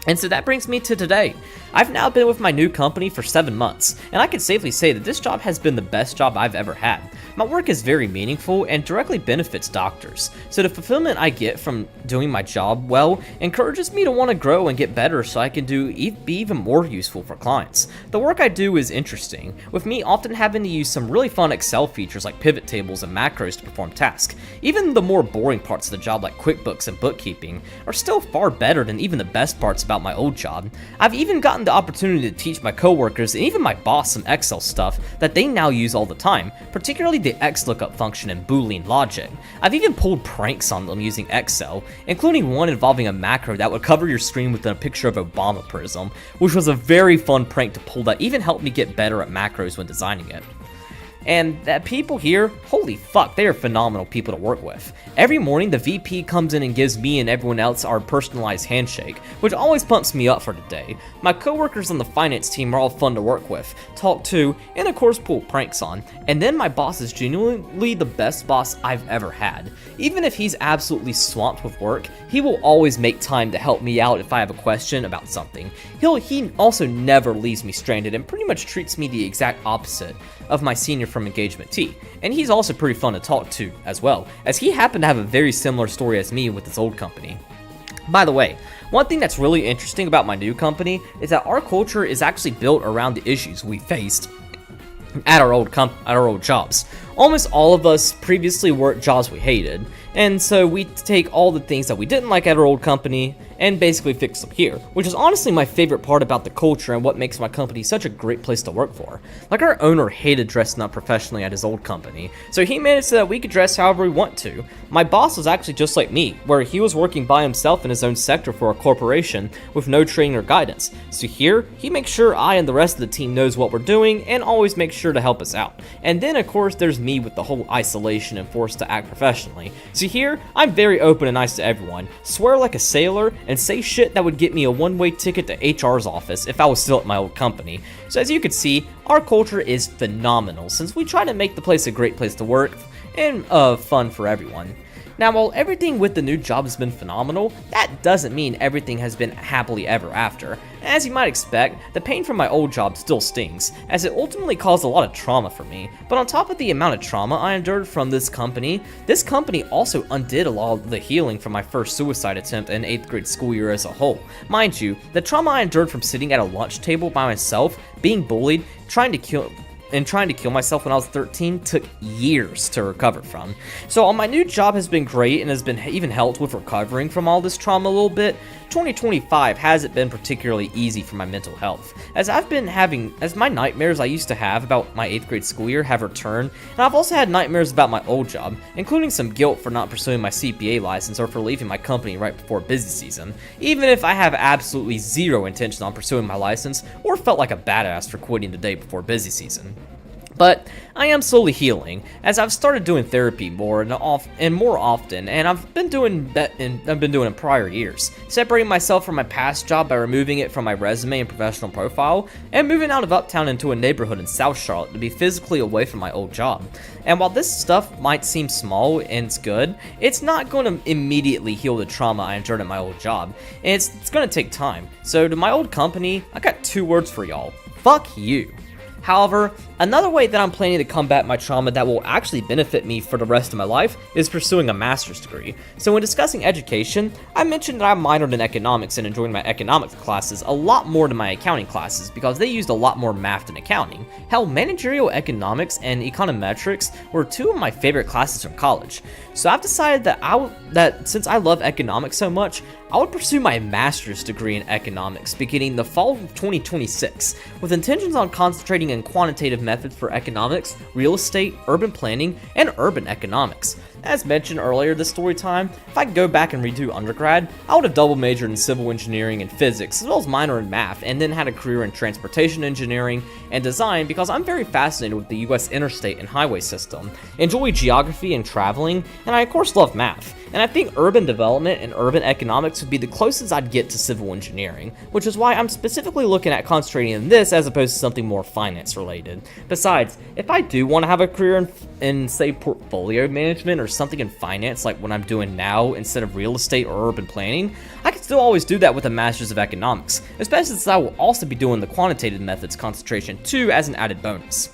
Speaker 1: And so that brings me to today. I've now been with my new company for 7 months, and I can safely say that this job has been the best job I've ever had. My work is very meaningful and directly benefits doctors, so the fulfillment I get from doing my job well encourages me to want to grow and get better so I can be even more useful for clients. The work I do is interesting, with me often having to use some really fun Excel features like pivot tables and macros to perform tasks. Even the more boring parts of the job like QuickBooks and bookkeeping are still far better than even the best parts about my old job. I've even gotten the opportunity to teach my coworkers and even my boss some Excel stuff that they now use all the time, particularly the XLOOKUP function and Boolean logic. I've even pulled pranks on them using Excel, including one involving a macro that would cover your screen with a picture of Obama Prism, which was a very fun prank to pull that even helped me get better at macros when designing it. And that people here, holy fuck, they are phenomenal people to work with. Every morning, the VP comes in and gives me and everyone else our personalized handshake, which always pumps me up for the day. My coworkers on the finance team are all fun to work with, talk to, and of course pull pranks on. And then my boss is genuinely the best boss I've ever had. Even if he's absolutely swamped with work, he will always make time to help me out if I have a question about something. He also never leaves me stranded and pretty much treats me the exact opposite of my senior from Engagement T, and he's also pretty fun to talk to as well, as he happened to have a very similar story as me with his old company. By the way, one thing that's really interesting about my new company is that our culture is actually built around the issues we faced at our old jobs. Almost all of us previously worked jobs we hated, and so we take all the things that we didn't like at our old company and basically fix them here, which is honestly my favorite part about the culture and what makes my company such a great place to work for. Like, our owner hated dressing up professionally at his old company, so he made it so that we could dress however we want to. My boss was actually just like me, where he was working by himself in his own sector for a corporation with no training or guidance. So here, he makes sure I and the rest of the team knows what we're doing and always makes sure to help us out. And then of course there's me with the whole isolation and forced to act professionally. So here, I'm very open and nice to everyone, swear like a sailor, and say shit that would get me a one-way ticket to HR's office if I was still at my old company. So as you can see, our culture is phenomenal since we try to make the place a great place to work and fun for everyone. Now, while everything with the new job has been phenomenal, that doesn't mean everything has been happily ever after. As you might expect, the pain from my old job still stings, as it ultimately caused a lot of trauma for me. But on top of the amount of trauma I endured from this company also undid a lot of the healing from my first suicide attempt in 8th grade school year as a whole. Mind you, the trauma I endured from sitting at a lunch table by myself, being bullied, trying to kill myself when I was 13 took years to recover from. So while my new job has been great and has been even helped with recovering from all this trauma a little bit, 2025 hasn't been particularly easy for my mental health, as my nightmares I used to have about my 8th grade school year have returned, and I've also had nightmares about my old job, including some guilt for not pursuing my CPA license or for leaving my company right before busy season, even if I have absolutely zero intention on pursuing my license or felt like a badass for quitting the day before busy season. But I am slowly healing, as I've started doing therapy more often, and I've been doing in prior years, separating myself from my past job by removing it from my resume and professional profile, and moving out of Uptown into a neighborhood in South Charlotte to be physically away from my old job. And while this stuff might seem small and it's good, it's not going to immediately heal the trauma I endured at my old job, and it's going to take time. So to my old company, I got 2 words for y'all: fuck you. However, another way that I'm planning to combat my trauma that will actually benefit me for the rest of my life is pursuing a master's degree. So when discussing education, I mentioned that I minored in economics and enjoyed my economics classes a lot more than my accounting classes because they used a lot more math than accounting. Hell, managerial economics and econometrics were 2 of my favorite classes from college. So I've decided that since I love economics so much, I would pursue my master's degree in economics beginning the fall of 2026, with intentions on concentrating in quantitative methods for economics, real estate, urban planning, and urban economics. As mentioned earlier this story time, if I could go back and redo undergrad, I would have double majored in civil engineering and physics, as well as minor in math, and then had a career in transportation engineering and design because I'm very fascinated with the US interstate and highway system, enjoy geography and traveling, and I of course love math. And I think urban development and urban economics would be the closest I'd get to civil engineering, which is why I'm specifically looking at concentrating in this as opposed to something more finance related. Besides, if I do want to have a career in say portfolio management or something in finance like what I'm doing now instead of real estate or urban planning, I can still always do that with a master's of economics, especially since I will also be doing the quantitative methods concentration too as an added bonus.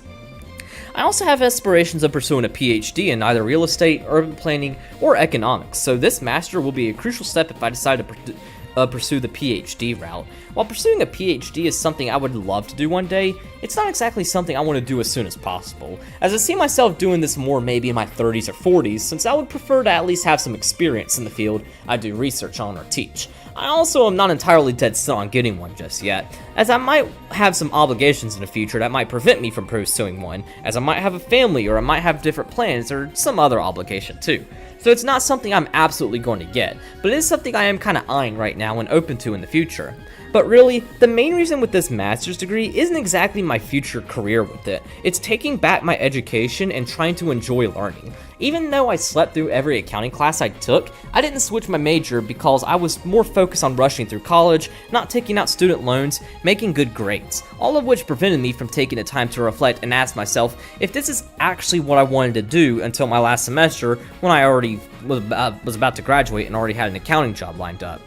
Speaker 1: I also have aspirations of pursuing a PhD in either real estate, urban planning, or economics, so this master will be a crucial step if I decide to pursue the PhD route. While pursuing a PhD is something I would love to do one day, it's not exactly something I want to do as soon as possible, as I see myself doing this more maybe in my 30s or 40s, since I would prefer to at least have some experience in the field I do research on or teach. I also am not entirely dead set on getting one just yet, as I might have some obligations in the future that might prevent me from pursuing one, as I might have a family or I might have different plans or some other obligation too. So it's not something I'm absolutely going to get, but it is something I am kind of eyeing right now and open to in the future. But really, the main reason with this master's degree isn't exactly my future career with it. It's taking back my education and trying to enjoy learning. Even though I slept through every accounting class I took, I didn't switch my major because I was more focused on rushing through college, not taking out student loans, making good grades, all of which prevented me from taking the time to reflect and ask myself if this is actually what I wanted to do until my last semester when I already was about to graduate and already had an accounting job lined up.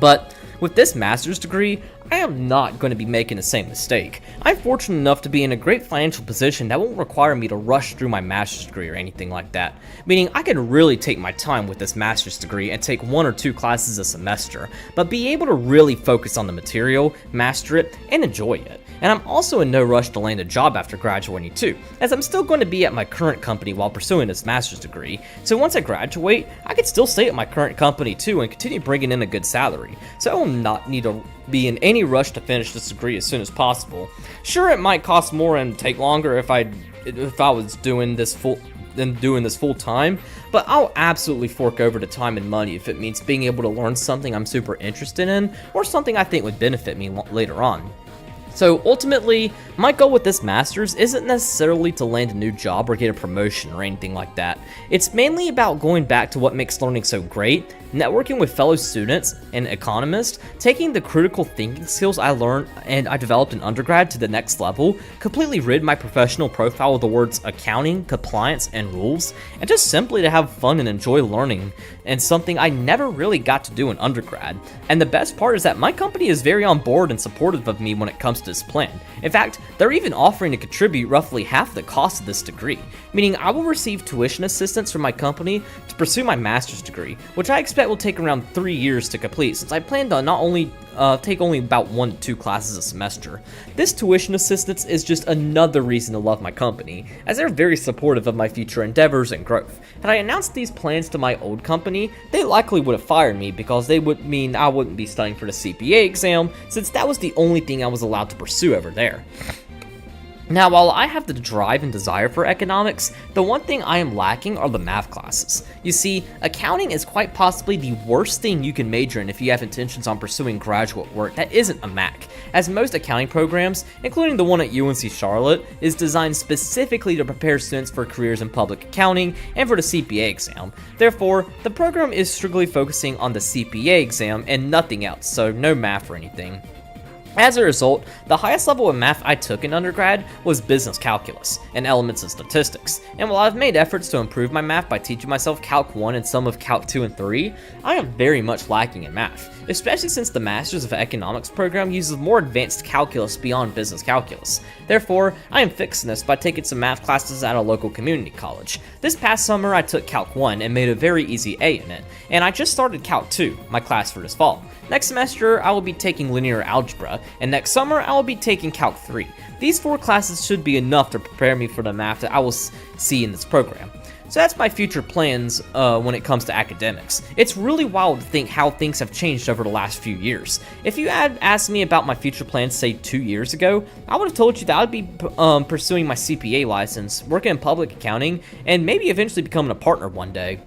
Speaker 1: But with this master's degree, I am not going to be making the same mistake. I'm fortunate enough to be in a great financial position that won't require me to rush through my master's degree or anything like that, meaning I can really take my time with this master's degree and take 1 or 2 classes a semester, but be able to really focus on the material, master it, and enjoy it. And I'm also in no rush to land a job after graduating too, as I'm still going to be at my current company while pursuing this master's degree, so once I graduate, I could still stay at my current company too and continue bringing in a good salary, so I will not need to be in any rush to finish this degree as soon as possible. Sure, it might cost more and take longer if I was doing this full time, but I'll absolutely fork over the time and money if it means being able to learn something I'm super interested in or something I think would benefit me later on. So ultimately, my goal with this master's isn't necessarily to land a new job or get a promotion or anything like that. It's mainly about going back to what makes learning so great, networking with fellow students and economists, taking the critical thinking skills I learned and I developed in undergrad to the next level, completely rid my professional profile of the words accounting, compliance, and rules, and just simply to have fun and enjoy learning, and something I never really got to do in undergrad. And the best part is that my company is very on board and supportive of me when it comes to this plan. In fact, they're even offering to contribute roughly half the cost of this degree, meaning I will receive tuition assistance from my company to pursue my master's degree, which I expect will take around 3 years to complete, since I plan to not only take only about 1 to 2 classes a semester. This tuition assistance is just another reason to love my company, as they're very supportive of my future endeavors and growth. Had I announced these plans to my old company, they likely would have fired me because they would mean I wouldn't be studying for the CPA exam, since that was the only thing I was allowed to pursue over there. Now, while I have the drive and desire for economics, the one thing I am lacking are the math classes. You see, accounting is quite possibly the worst thing you can major in if you have intentions on pursuing graduate work that isn't a Mac, as most accounting programs, including the one at UNC Charlotte, is designed specifically to prepare students for careers in public accounting and for the CPA exam. Therefore, the program is strictly focusing on the CPA exam and nothing else, so no math or anything. As a result, the highest level of math I took in undergrad was business calculus and elements of statistics, and while I've made efforts to improve my math by teaching myself Calc 1 and some of Calc 2 and 3, I am very much lacking in math, especially since the Masters of Economics program uses more advanced calculus beyond business calculus. Therefore, I am fixing this by taking some math classes at a local community college. This past summer I took Calc 1 and made a very easy A in it, and I just started Calc 2, my class for this fall. Next semester, I will be taking linear algebra, and next summer, I will be taking Calc 3. These 4 classes should be enough to prepare me for the math that I will see in this program. So that's my future plans when it comes to academics. It's really wild to think how things have changed over the last few years. If you had asked me about my future plans, say 2 years ago, I would have told you that I'd be pursuing my CPA license, working in public accounting, and maybe eventually becoming a partner one day.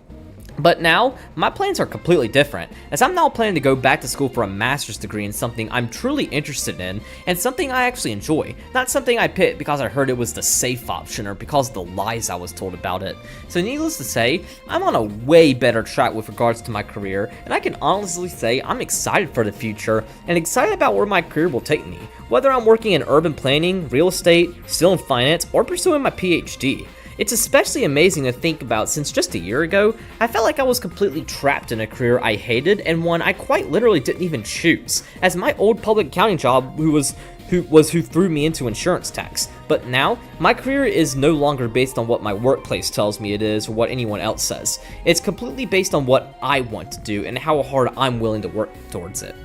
Speaker 1: But now, my plans are completely different, as I'm now planning to go back to school for a master's degree in something I'm truly interested in, and something I actually enjoy, not something I picked because I heard it was the safe option or because of the lies I was told about it. So needless to say, I'm on a way better track with regards to my career, and I can honestly say I'm excited for the future, and excited about where my career will take me, whether I'm working in urban planning, real estate, still in finance, or pursuing my PhD. It's especially amazing to think about since just a year ago, I felt like I was completely trapped in a career I hated and one I quite literally didn't even choose, as my old public accounting job who threw me into insurance tax. But now, my career is no longer based on what my workplace tells me it is or what anyone else says. It's completely based on what I want to do and how hard I'm willing to work towards it.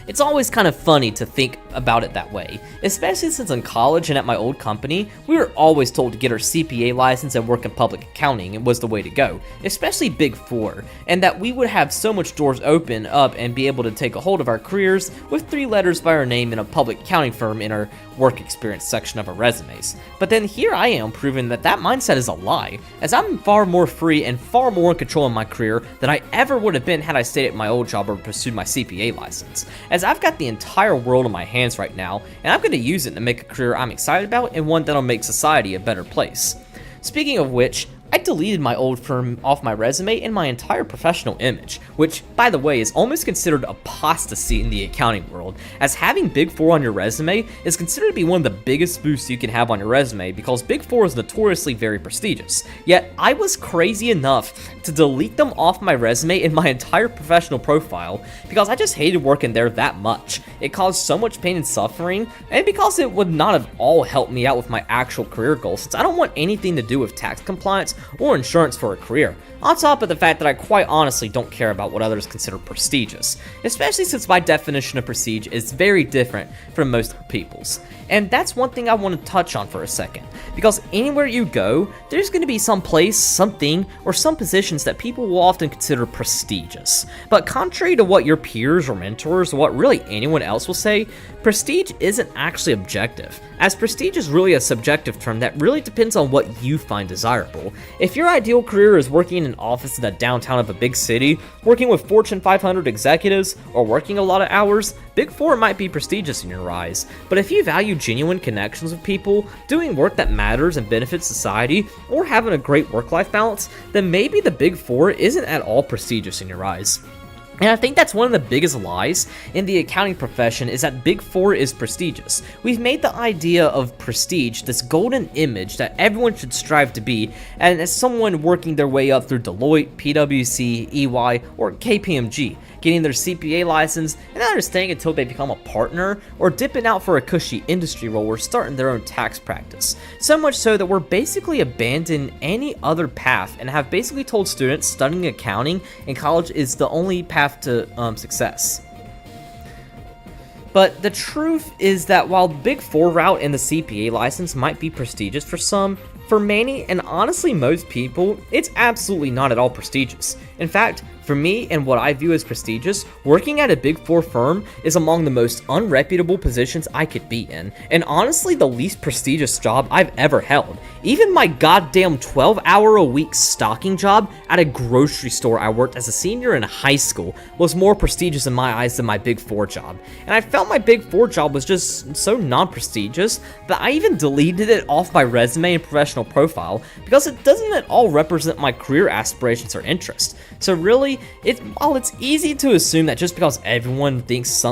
Speaker 1: It's always kind of funny to think about it that way, especially since in college and at my old company, we were always told to get our CPA license and work in public accounting was the way to go, especially Big Four, and that we would have so much doors open up and be able to take a hold of our careers with 3 letters by our name in a public accounting firm in our work experience section of our resumes. But then here I am proving that that mindset is a lie, as I'm far more free and far more in control of my career than I ever would have been had I stayed at my old job or pursued my CPA license, as I've got the entire world in my hands right now, and I'm going to use it to make a career I'm excited about and one that'll make society a better place. Speaking of which, I deleted my old firm off my resume and my entire professional image, which, by the way, is almost considered apostasy in the accounting world, as having Big Four on your resume is considered to be one of the biggest boosts you can have on your resume because Big Four is notoriously very prestigious. Yet, I was crazy enough to delete them off my resume and my entire professional profile because I just hated working there that much. It caused so much pain and suffering, and because it would not have all helped me out with my actual career goals, since I don't want anything to do with tax compliance or insurance for a career, on top of the fact that I quite honestly don't care about what others consider prestigious, especially since my definition of prestige is very different from most people's. And that's one thing I want to touch on for a second, because anywhere you go, there's going to be some place, something, or some positions that people will often consider prestigious. But contrary to what your peers or mentors or what really anyone else will say, prestige isn't actually objective, as prestige is really a subjective term that really depends on what you find desirable. If your ideal career is working in an office in the downtown of a big city, working with Fortune 500 executives, or working a lot of hours, Big Four might be prestigious in your eyes. But if you value genuine connections with people, doing work that matters and benefits society, or having a great work-life balance, then maybe the Big Four isn't at all prestigious in your eyes. And I think that's one of the biggest lies in the accounting profession, is that Big Four is prestigious. We've made the idea of prestige this golden image that everyone should strive to be, and as someone working their way up through Deloitte, PwC, EY, or KPMG, getting their CPA license, and not just staying until they become a partner, or dipping out for a cushy industry role or starting their own tax practice. So much so that we're basically abandoned any other path and have basically told students studying accounting in college is the only path to success. But the truth is that while Big Four route and the CPA license might be prestigious for some, for many, and honestly most people, it's absolutely not at all prestigious. In fact, for me and what I view as prestigious, working at a Big Four firm is among the most unreputable positions I could be in, and honestly the least prestigious job I've ever held. Even my goddamn 12-hour-a-week stocking job at a grocery store I worked as a senior in high school was more prestigious in my eyes than my Big Four job. And I felt my Big Four job was just so non-prestigious that I even deleted it off my resume and professional profile because it doesn't at all represent my career aspirations or interests. So really, while it's easy to assume that just because everyone thinks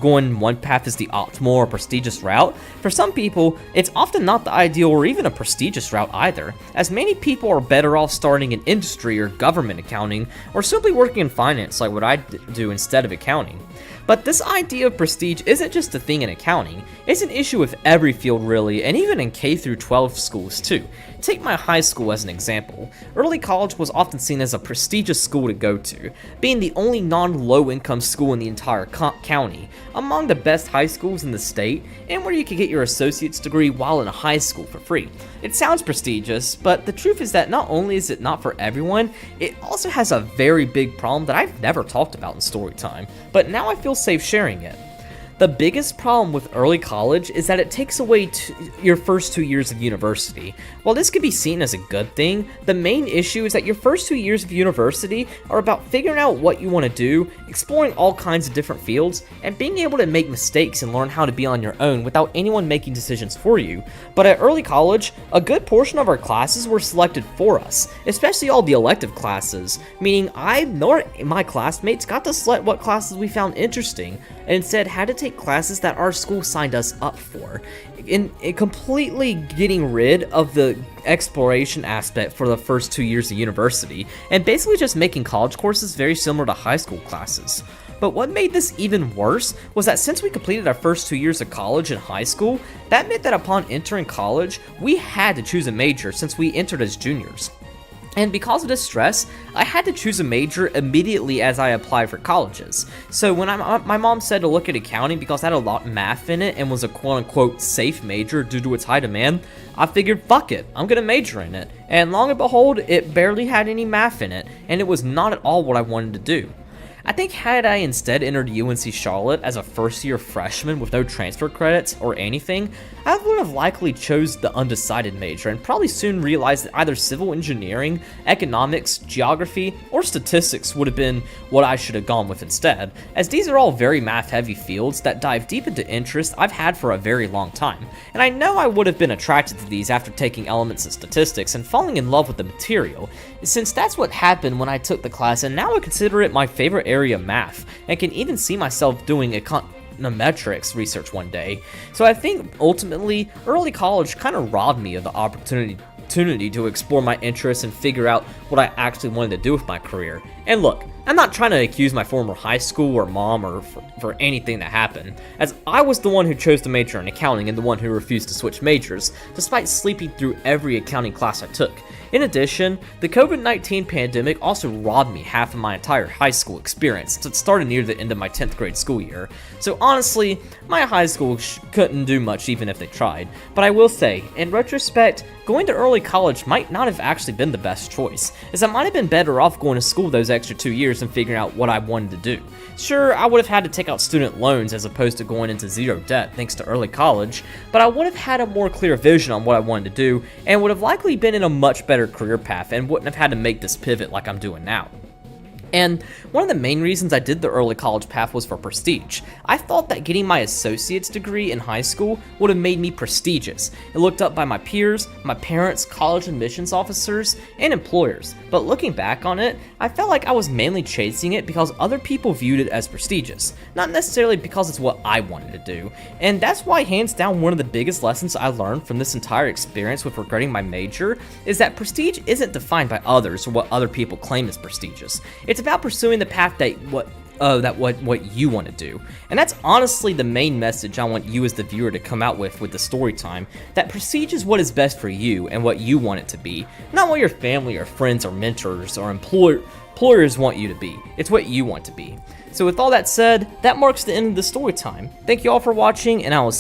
Speaker 1: going one path is the optimal or prestigious route, for some people, it's often not the ideal or even a prestigious route either, as many people are better off starting in industry or government accounting, or simply working in finance like what I do instead of accounting. But this idea of prestige isn't just a thing in accounting, it's an issue with every field really, and even in K through 12 schools too. Take my high school as an example. Early college was often seen as a prestigious school to go to, being the only non-low-income school in the entire county, among the best high schools in the state, and where you could get your associate's degree while in high school for free. It sounds prestigious, but the truth is that not only is it not for everyone, it also has a very big problem that I've never talked about in Storytime, but now I feel safe sharing it. The biggest problem with early college is that it takes away your first 2 years of university. While this could be seen as a good thing, the main issue is that your first 2 years of university are about figuring out what you want to do, exploring all kinds of different fields, and being able to make mistakes and learn how to be on your own without anyone making decisions for you. But at early college, a good portion of our classes were selected for us, especially all the elective classes, meaning I nor my classmates got to select what classes we found interesting, and instead had to take classes that our school signed us up for, in completely getting rid of the exploration aspect for the first 2 years of university, and basically just making college courses very similar to high school classes. But what made this even worse was that since we completed our first 2 years of college and high school, that meant that upon entering college, we had to choose a major since we entered as juniors. And because of this stress, I had to choose a major immediately as I applied for colleges. So when my mom said to look at accounting because it had a lot of math in it and was a quote-unquote safe major due to its high demand, I figured, fuck it, I'm gonna major in it. And long and behold, it barely had any math in it, and it was not at all what I wanted to do. I think had I instead entered UNC Charlotte as a first-year freshman with no transfer credits or anything, I would have likely chose the undecided major and probably soon realized that either civil engineering, economics, geography, or statistics would have been what I should have gone with instead, as these are all very math-heavy fields that dive deep into interests I've had for a very long time, and I know I would have been attracted to these after taking elements of statistics and falling in love with the material, since that's what happened when I took the class, and now I consider it my favorite area of math, and can even see myself doing econometrics research one day. So I think ultimately, early college kind of robbed me of the opportunity to explore my interests and figure out what I actually wanted to do with my career. And look, I'm not trying to accuse my former high school or mom or for anything that happened, as I was the one who chose to major in accounting and the one who refused to switch majors, despite sleeping through every accounting class I took. In addition, the COVID-19 pandemic also robbed me half of my entire high school experience, since it started near the end of my 10th grade school year. So honestly, my high school couldn't do much even if they tried. But I will say, in retrospect, going to early college might not have actually been the best choice, as I might have been better off going to school those extra 2 years and figuring out what I wanted to do. Sure, I would have had to take out student loans as opposed to going into zero debt thanks to early college, but I would have had a more clear vision on what I wanted to do and would have likely been in a much better career path and wouldn't have had to make this pivot like I'm doing now. And one of the main reasons I did the early college path was for prestige. I thought that getting my associate's degree in high school would have made me prestigious. It looked up by my peers, my parents, college admissions officers, and employers. But looking back on it, I felt like I was mainly chasing it because other people viewed it as prestigious, not necessarily because it's what I wanted to do. And that's why, hands down, one of the biggest lessons I learned from this entire experience with regretting my major is that prestige isn't defined by others or what other people claim is prestigious. It's about pursuing the path that what you want to do. And that's honestly the main message I want you as the viewer to come out with the story time, that prestige is what is best for you and what you want it to be, not what your family or friends or mentors or employers want you to be. It's what you want to be. So with all that said, that marks the end of the story time. Thank you all for watching, and I will